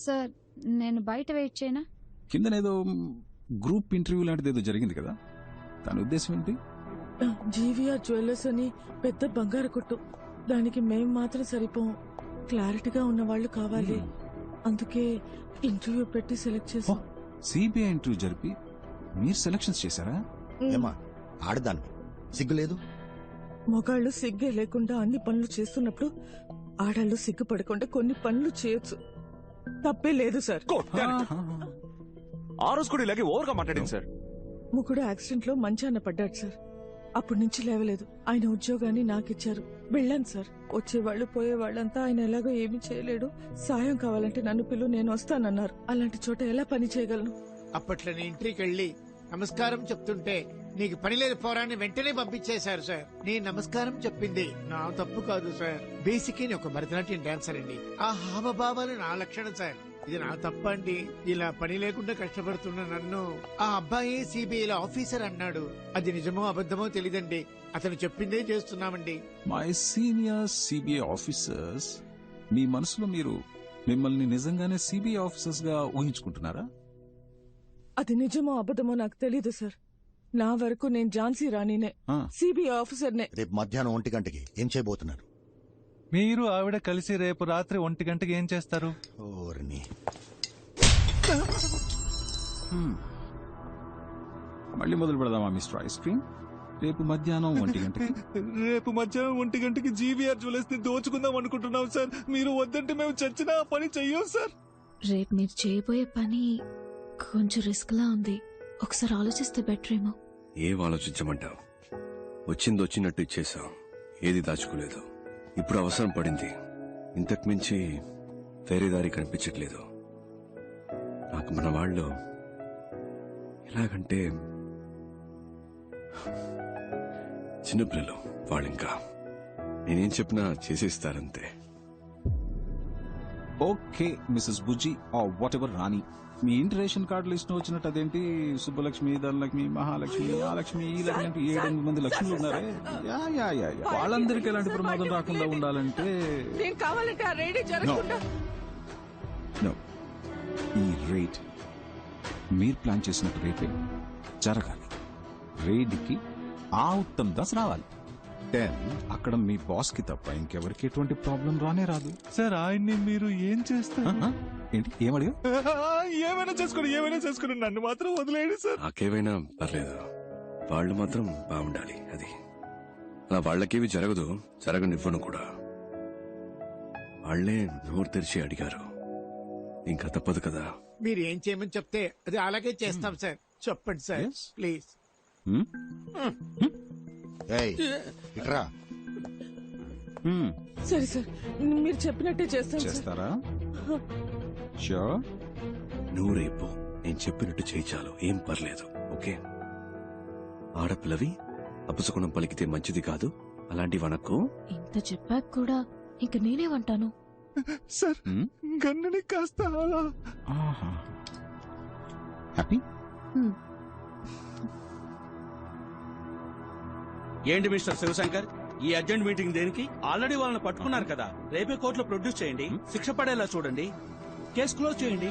Speaker 16: సార్ నేను బయట వెయిట్ చేయనా?
Speaker 14: కిందనేదో గ్రూప్ ఇంటర్వ్యూ లాంటిది ఏదో జరిగింది కదా, దాని ఉద్దేశం ఏంటి?
Speaker 15: జీవీఆర్ జ్యువెలర్స్ అని పెద్ద బంగారు కొట్టు. దానికి మేం మాత్రం సరిపోం. క్లారిటీగా ఉన్న వాళ్ళు కావాలి. అందుకే ఇంటర్వ్యూ పెట్టి సెలెక్ట్ చేసాం.
Speaker 14: సిబిఐ ఇంటర్వ్యూ జరిపి మీరు సెలక్షన్స్ చేశారా?
Speaker 11: ఏమా ఆడదాన్ని సిగ్గులేదు?
Speaker 15: మొగాళ్ళు సిగ్గే లేకుండా అన్ని పనులు చేస్తున్నప్పుడు ఆడాళ్ళు సిగ్గుపడకుండా కొన్ని పనులు చేయొచ్చు. తప్పే లేదు సార్.
Speaker 14: ఆ రోజు కూడా ఇలాగే ఓవర్గా మాట్లాడింది సార్.
Speaker 15: ముగ్గుడు యాక్సిడెంట్ లో మంచాన పడ్డాడు సార్. అప్పటి నుంచి లేవలేదు. ఆయన ఉద్యోగాన్ని నాకిచ్చారు. వెళ్ళాను సార్. వచ్చేవాళ్లు పోయేవాళ్ళంతా ఆయన ఎలాగో ఏమీ చేయలేడు, సాయం కావాలంటే నన్ను పిలు, నేను వస్తానన్నారు. అలాంటి చోట ఎలా పని చేయగలను?
Speaker 20: అప్పట్లో నీ ఇంటికి వెళ్ళి నమస్కారం చెప్తుంటే నీకు పని లేదు పోరాన్ని వెంటనే పంపించేశారు సార్. నీ నమస్కారం చెప్పింది నా తప్పు కాదు సార్. బేసిక్ ఒక భరతనాట్యం డాన్సర్ అండి. ఆ హావభావాలు నా లక్షణం సార్. ఇది నా తప్పండి. ఇలా పని లేకుండా కష్టపడుతున్న నన్ను ఆ అబ్బాయి సిబిఐలో ఆఫీసర్ అన్నాడు. అది నిజమో అబద్ధమో తెలీదండి. అతను చెప్పిందే చేస్తున్నామండి.
Speaker 14: మై సీనియర్ సిబిఐ ఆఫీసర్స్, మీ మనసులో మీరు మిమ్మల్ని నిజంగానే సిబిఐ ఆఫీసర్స్ గా ఊహించుకుంటున్నారా?
Speaker 15: అది నిజమో అబద్ధమో నాకు తెలీదు సార్. నా వరకు నేను ఝాన్సీ రాణినే, సిబిఐ ఆఫీసర్నే.
Speaker 11: రేపు మధ్యాహ్నం 1 గంటకి ఏం చేయబోతున్నారు?
Speaker 7: మీరు ఆవిడ కలిసి రేపు రాత్రి 1 గంటకి ఏం చేస్తారు?
Speaker 14: మళ్ళీ మొదలు పెడదామా మిస్టర్ ఐస్ క్రీమ్? రేపు మధ్యాహ్నం 1 గంటకి.
Speaker 7: రేపు మధ్యాహ్నం 1 గంటకి జీవీఆర్ జ్యువెలర్స్ ని దోచుకుందాం అనుకుంటున్నాం సార్. మీరు వద్దంటే మేము చచ్చినా ఆ పని చెయ్యం సార్.
Speaker 19: రేపు మీరు చేయబోయే పని కొంచెం రిస్క్ లా ఉంది. ఒకసారి ఆలోచిస్తే బెటర్ ఏమో.
Speaker 12: ఏం ఆలోచించమంటావు? వచ్చింది వచ్చినట్టు ఇచ్చేసాం. ఏది దాచుకోలేదు. ఇప్పుడు అవసరం పడింది. ఇంతకు మించి వేరే దారి కనిపించట్లేదు నాకు. మన వాళ్ళు ఎలాగంటే చిన్నపిల్లలు వాళ్ళు ఇంకా నేనేం చెప్పినా చేసేస్తారంతే.
Speaker 14: Okay Mrs Bujji or whatever Rani, మీ ఇంటి రేషన్ కార్డు లిస్ట్ వచ్చినట్టు అదేంటి సుబ్బలక్ష్మి, ధనలక్ష్మి, మహాలక్ష్మి, ఆ లక్ష్మి, ఈ లక్ష్మి అంటే 7-8 మంది లక్ష్ములు ఉన్నారే. Yeah yeah yeah yeah. వాళ్ళందరికీ ఎలాంటి ప్రమాదం రాకుండా ఉండాలంటే
Speaker 15: నేను కావాలంటే ఆ రేడి జరగకుండా
Speaker 14: No. ఈ రేట్ మీరు ప్లాన్ చేసినట్టు రేపే జరగాలి. రేడ్కి ఆ ఉత్తమ్ దాస్ రావాలి. అక్కడ మీ బాస్ కి తప్ప ఇంకెవరికి ఎటువంటి ప్రాబ్లం రానే రాదు.
Speaker 1: సార్ ఆయన్ని మీరు ఏం చేస్తారు?
Speaker 14: ఏంటి ఏమడిగా?
Speaker 1: ఏమైనా చేసుకుని నన్ను మాత్రం వదిలేయండి సార్.
Speaker 12: నాకేమైనా పర్లేదు, వాళ్ళు మాత్రం బాగుండాలి. అది అలా వాళ్ళకేవి జరగదు, జరగనివ్వను కూడా. వాళ్లే నోరు తెరిచి అడిగారు, ఇంకా తప్పదు కదా.
Speaker 20: మీరు ఏం చేయమని చెప్తే అది అలాగే చేస్తాం సార్. చెప్పండి సార్ ప్లీజ్.
Speaker 11: ఇట్రా.
Speaker 15: సరే సార్, మీరు చెప్పినట్టే చేస్తాం సార్.
Speaker 14: చేస్తారా? షూర్.
Speaker 12: నువ్వు రేపు నేను చెప్పినట్టు చేయి చాలు, ఏం పర్లేదు. ఓకే? ఆడపిల్లవి అపశకునం పలికితే మంచిది కాదు, అలాంటి వనకు.
Speaker 19: ఇంత చెప్పాక కూడా ఇంక నేనేమంటాను
Speaker 1: సార్? గన్నని కాస్త అలా.
Speaker 14: హ్యాపీ?
Speaker 18: ఏంటి మిస్టర్ శివశంకర్, ఈ అర్జెంట్ మీటింగ్ దేనికి? ఆల్రెడీ వాళ్ళని పట్టుకున్నారు కదా, రేపే కోర్టులో ప్రొడ్యూస్ చేయండి, శిక్ష పడేలా చూడండి, కేసు క్లోజ్ చేయండి.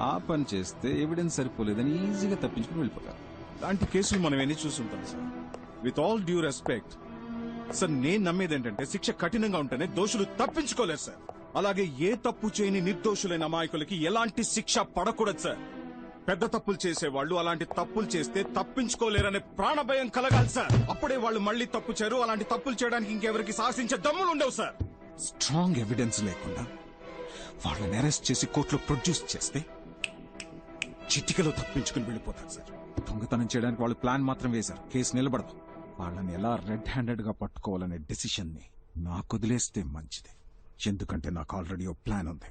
Speaker 14: ఆ పని చేస్తే ఎవిడెన్స్ సరిపోలేదని ఈజీగా తప్పించుకుని వెళ్ళిపోతారు. అలాంటి కేసులు మనం ఎన్ని చూస్తుంటాం sir. With all due respect sir, నేను నమ్మేది ఏంటంటే శిక్ష కఠినంగా ఉంటేనే దోషులు తప్పించుకోలేరు సార్. అలాగే ఏ తప్పు చేయని నిర్దోషులైన అమాయకులకి ఎలాంటి శిక్ష పడకూడదు సార్. పెద్ద తప్పులు చేసేవాళ్ళు అలాంటి తప్పులు చేస్తే తప్పించుకోలేరనే ప్రాణభయం కలగాలి సార్. అప్పుడే వాళ్ళు మళ్ళీ తప్పు చేయరు. అలాంటి తప్పులు చేయడానికి ఇంకెవరికి సాహసించే దమ్ములు ఉండవు సార్. స్ట్రాంగ్ ఎవిడెన్స్ లేకుండా వాళ్ళని అరెస్ట్ చేసి కోర్టులో ప్రొడ్యూస్ చేస్తే చిటికలో తప్పించుకుని వెళ్ళిపోతారు సార్. దొంగతనం చేయడానికి వాళ్ళు ప్లాన్ మాత్రం వేశారు, కేసు నిలబడదు. వాళ్ళని ఎలా రెడ్ హ్యాండెడ్ గా పట్టుకోవాలనే డెసిషన్ ని నాకు వదిలేస్తే మంచిది. ఎందుకంటే నాకు ఆల్రెడీ ఓ ప్లాన్ ఉంది.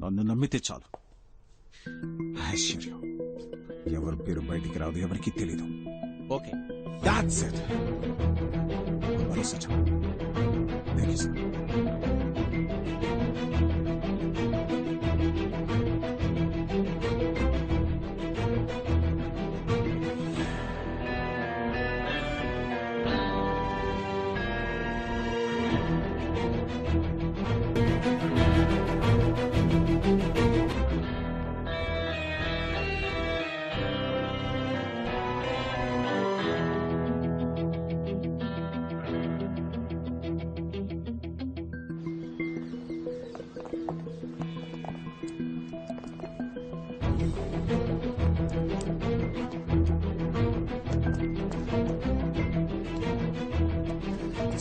Speaker 14: నన్ను నమ్మితే చాలు. ఐశ్వర్యం ఎవరి పేరు బయటికి రాదు, ఎవరికి తెలీదు.
Speaker 18: Okay,
Speaker 14: that's it. Thank you sir.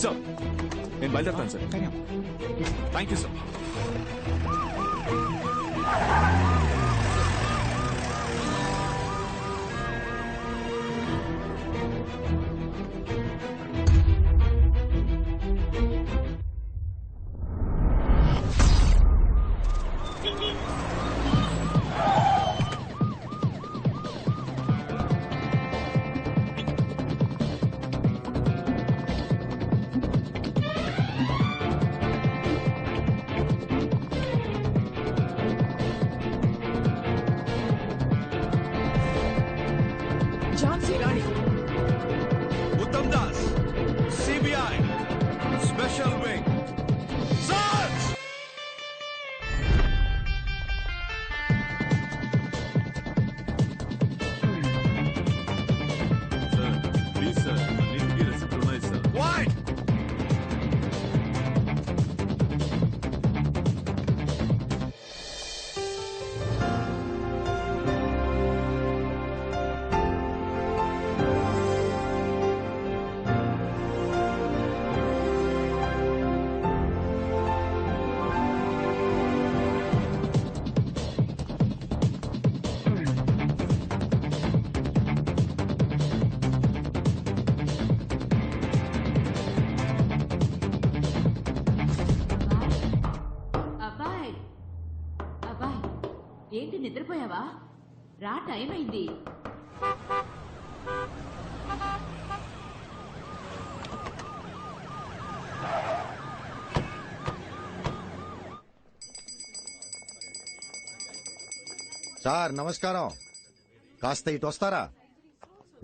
Speaker 1: Sir నేను బయలుదేరుతాను sir. Thank you sir.
Speaker 15: Jhansi Rani,
Speaker 18: Uttam Das, CBI special wing.
Speaker 1: Please sir, అన్నింటికీ రెసిప్ట్ ఉన్నాయి సార్.
Speaker 4: అబ్బాయ్ అబ్బాయ్, ఏంటి నిద్రపోయావా? రా, టైం అయింది.
Speaker 11: సార్ నమస్కారం. కాస్త ఇటు వస్తారా?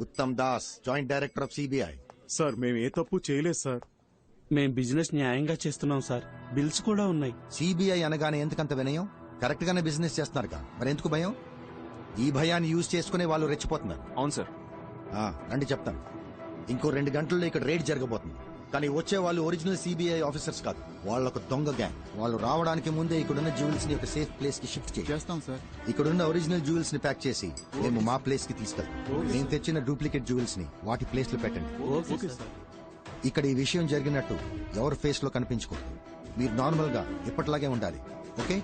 Speaker 11: Uttam Das, joint director of CBI.
Speaker 14: Sir మేము ఏ తప్పు చేయలేదు సార్.
Speaker 18: మేం బిజినెస్ న్యాయంగా చేస్తున్నాం సార్. బిల్స్ కూడా ఉన్నాయి.
Speaker 11: సిబిఐ అనగానే ఎందుకంత వినయం? కరెక్ట్ గానే బిజినెస్ చేస్తున్నారుగా, మరి ఎందుకు భయం? ఈ భయాన్ని యూజ్ చేసుకునే వాళ్ళు రెచ్చిపోతున్నారు.
Speaker 14: అవును సార్.
Speaker 11: రండి చెప్తాను. ఇంకో 2 గంటల్లో ఇక్కడ రేడ్ జరగబోతుంది. కానీ వచ్చే వాళ్ళు ఒరిజినల్ సిబిఐ ఆఫీసర్స్ కాదు, వాళ్ళొక దొంగ గ్యాంగ్. వాళ్ళు రావడానికి ముందే ఇక్కడున్న జ్యువెల్స్ ని ఒక సేఫ్ ప్లేస్ కి షిఫ్ట్ చేస్తాం సార్. ఇక్కడున్న ఒరిజినల్ జ్యువెల్స్ ని ప్యాక్ చేసి మేము మా ప్లేస్ కి తీసుకెళ్తాం. మేము తెచ్చిన డూప్లికేట్ జ్యువెల్స్ ని వాటి ప్లేస్ లో పెట్టండి. ఇక్కడ ఈ విషయం జరిగినట్టు ఎవరి ఫేస్ లో కనిపించకూడదు. మీరు నార్మల్ గా ఎప్పటిలాగే ఉండాలి. ఓకే?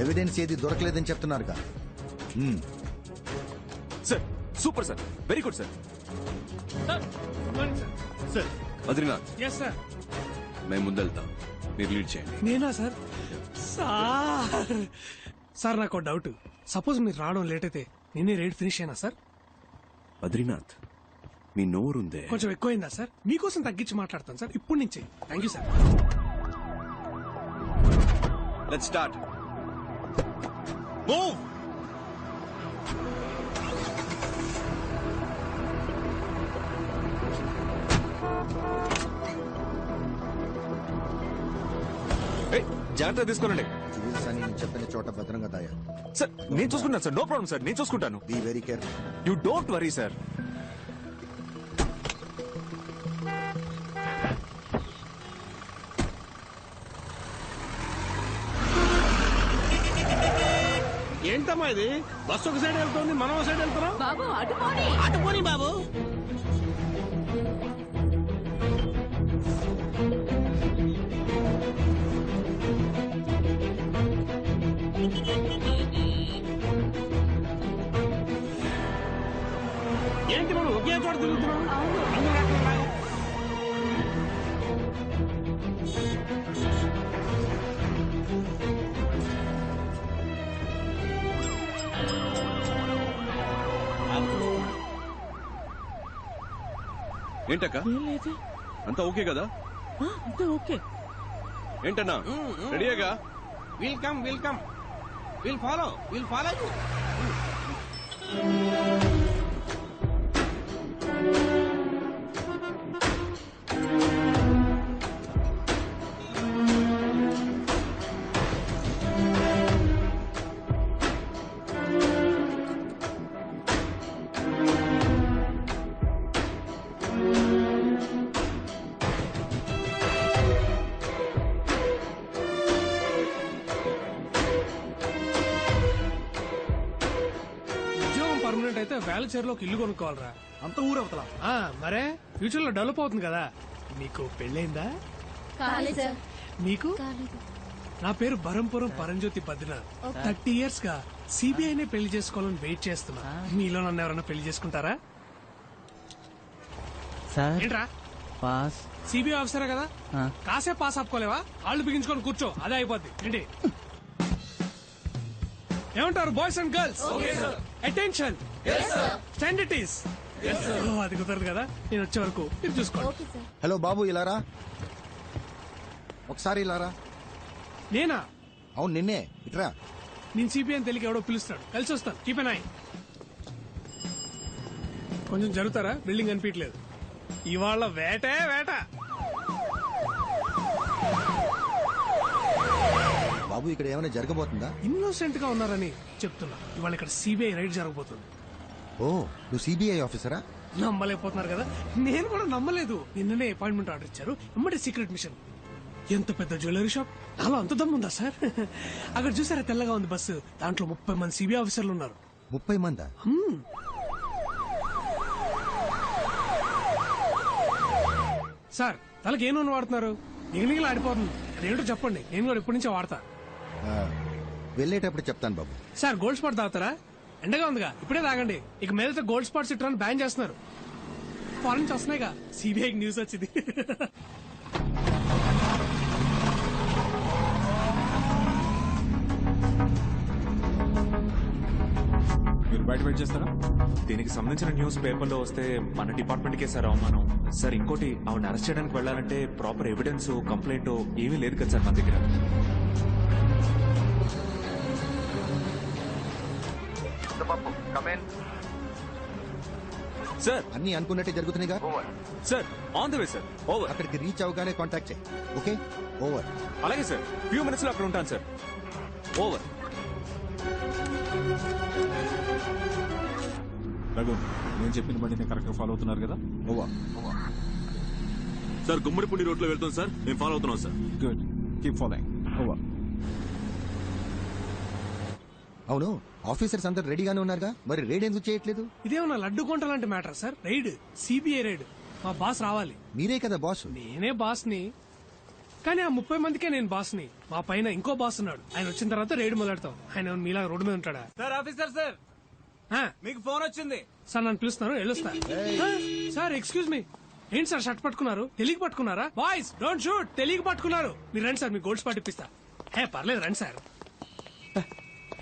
Speaker 11: ఎవిడెన్స్ ఏది దొరకలేదని చెప్తున్నారుగా.
Speaker 14: Sir super sir, very good sir.
Speaker 12: Sir Badrinath,
Speaker 2: yes sir.
Speaker 12: మేము ముందెళ్తాం, మీరు లీడ్ చేయండి.
Speaker 2: నేనా సార్? సార్ నాకు డౌట్. సపోజ్ మీరు రావడం లేట్ అయితే నేనే రేట్ ఫినిష్ అయినా సార్?
Speaker 12: బద్రీనాథ్, మీ నోరుందే
Speaker 2: కొంచెం ఎక్కువైందా సార్? మీకోసం తగ్గించి మాట్లాడతాను సార్ ఇప్పటి నుంచి. Thank you sir.
Speaker 12: Let's start. Move.
Speaker 14: జాగ్రత్త తీసుకోనండి.
Speaker 11: జ్యువెల్స్ అని నేను చెప్పిన చోట భద్రంగా దాయాలి.
Speaker 14: సార్ నేను చూసుకుంటాను సార్, నో ప్రాబ్లం సార్, నేను చూసుకుంటాను.
Speaker 11: Be very careful.
Speaker 14: You don't worry sir.
Speaker 23: ఏంటమ్మా ఇది? బస్సు ఒక సైడ్ వెళ్తుంది, మనం ఒక సైడ్ వెళ్తున్నాం.
Speaker 4: బాబు అటు పోనీ.
Speaker 23: అటు పోనీ బాబు. ఏంటి మనం ఒకే చోట తిరుగుతున్నాం? అందరూ అక్కడ ఉన్నారు.
Speaker 12: ఏంటక్క అంతా ఓకే కదా?
Speaker 15: అంతా ఓకే.
Speaker 12: ఏంటన్నా రెడీగా?
Speaker 23: Welcome welcome. Will follow you.
Speaker 2: Permanent అయితే వేలచేరులో ఒక ఇల్లు కొనుక్కోవాలరా.
Speaker 17: అంత ఊరవతల.
Speaker 2: మరే ఫ్యూచర్ లో డెవలప్ అవుతుంది కదా. మీకు పెళ్ళైందా? మీకు? నా పేరు బరంపురం పరంజ్యోతి బద్రీనాథ్. 30 years గా సిబిఐనే పెళ్లి చేసుకోవాలని వెయిట్ చేస్తున్నా. మీలో నన్ను ఎవరైనా పెళ్లి చేసుకుంటారా?
Speaker 3: సార్
Speaker 2: ఏంట్రా?
Speaker 3: పాస్.
Speaker 2: సిబిఐ ఆఫీసరే కదా కాసేపు పాస్ ఆపుకోలేవా? వాళ్ళు బిగించుకొని కూర్చో, అదే అయిపోద్ది. ఏంటి ఏమంటారు boys and girls? Attention, stand it is. అది కుదరదు కదా, నేను వచ్చే వరకు మీరు చూసుకోండి.
Speaker 11: హలో బాబు, ఇలారా ఒకసారి. ఇలారా.
Speaker 2: నేనా?
Speaker 11: అవును నిన్నే. ఇట్రా.
Speaker 2: నేను సిబిఐ అని తెలియక ఎవడో పిలుస్తాడు, కలిసి వస్తాను. Keep N I. కొంచెం జరుగుతారా? బిల్డింగ్ కనిపించలేదు. ఇవాళ వేటే వేట.
Speaker 11: బాబు ఇక్కడ ఏమైనా జరగబోతుందా?
Speaker 2: ఇన్నోసెంట్ గా ఉన్నారని చెప్తున్నా. ఇవాళ ఇక్కడ సిబిఐ రైడ్ జరగబోతుంది.
Speaker 11: ఓ, నువ్వు సిబిఐ ఆఫీసరా?
Speaker 2: నమ్మలేకపోతున్నారు కదా, నేను కూడా నమ్మలేదు. నిన్ననే అపాయింట్మెంట్ ఆర్డర్ ఇచ్చారు, ఎమ్మటే సీక్రెట్ మిషన్. ఎంత పెద్ద జ్యువెలరీ షాప్, అలా అంత దమ్ముందా సార్? అక్కడ చూసారా తెల్లగా ఉంది బస్సు, దాంట్లో 30 మంది సిబిఐ ఆఫీసర్లు ఉన్నారు.
Speaker 11: 30 మందా?
Speaker 2: సార్ తలకి ఏ నూనె వాడుతున్నారు? నిగనిగలు ఆడిపోతుంది. అదేంటో చెప్పండి, నేను కూడా ఇప్పటి నుంచే వాడతా.
Speaker 11: వెళ్ళేటప్పుడు చెప్తాను బాబు.
Speaker 2: సార్ గోల్డ్ స్పాట్ తాగుతారా? ఎండగా ఉందిగా, ఇప్పుడే తాగండి. ఇక మీదట గోల్డ్ స్పాట్స్ ఇట్లా బ్యాన్ చేస్తున్నారు. ఫారెన్ నుంచి వస్తున్నాయిగా, సిబిఐకి న్యూస్ వచ్చింది.
Speaker 14: మీరు బయట వెయిట్ చేస్తారా?
Speaker 9: దీనికి సంబంధించిన న్యూస్ పేపర్లో వస్తే మన డిపార్ట్మెంట్ కే సార్ అవమానం. సార్ ఇంకోటి, ఆవిడ అరెస్ట్ చేయడానికి వెళ్ళాలంటే ప్రాపర్ ఎవిడెన్స్, కంప్లైంట్ ఏమీ లేదు కదా సార్ మన దగ్గర.
Speaker 11: సార్ అన్ని అనుకున్నట్టే జరుగుతున్నాయిగా.
Speaker 9: Sir on the way sir. Over.
Speaker 11: అక్కడికి రీచ్ అవగానే కాంటాక్ట్ చేయి. Okay, over.
Speaker 9: అలాగే సార్, ఫ్యూ మినిట్స్ లో అక్కడ ఉంటాను సార్. ఓవర్.
Speaker 14: రఘు, నేను చెప్పిన బండిని కరెక్ట్ గా ఫాలో అవుతున్నారు కదా?
Speaker 11: ఓవర్.
Speaker 12: సార్ గుమ్మడిపూడి రోడ్ లో వెళ్తాం సార్, మేము ఫాలో అవుతున్నాం sir.
Speaker 14: Good, keep following. Over.
Speaker 11: అవును, ఆఫీసర్స్ అందరు రెడీగానే ఉన్నారుగా, మరి రైడ్ ఎందుకు చేయట్లేదు?
Speaker 2: ఇదేమన్నా లడ్డు కొంట లాంటి matter sir. Raid, CBI raid. మా బాస్ రావాలి.
Speaker 11: మీరే కదా బాస్.
Speaker 2: నేనే బాస్ ని, కానీ ఆ 30 మందికే నేను బాస్ ని. మా పైన ఇంకో బాస్ ఉన్నాడు, ఆయన వచ్చిన తర్వాత రైడ్ మొదలెడతాం. ఆయన మీలా రోడ్డు మీద ఉంటాడా?
Speaker 18: సార్ ఆఫీసర్ సార్, మీకు ఫోన్ వచ్చింది
Speaker 2: సార్. నన్ను పిలుస్తున్నారు, వెళ్ళొస్తా. సార్ ఎక్స్క్యూజ్ మీ. ఏంటి సార్ షర్ట్ పట్టుకున్నారు? తెలియక పట్టుకున్నారా? Boys don't shoot. తెలియక పట్టుకున్నారు. మీరు రండి సార్, మీ గోల్డ్ స్పాట్ ఇప్పిస్తా. పర్లేదు రండి సార్.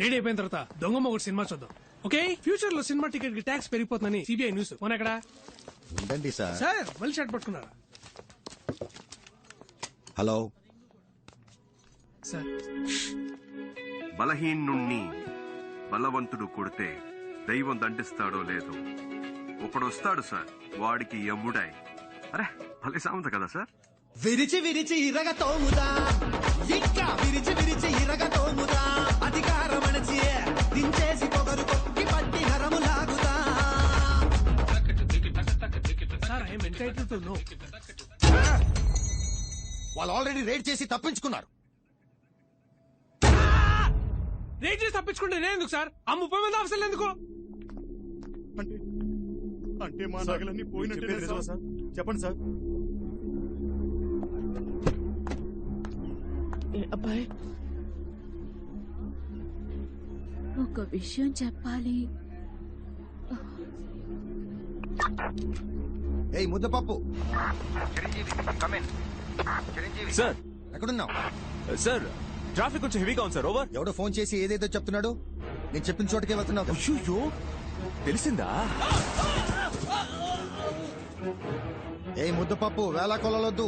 Speaker 2: రెడీ అయిపోయిన తర్వాత దొంగ మొగుడు సినిమా చూద్దాం. ఓకే, ఫ్యూచర్ లో సినిమా టికెట్ కి ట్యాక్స్ పెరిగిపోతుందని సిబిఐ న్యూస్. ఫోన్ ఎక్కడ?
Speaker 11: ఉండండి సార్.
Speaker 2: సార్ మళ్ళీ షర్ట్ పట్టుకున్నారా?
Speaker 11: Hello
Speaker 2: sir.
Speaker 10: బలహీనుణ్ణి బలవంతుడు కొడితే దైవం దండిస్తాడో లేదో ఒకడొస్తాడు సార్, వాడికి యముడై. అరే భలే సామెత కదా సార్.
Speaker 21: విరిచి విరిచి ఇరగ తోముదా, ఇంకా విరిచి విరిచి ఇరగ తోముదా, అధికారం అణచి దించేసి పొగరు కొక్కి పట్టి నరము లాగుదా.
Speaker 2: Sir I'm entitled to know.
Speaker 11: వాళ్ళు ఆల్రెడీ రైడ్ చేసి తప్పించుకున్నారు.
Speaker 2: రైడ్ చేసి తప్పించుకుంటే నేను ఎందుకు సార్? ఆ 30 మంది ఆఫీసర్లు ఎందుకు?
Speaker 1: అంటే మా నగలన్నీ పోయినట్టే సార్. చెప్పండి సార్.
Speaker 15: అబ్బాయి,
Speaker 4: ఒక విషయం చెప్పాలి.
Speaker 11: ఏయ్ ముద్దపప్పు,
Speaker 9: సార్
Speaker 11: ఎక్కడున్నావు?
Speaker 9: సార్ ట్రాఫిక్ కొంచెం హెవీగా ఉంది సార్. ఓవర్.
Speaker 11: ఎవడో ఫోన్ చేసి ఏదేదో చెప్తున్నాడు. నేను చెప్పిన చోటకే వెళ్తున్నావు.
Speaker 9: అయ్యో, తెలిసిందా?
Speaker 11: ఏ ముద్దపప్పు, వేళ కొలవద్దు.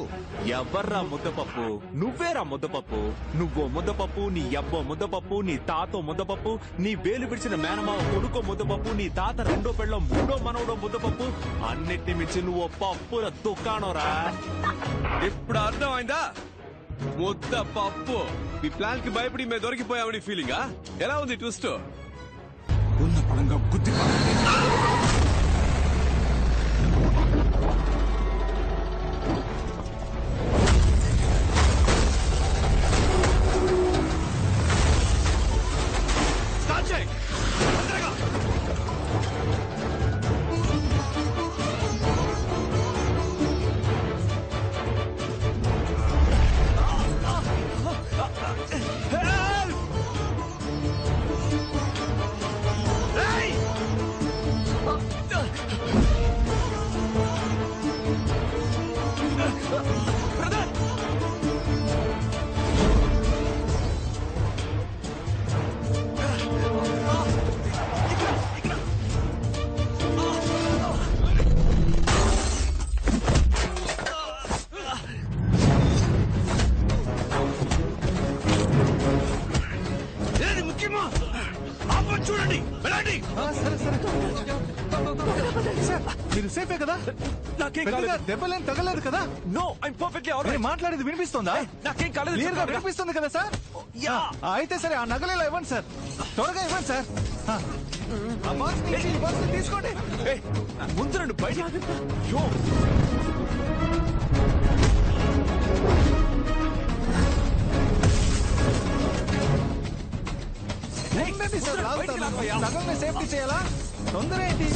Speaker 9: ఎవర్రా ముద్దపప్పు? నువ్వేరా ముద్దపప్పు. నువ్వో ముద్దపప్పు, నీ అబ్బో ముద్దపప్పు, నీ తాతో ముద్దపప్పు, నీ వేలు పిడిచిన మేనమావ కొడుకో ముద్దపప్పు, నీ తాత రెండో పెళ్ళం మూడో మనవడో ముద్దపప్పు. అన్నిటిని మించి నువ్వు పప్పుల దుకాణంరా.
Speaker 12: ఇప్పుడు అర్థమైందా? ముద్దపప్పు. మీ ప్లాన్ కి భయపడి మేము దొరికిపోయామని ఫీలింగా? ఎలా ఉంది ట్విస్ట్?
Speaker 14: ఉన్న పడంగా గుద్ది
Speaker 21: Hey!
Speaker 23: రండి
Speaker 14: సరే సరే సార్, మీరు సేఫే కదా?
Speaker 9: నాకేం
Speaker 14: పెద్దగా
Speaker 9: కాలేదు.
Speaker 14: దెబ్బలేం తగలేదు కదా?
Speaker 9: నో ఐఎమ్ పర్ఫెక్ట్లీ ఆల్
Speaker 14: నేను మాట్లాడేది వినిపిస్తుందా?
Speaker 9: నాకేం కాలేదు.
Speaker 14: క్లియర్ గా వినిపిస్తుంది కదా సార్? అయితే సరే ఆ నగలేలా ఇవ్వండి సార్, త్వరగా ఇవ్వండి సార్. ఆ బాక్స్ ఈ బాక్స్ తీసుకోండి.
Speaker 9: ముందు రండి బయట.
Speaker 14: ఉండండి సార్, లాగుతాను. సగంలో సేఫ్టీ చేయాలా? తొందర ఏంటి?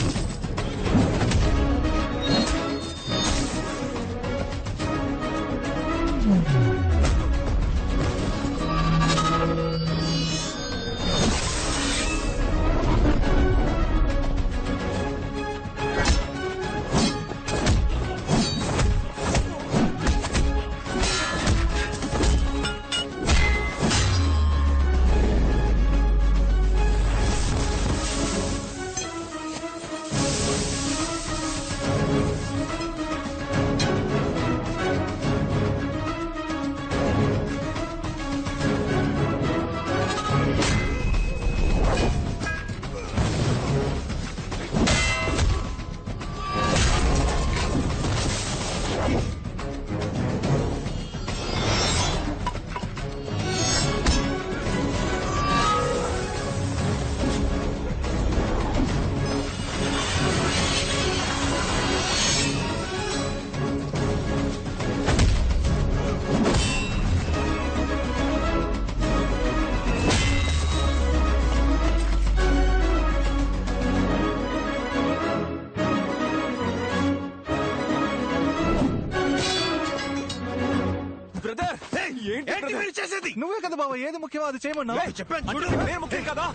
Speaker 14: నువ్వే కదా బాబా ఏది ముఖ్యమో అది చేయమన్నా.
Speaker 9: చెప్పాను చూడు, నేను ముఖ్యం కదా.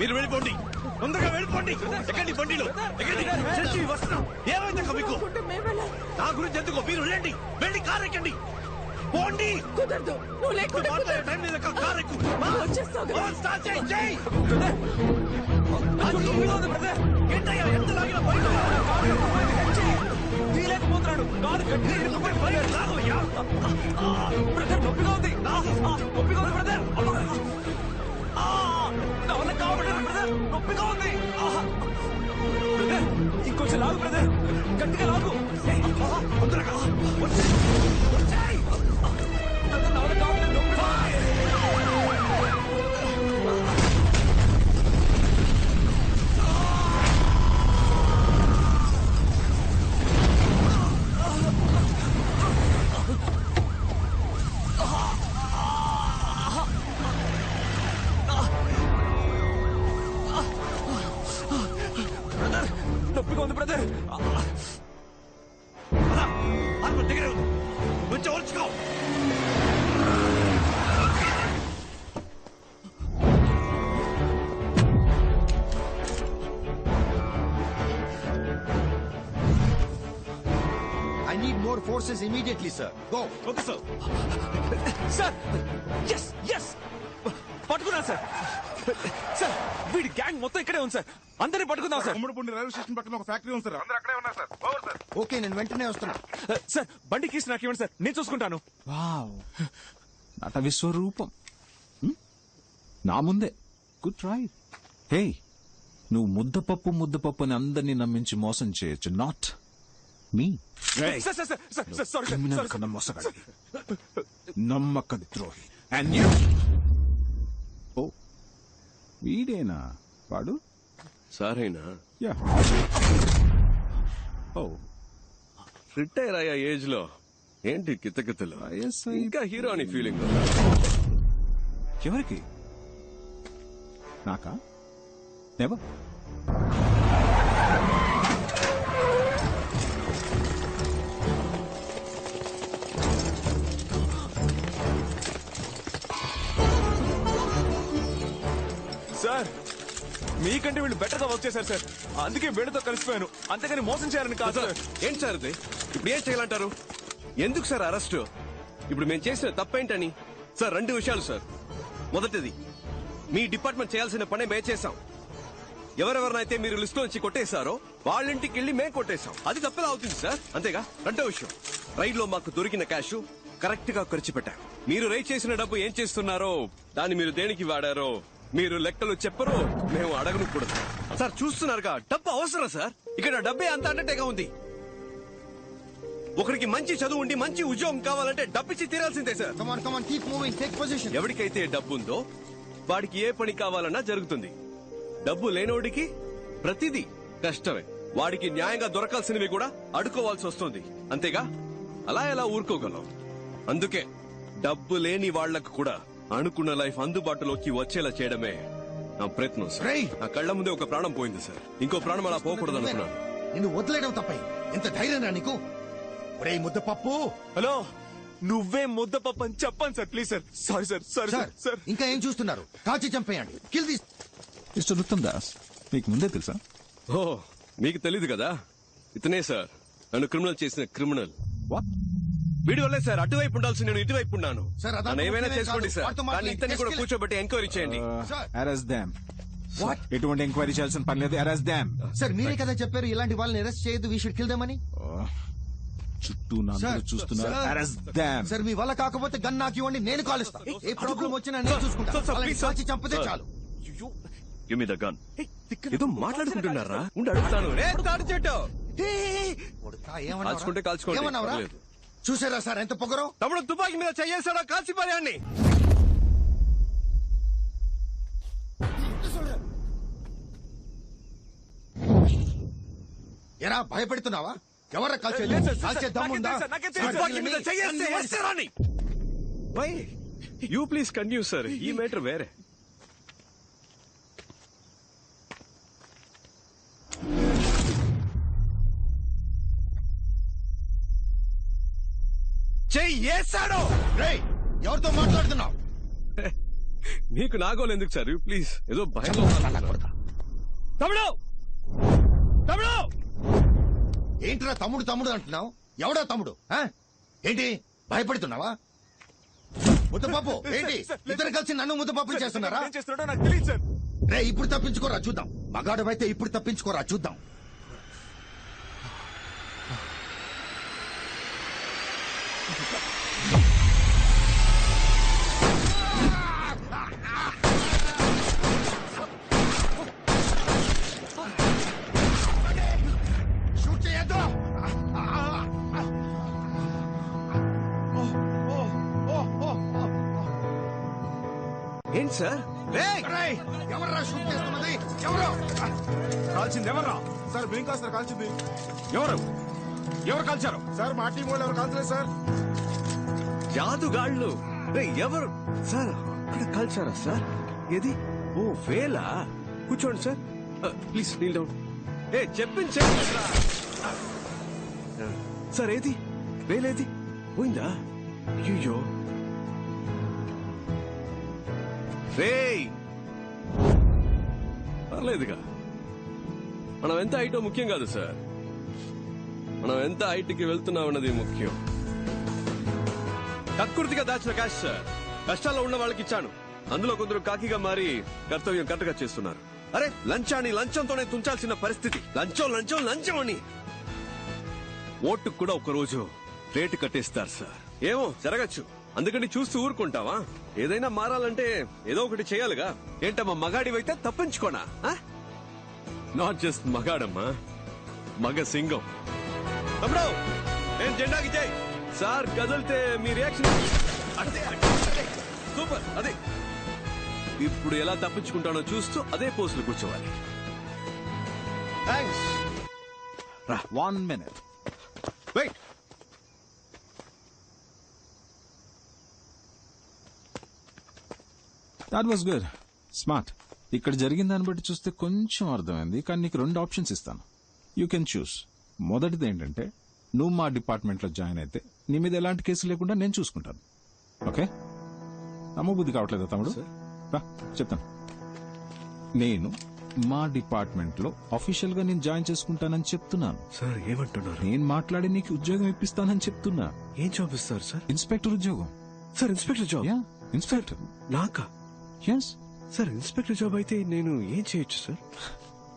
Speaker 23: మీరు వెళ్ళిపోండి, తొందరగా వెళ్ళిపోండి. ఎక్కండి బండిలో, ఎక్కండి. చచ్చి వస్తున్నాం. ఏమైంది మీకు? నా గురించి ఎందుకు? మీరు వెళ్ళండి, వెళ్ళి కారు ఎక్కండి. పోండి.
Speaker 15: కుదరదు, నువ్వు లేకుండా
Speaker 23: మాట్లాడే టైం లేదు. కారు ఎక్కు. స్టార్ట్ చేయి, చేయి. ఏంటయ్యా ఎంత లాగినా
Speaker 9: తీలేకపోతున్నాడు. కారు గట్టిగా ఇరుక్కుపోయి పోయాడు. బ్రదర్ నొప్పిగా ఉంది, నొప్పిగా ఉంది బ్రదర్. నా వల్ల కావట్లేదు బ్రదర్, నొప్పిగా ఉంది. బ్రదర్ ఇంకొంచెం లాగు బ్రదర్, గట్టిగా లాగు. తొందరగా వచ్చేయ్. బ్రదర్ నా వల్ల కావట్లేదు, నొప్పిగా ఉంది. నొప్పిగా ఉంది బ్రదర్.
Speaker 23: దగ్గర కొంచెం ఓర్చుకో.
Speaker 11: I need more forces immediately, sir. Go.
Speaker 9: Okay sir. Sir yes yes పట్టుకున్నా సార్. సార్ వీడి గ్యాంగ్ మొత్తం ఇక్కడే ఉంది సార్. అందరినీ పట్టుకుందాం సార్.
Speaker 1: ఉమ్మడిపూడి రైల్వే స్టేషన్ పక్కన ఒక ఫ్యాక్టరీ ఉంది సార్, అందరూ అక్కడే ఉన్నారు సార్. Over sir.
Speaker 11: ఓకే, నేను వెంటనే వస్తున్నా.
Speaker 9: సార్ బండి కీస్ నాకు ఇవ్వండి సార్, నేను చూసుకుంటాను.
Speaker 14: వావ్, నట విశ్వరూపం నా ముందే. Good try. హే, నువ్వు ముద్దపప్పు అని అందరినీ నమ్మించి మోసం చేయొచ్చు, not me.
Speaker 9: Sir sir sir sir sorry
Speaker 14: criminal
Speaker 9: sir.
Speaker 14: కన్నా మోసగాడివి, నమ్మక ద్రోహి. And you. ఓ, వీడేనా వాడు?
Speaker 12: సారేనా?
Speaker 14: యా. ఓ,
Speaker 12: రిటైర్ అయ్యా ఏజ్ లో ఏంటి కితకితలు? ఇంకా హీరో అని ఫీలింగ్.
Speaker 14: ఎవరికి? నాకా? నెవర్.
Speaker 9: సార్ మీకంటే వీళ్ళు బెటర్ గా వర్క్ చేశారు సార్, అందుకే వీళ్ళతో కలిసిపోయాను, అంతేగాని మోసం చేయాలని కాదు సార్.
Speaker 12: ఏంటి సార్ ఇది? ఇప్పుడు ఏం చేయాలంటారు? ఎందుకు సార్ అరెస్ట్? ఇప్పుడు మేము చేసిన తప్పేంటని? సార్ 2 విషయాలు సార్. మొదటిది, మీ డిపార్ట్మెంట్ చేయాల్సిన పనే మేము చేశాం. ఎవరెవరినైతే మీరు లిస్ట్ నుంచి కొట్టేశారో వాళ్ళింటికి వెళ్ళి మేము కొట్టేశాం. అది తప్పేలా అవుతుంది సార్, అంతేగా? రెండో విషయం, రైడ్ లో మాకు దొరికిన క్యాష్ కరెక్ట్ గా ఖర్చు పెట్టాం. మీరు రేట్ చేసిన డబ్బు ఏం చేస్తున్నారో, దాన్ని మీరు దేనికి వాడారో మీరు లెక్కలు చెప్పరు, మేము అడగను కూడా. సార్ చూస్తున్నారుగా, డబ్బు అవసరం సార్. ఇక్కడ డబ్బే అంత అన్నట్టుగా ఉంది. ఒకరికి మంచి చదువు ఉండి మంచి ఉద్యోగం కావాలంటే డబ్బిచ్చి తీరాల్సిందే సార్. ఎవరికైతే డబ్బు ఉందో వాడికి ఏ పని కావాలన్నా జరుగుతుంది. డబ్బు లేనోడికి ప్రతిదీ కష్టమే. వాడికి న్యాయంగా దొరకాల్సినవి కూడా అడుకోవాల్సి వస్తుంది. అంతేగా, అలా ఎలా ఊరుకోగలం? అందుకే డబ్బు లేని వాళ్లకు కూడా అనుకున్న లైఫ్ అందుబాటులోకి వచ్చేలా చేయడమే నా ప్రయత్నం సార్. నా కళ్ల ముందే ఒక ప్రాణం పోయింది సార్. ఇంకో ప్రాణం అలా పోకూడదు అనుకున్నాను.
Speaker 11: నిన్ను వదిలేయడం తప్ప ఎంత ధైర్యం నీకు? ఒరే ముద్దపప్పు.
Speaker 9: హలో, నువ్వే ముద్దపప్పు అని చెప్పండి sir, please sir. Sorry sir, sorry sir.
Speaker 11: ఇంకా ఏం చూస్తున్నారు? కాల్చి చంపేయండి. Kill this.
Speaker 14: Mister Uttam Das, మీకు ముందే తెలుసా?
Speaker 12: ఓ, మీకు తెలీదు కదా, ఇతనే సార్ నన్ను క్రిమినల్ చేసిన క్రిమినల్. వీడి వల్లే సార్ అటువైపు ఉండాల్సి నేను ఇటువైపు ఉన్నాను. నన్ను ఏమైనా చేసుకోండి సార్, కానీ ఇతన్ని కూడా కూర్చోబెట్టి ఎంక్వైరీ చేయండి.
Speaker 14: Arrest them. ఎటువంటి ఎంక్వైరీ చేయాల్సిన పని లేదు. Arrest them.
Speaker 11: సార్ మీరే కదా చెప్పారు ఇలాంటి వాళ్ళని అరెస్ట్ చేయొద్దు, వీ షుడ్ కిల్ దెమ్ అని.
Speaker 14: చుట్టూ చూస్తున్నారు. Arrest them.
Speaker 11: సార్ మీ వల్ల కాకపోతే గన్ నాకు ఇవ్వండి, నేను కాలుస్తా. ఏ ప్రాబ్లం వచ్చినా నేను చూసుకుంటా. కాల్చి చంపితే చాలు.
Speaker 12: Give me the gun. ఏదో మాట్లాడుకుంటున్నారా? ఉండి అడుగుతాను. కాల్చుకుంటే కాల్చుకోండి, పర్లేదు.
Speaker 11: చూసారా సార్ ఎంత పొగరో?
Speaker 12: తమ్ముడు తుపాకీ మీద చేయేసాడో కాల్చి పారేయండి.
Speaker 11: ఎరా భయపెడుతున్నావా? ఎవరా కాల్చే దమ్ముందా?
Speaker 12: తుపాకీ మీద చేయేస్తే వేస్తారని. యూ ప్లీజ్ కంటిన్యూ సార్, ఈ మ్యాటర్ వేరే.
Speaker 11: చెయ్యేశాడు. ఎవరితో మాట్లాడుతున్నావు?
Speaker 12: నీకు నాగోలు ఎందుకు సార్, ప్లీజ్. ఏదో భయం. తమ్ముడు, తమ్ముడు.
Speaker 11: ఏంట్రా తమ్ముడు తమ్ముడు అంటున్నావు? ఎవడా తమ్ముడు? ఏంటి భయపడుతున్నావా? ముద్దపప్పు ఏంటి? ఇద్దరు కలిసి నన్ను ముద్దపప్పు చేస్తున్నారా?
Speaker 9: నాకు తెలియదు సార్.
Speaker 11: రే ఇప్పుడు తప్పించుకోరా చూద్దాం. మగాడవైతే ఇప్పుడు తప్పించుకోరా చూద్దాం. షూట్ చేయొద్దు.
Speaker 12: ఏంటి సార్?
Speaker 11: ఎవర్రా షూట్ చేస్తున్నది? ఎవరు
Speaker 1: కాల్చింది? ఎవర్రా సార్? మేము కాదు సార్ కాల్చింది.
Speaker 14: ఎవరు కాల్చారు
Speaker 1: సార్? మా టీం వాళ్ళు ఎవరు కాల్చలేదు సార్.
Speaker 12: జాదుగాళ్ళు. ఎవరు సార్? అక్కడ కాల్చారా సార్? ఏది? ఓ వేలా. కూర్చోండి సార్, ప్లీజ్ నీల్ డౌన్. చెప్పించండి సార్. ఏది వేలేది? పోయిందా? అయ్యో. పర్లేదుగా, మనం ఎంత హైటో ముఖ్యం కాదు సార్, మనం ఎంత హైట్కి వెళ్తున్నామన్నది ముఖ్యం. కక్కుర్తిగా దాచిన క్యాష్ సార్, కష్టాల్లో ఉన్న వాళ్ళకి ఇచ్చాను. అందులో కొందరు కాకిగా మారి కర్తవ్యం కరెక్ట్గా చేస్తున్నారు. అరే లంచాన్ని లంచంతోనే తుంచాల్సిన పరిస్థితి. లంచం లంచం లంచం అని ఓటుకు కూడా ఒకరోజు రేటు కట్టేస్తారు సార్. ఏమో జరగచ్చు, అందుకని చూస్తూ ఊరుకుంటావా? ఏదైనా మారాలంటే ఏదో ఒకటి చేయాలిగా. ఏంటమ్మా మగాడివైతే తప్పించుకోనా? నాట్ జస్ట్ మగాడమ్మా, మగ సింగం. తమ్ముడు నేను జెండాకి చేయి సార్. కదిలితే మీ రియాక్షన్ సూపర్. అదే ఇప్పుడు ఎలా తప్పించుకుంటానో చూస్తూ అదే పోస్టులు కూర్చోవాలి. Thanks.
Speaker 14: 1 minute.
Speaker 12: Wait.
Speaker 14: That was good, smart. ఇక్కడ జరిగిన దాన్ని బట్టి చూస్తే కొంచెం అర్థమైంది, కానీ నీకు 2 ఆప్షన్స్ ఇస్తాను. You can choose. మొదటిది ఏంటంటే, నువ్వు మా డిపార్ట్మెంట్ లో జాయిన్ అయితే నీ మీద ఎలాంటి కేసు లేకుండా నేను చూసుకుంటాను. ఓకే? నమ్మబుద్ధి కావట్లేదా తమ్ముడు? రా చెప్తాను. నేను మా డిపార్ట్మెంట్ లో అఫీషియల్ గా నేను జాయిన్ చేసుకుంటానని చెప్తున్నాను.
Speaker 12: సార్ ఏమంటున్నారు?
Speaker 14: నేను మాట్లాడి నీకు ఉద్యోగం ఇప్పిస్తానని చెప్తున్నా.
Speaker 12: ఏం జాబ్ ఇస్తారు సార్?
Speaker 14: ఇన్స్పెక్టర్ ఉద్యోగం.
Speaker 12: Sir inspector job?
Speaker 14: ఇన్స్పెక్టర్.
Speaker 12: నాకా?
Speaker 14: Yes
Speaker 12: sir. ఇన్స్పెక్టర్ జాబ్ అయితే నేను ఏం చేయొచ్చు సార్?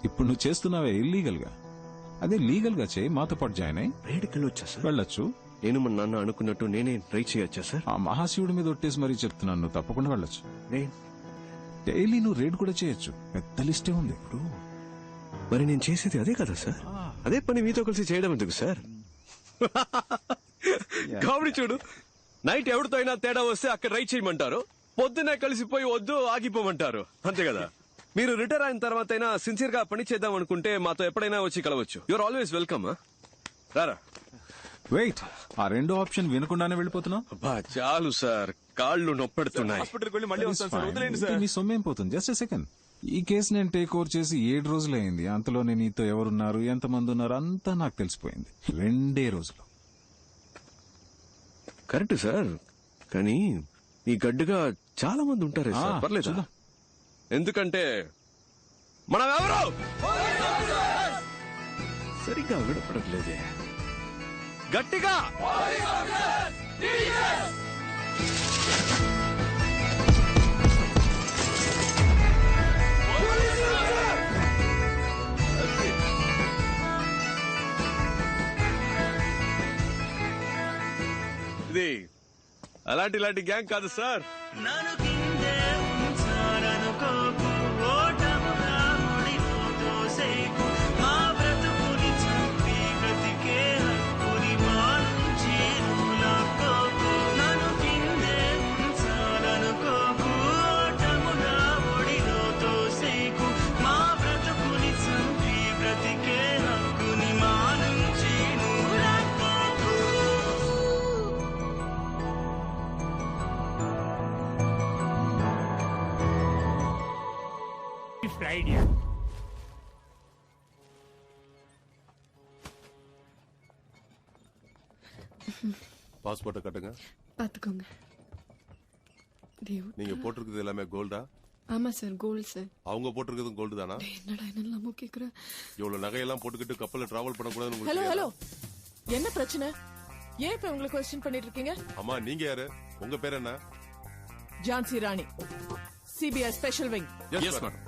Speaker 14: ఇప్పుడు నువ్వు చేస్తున్నావే ఇల్లీగల్ గా, అదే లీగల్ గా చేయి. మాతో పాటు జాయిన్ అయ్యి
Speaker 12: రేడుకి వెళ్ళొచ్చా సార్?
Speaker 14: వెళ్ళొచ్చు.
Speaker 12: నేను మన నాన్న అనుకున్నట్టు నేనే ట్రై చేయొచ్చా సార్?
Speaker 14: ఆ మహాశివుడి మీద ఒట్టేసి మరీ చెప్తున్నాను, నువ్వు తప్పకుండా వెళ్ళొచ్చు. డైలీ నువ్వు రేడ్ కూడా చేయొచ్చు, పెద్ద లిస్టే ఉంది.
Speaker 12: ఇప్పుడు మరి నేను చేసేది అదే కదా సార్, అదే పని మీతో కలిసి చేయడం ఎందుకు సార్? కామెడీ చూడు, నైట్ ఎవరితో అయినా తేడా వస్తే అక్కడ రైడ్ చేయమంటారు, పొద్దునే కలిసిపోయి వద్దు ఆగిపోమంటారు, అంతే కదా? మీరు రిటైర్ అయిన తర్వాత అయినా సిన్సియర్ గా పని చేద్దాం అనుకుంటే మాతో ఎప్పుడైనా వచ్చి కలవచ్చు. Your always welcome. రారా.
Speaker 14: వెయిట్, ఆ రెండో ఆప్షన్ వినకుండానే వెళ్ళిపోతున్నావు?
Speaker 12: అబ్బా చాలు సార్, కాళ్ళు నొప్పెడుతున్నాయి.
Speaker 1: హాస్పిటల్కి వెళ్ళి మళ్ళీ వస్తాను సార్, వదిలేండి సార్.
Speaker 14: మీ సొమ్మేం పోతుంది? Just a second. ఈ కేసు నేను టేక్ ఓవర్ చేసి 7 రోజులైంది. అంతలోనే నీతో ఎవరున్నారు, ఎంతమంది ఉన్నారు అంతా నాకు తెలిసిపోయింది. 2 రోజులు.
Speaker 12: కరెక్ట్ సార్, కానీ ఈ గడ్డుగా చాలా మంది ఉంటారే సార్. పర్లేదు, ఎందుకంటే మనం ఎవరు సరిగ్గా విడపడట్లేదే. గట్టిగా ఇది అలాంటి గ్యాంగ్ కాదు సార్.
Speaker 5: பாஸ்போர்ட்டை கட்டுங்க.
Speaker 6: பாத்துக்கோங்க.
Speaker 5: நீங்க போட்டிருக்கிறது எல்லாமே கோல்டா?
Speaker 6: ஆமா சார், கோல்டு சார்.
Speaker 5: அவங்க போட்டிருக்கிறதும் கோல்டு தானா?
Speaker 6: என்னடா என்னெல்லாம் கேக்குற?
Speaker 5: இவ்வளவு நகையெல்லாம் போட்டுக்கிட்டு கப்பல்ல டிராவல் பண்ணக்கூடாதுன்னு உங்களுக்கு
Speaker 15: ஹலோ ஹலோ, என்ன பிரச்சனை? ஏன் இப்ப உங்களுக்கு क्वेश्चन பண்ணிட்டு இருக்கீங்க?
Speaker 5: அம்மா நீங்க யாரு? உங்க பேர் என்ன?
Speaker 15: Jhansi Rani, CBI special wing.
Speaker 5: Yes madam.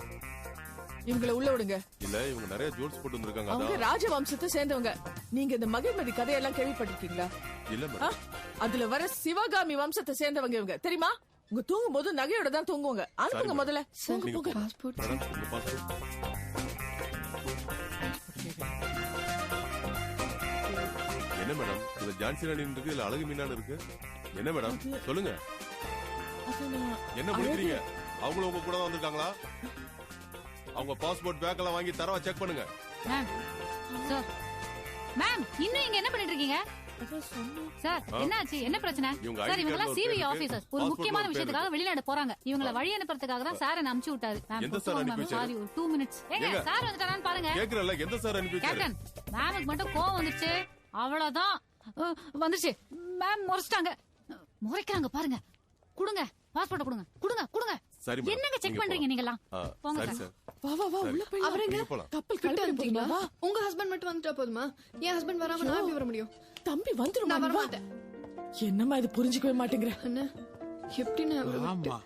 Speaker 15: இவங்களை உள்ள விடுங்க.
Speaker 5: இல்ல, இவங்க நிறைய ஜோல்ஸ் போட்டு வந்திருக்காங்க.
Speaker 15: அவங்க ராஜவம்சத்தை சேர்ந்தவங்க. நீங்க இந்த மகிழ்மதி கதையெல்லாம் கேள்விப்பட்டிருக்கீங்களா?
Speaker 5: இல்ல மேடம்.
Speaker 15: அதுல வர சிவகாமி வம்சத்தை சேர்ந்தவங்க இவங்க, தெரியுமா? உங்க தூங்கும் போது நகையோட தான் தூங்குவாங்க. அனுப்புங்க முதல்ல.
Speaker 6: பாஸ்போர்ட்.
Speaker 5: மேடம் உங்க பாஸ்போர்ட். என்ன மேடம் இது ஜான்சி ராணி இருக்கு, இல்ல அழகு மீனான்னு இருக்கு? என்ன மேடம் சொல்லுங்க, என்ன முடிக்கிறீங்க? அவங்களும் உங்க கூட தான் வந்திருக்காங்களா? அவங்க பாஸ்போர்ட் பேக் எல்லாம் வாங்கி தரவா செக் பண்ணுங்க.
Speaker 22: மேம் இன்னும் இங்க என்ன பண்ணிட்டு இருக்கீங்க சார்? என்னாச்சு, என்ன பிரச்சனை சார்? இவங்க எல்லாம் சிபிஐ ஆபீசர்ஸ், ஒரு முக்கியமான விஷயத்துக்காக வெளிநாடு போறாங்க. இவங்கள வழி அனுப்புறதுக்காக தான் சார் என்ன அனுப்பிச்சு விட்டாரு.
Speaker 5: எந்த சார் அனுப்பி வச்சாரு?
Speaker 22: சாரி, ஒரு 2 மினிட்ஸ். ஏங்க சார் வந்துட்டாரான்னு பாருங்க.
Speaker 5: கேக்குறல, எந்த சார் அனுப்பி வச்சாரு?
Speaker 22: கேப்டன், மேமுக்கு மட்டும் கோவம் வந்துருச்சு, அவ்வளவுதான். வந்துருச்சு மேம், முறைச்சிட்டாங்க. முறைக்கிறாங்க பாருங்க. கொடுங்க பாஸ்போர்ட், கொடுங்க கொடுங்க கொடுங்க. என்னங்க செக் பண்றீங்க நீங்க எல்லாம்? போங்க சார்.
Speaker 15: வா வா வா, உள்ள போய்
Speaker 6: அவரங்க
Speaker 15: கப்பல் கிளம்பிட்டீங்களா?
Speaker 6: வா. உங்க ஹஸ்பண்ட் மட்டும் வந்துட்டா போதுமா? என் ஹஸ்பண்ட் வராம நான் எப்படி வர முடியும்?
Speaker 15: தம்பி வந்துரும்.
Speaker 6: நான் வர மாட்டேன்.
Speaker 15: என்னம்மா இது, புரிஞ்சிக்கவே மாட்டேங்கிற?
Speaker 6: அண்ணா எப்படி நான் ஆமா.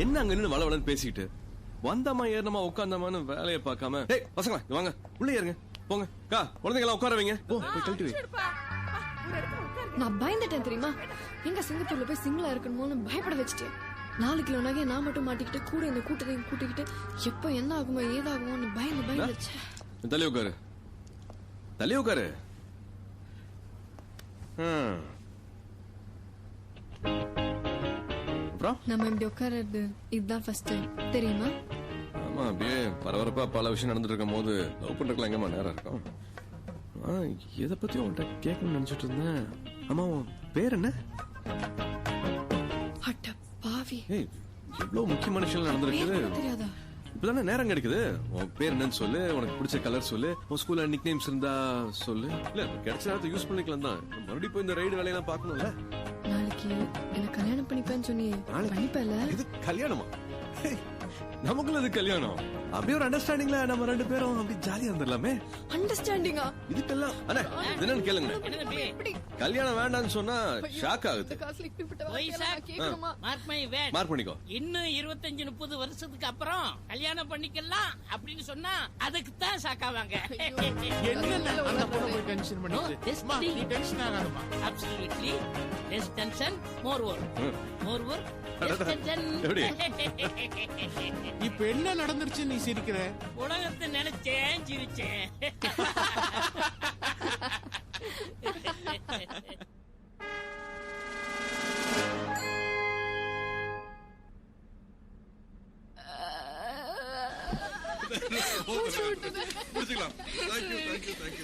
Speaker 12: என்ன அங்க நின்னு வள வளன்னு பேசிட்டு வந்தமா ஏறனமா உட்காந்தமான்னு வேலையை பார்க்காம, டேய் பசங்களா இங்க வாங்க, உள்ள ஏறுங்க, போங்க கா, குழந்தைங்களா உட்கார வைங்க, போ போய் கழட்டி வை.
Speaker 6: நான் பயந்துட்டேன் தெரியுமா? எங்க சிங்கப்பூர்ல போய் சிங்கிளா இருக்கணுமோன்னு பயப்பட வச்சுட்டேன். 4 கிலோ நகையை நான் மட்டும் மாட்டிக்கிட்டு கூட இந்த கூட்டத்தையும் கூட்டிக்கிட்டு எப்ப என்ன ஆகுமோ ஏதாகுமோன்னு பயந்துச்சு.
Speaker 12: தள்ளி உட்காரு, தள்ளி உட்காரு.
Speaker 6: நம்ம இப்படி உட்கார்றது இதுதான் ஃபர்ஸ்ட் டைம் தெரியுமா?
Speaker 12: ஆமா, அப்படியே பரபரப்பா பல விஷயம் நடந்துட்டு இருக்கும் போது லவ் பண்றதுக்கு எங்கம்மா நேரம் இருக்கும்? எதை பத்தி உன்கிட்ட கேட்கணும்னு நினைச்சிட்டு இருந்தேன். ஆமா, உன் பேர் என்ன?
Speaker 6: அட பாவி,
Speaker 12: ஏய் எவ்வளவு முக்கியமான விஷயம் நடந்திருக்குது.
Speaker 6: தெரியாதா?
Speaker 12: இப்பதானே நேரம் கிடைக்குது. உன் பேர் என்னன்னு சொல்லு, உனக்கு பிடிச்ச கலர் சொல்லு, உன் ஸ்கூல்ல நிக் நேம்ஸ் இருந்தா சொல்லு. இல்ல கிடைச்ச நேரத்தை யூஸ் பண்ணிக்கலாம் தான். மறுபடியும் போய் இந்த ரைடு வேலையெல்லாம் பார்க்கணும்ல.
Speaker 6: நாளைக்கு என்ன கல்யாணம் பண்ணிப்பேன்னு சொன்னி பண்ணிப்பேல?
Speaker 12: இது கல்யாணமா? நமக்குள்ள இது கல்யாணம் அப்படியே ஒரு அண்டர்ஸ்டாண்டிங்ல நம்ம 2 பேரும் அப்படி ஜாலியா இருந்துடலாமே.
Speaker 6: அண்டர்ஸ்டாண்டிங்கா?
Speaker 12: இதுக்கெல்லாம் அண்ணே என்னன்னு கேளுங்க. கல்யாணம் வேண்டாம்னு சொன்னா ஷாக் ஆகுது. மார்க் பண்ணிக்கோ.
Speaker 23: இன்னும் 25-30 வருஷத்துக்கு அப்புறம் கல்யாணம் பண்ணிக்கலாம் அப்படின்னு சொன்னா அதுக்கு தான் ஷாக் ஆவாங்க. Absolutely. Less tension, more work. More work, less tension.
Speaker 14: இப்ப என்ன நடந்துருச்சு நீ சிரிக்கிற?
Speaker 23: உலகத்தை நினைச்சேன் சிரிச்சேன்.
Speaker 12: முடிச்சுக்கலாம். Thank you.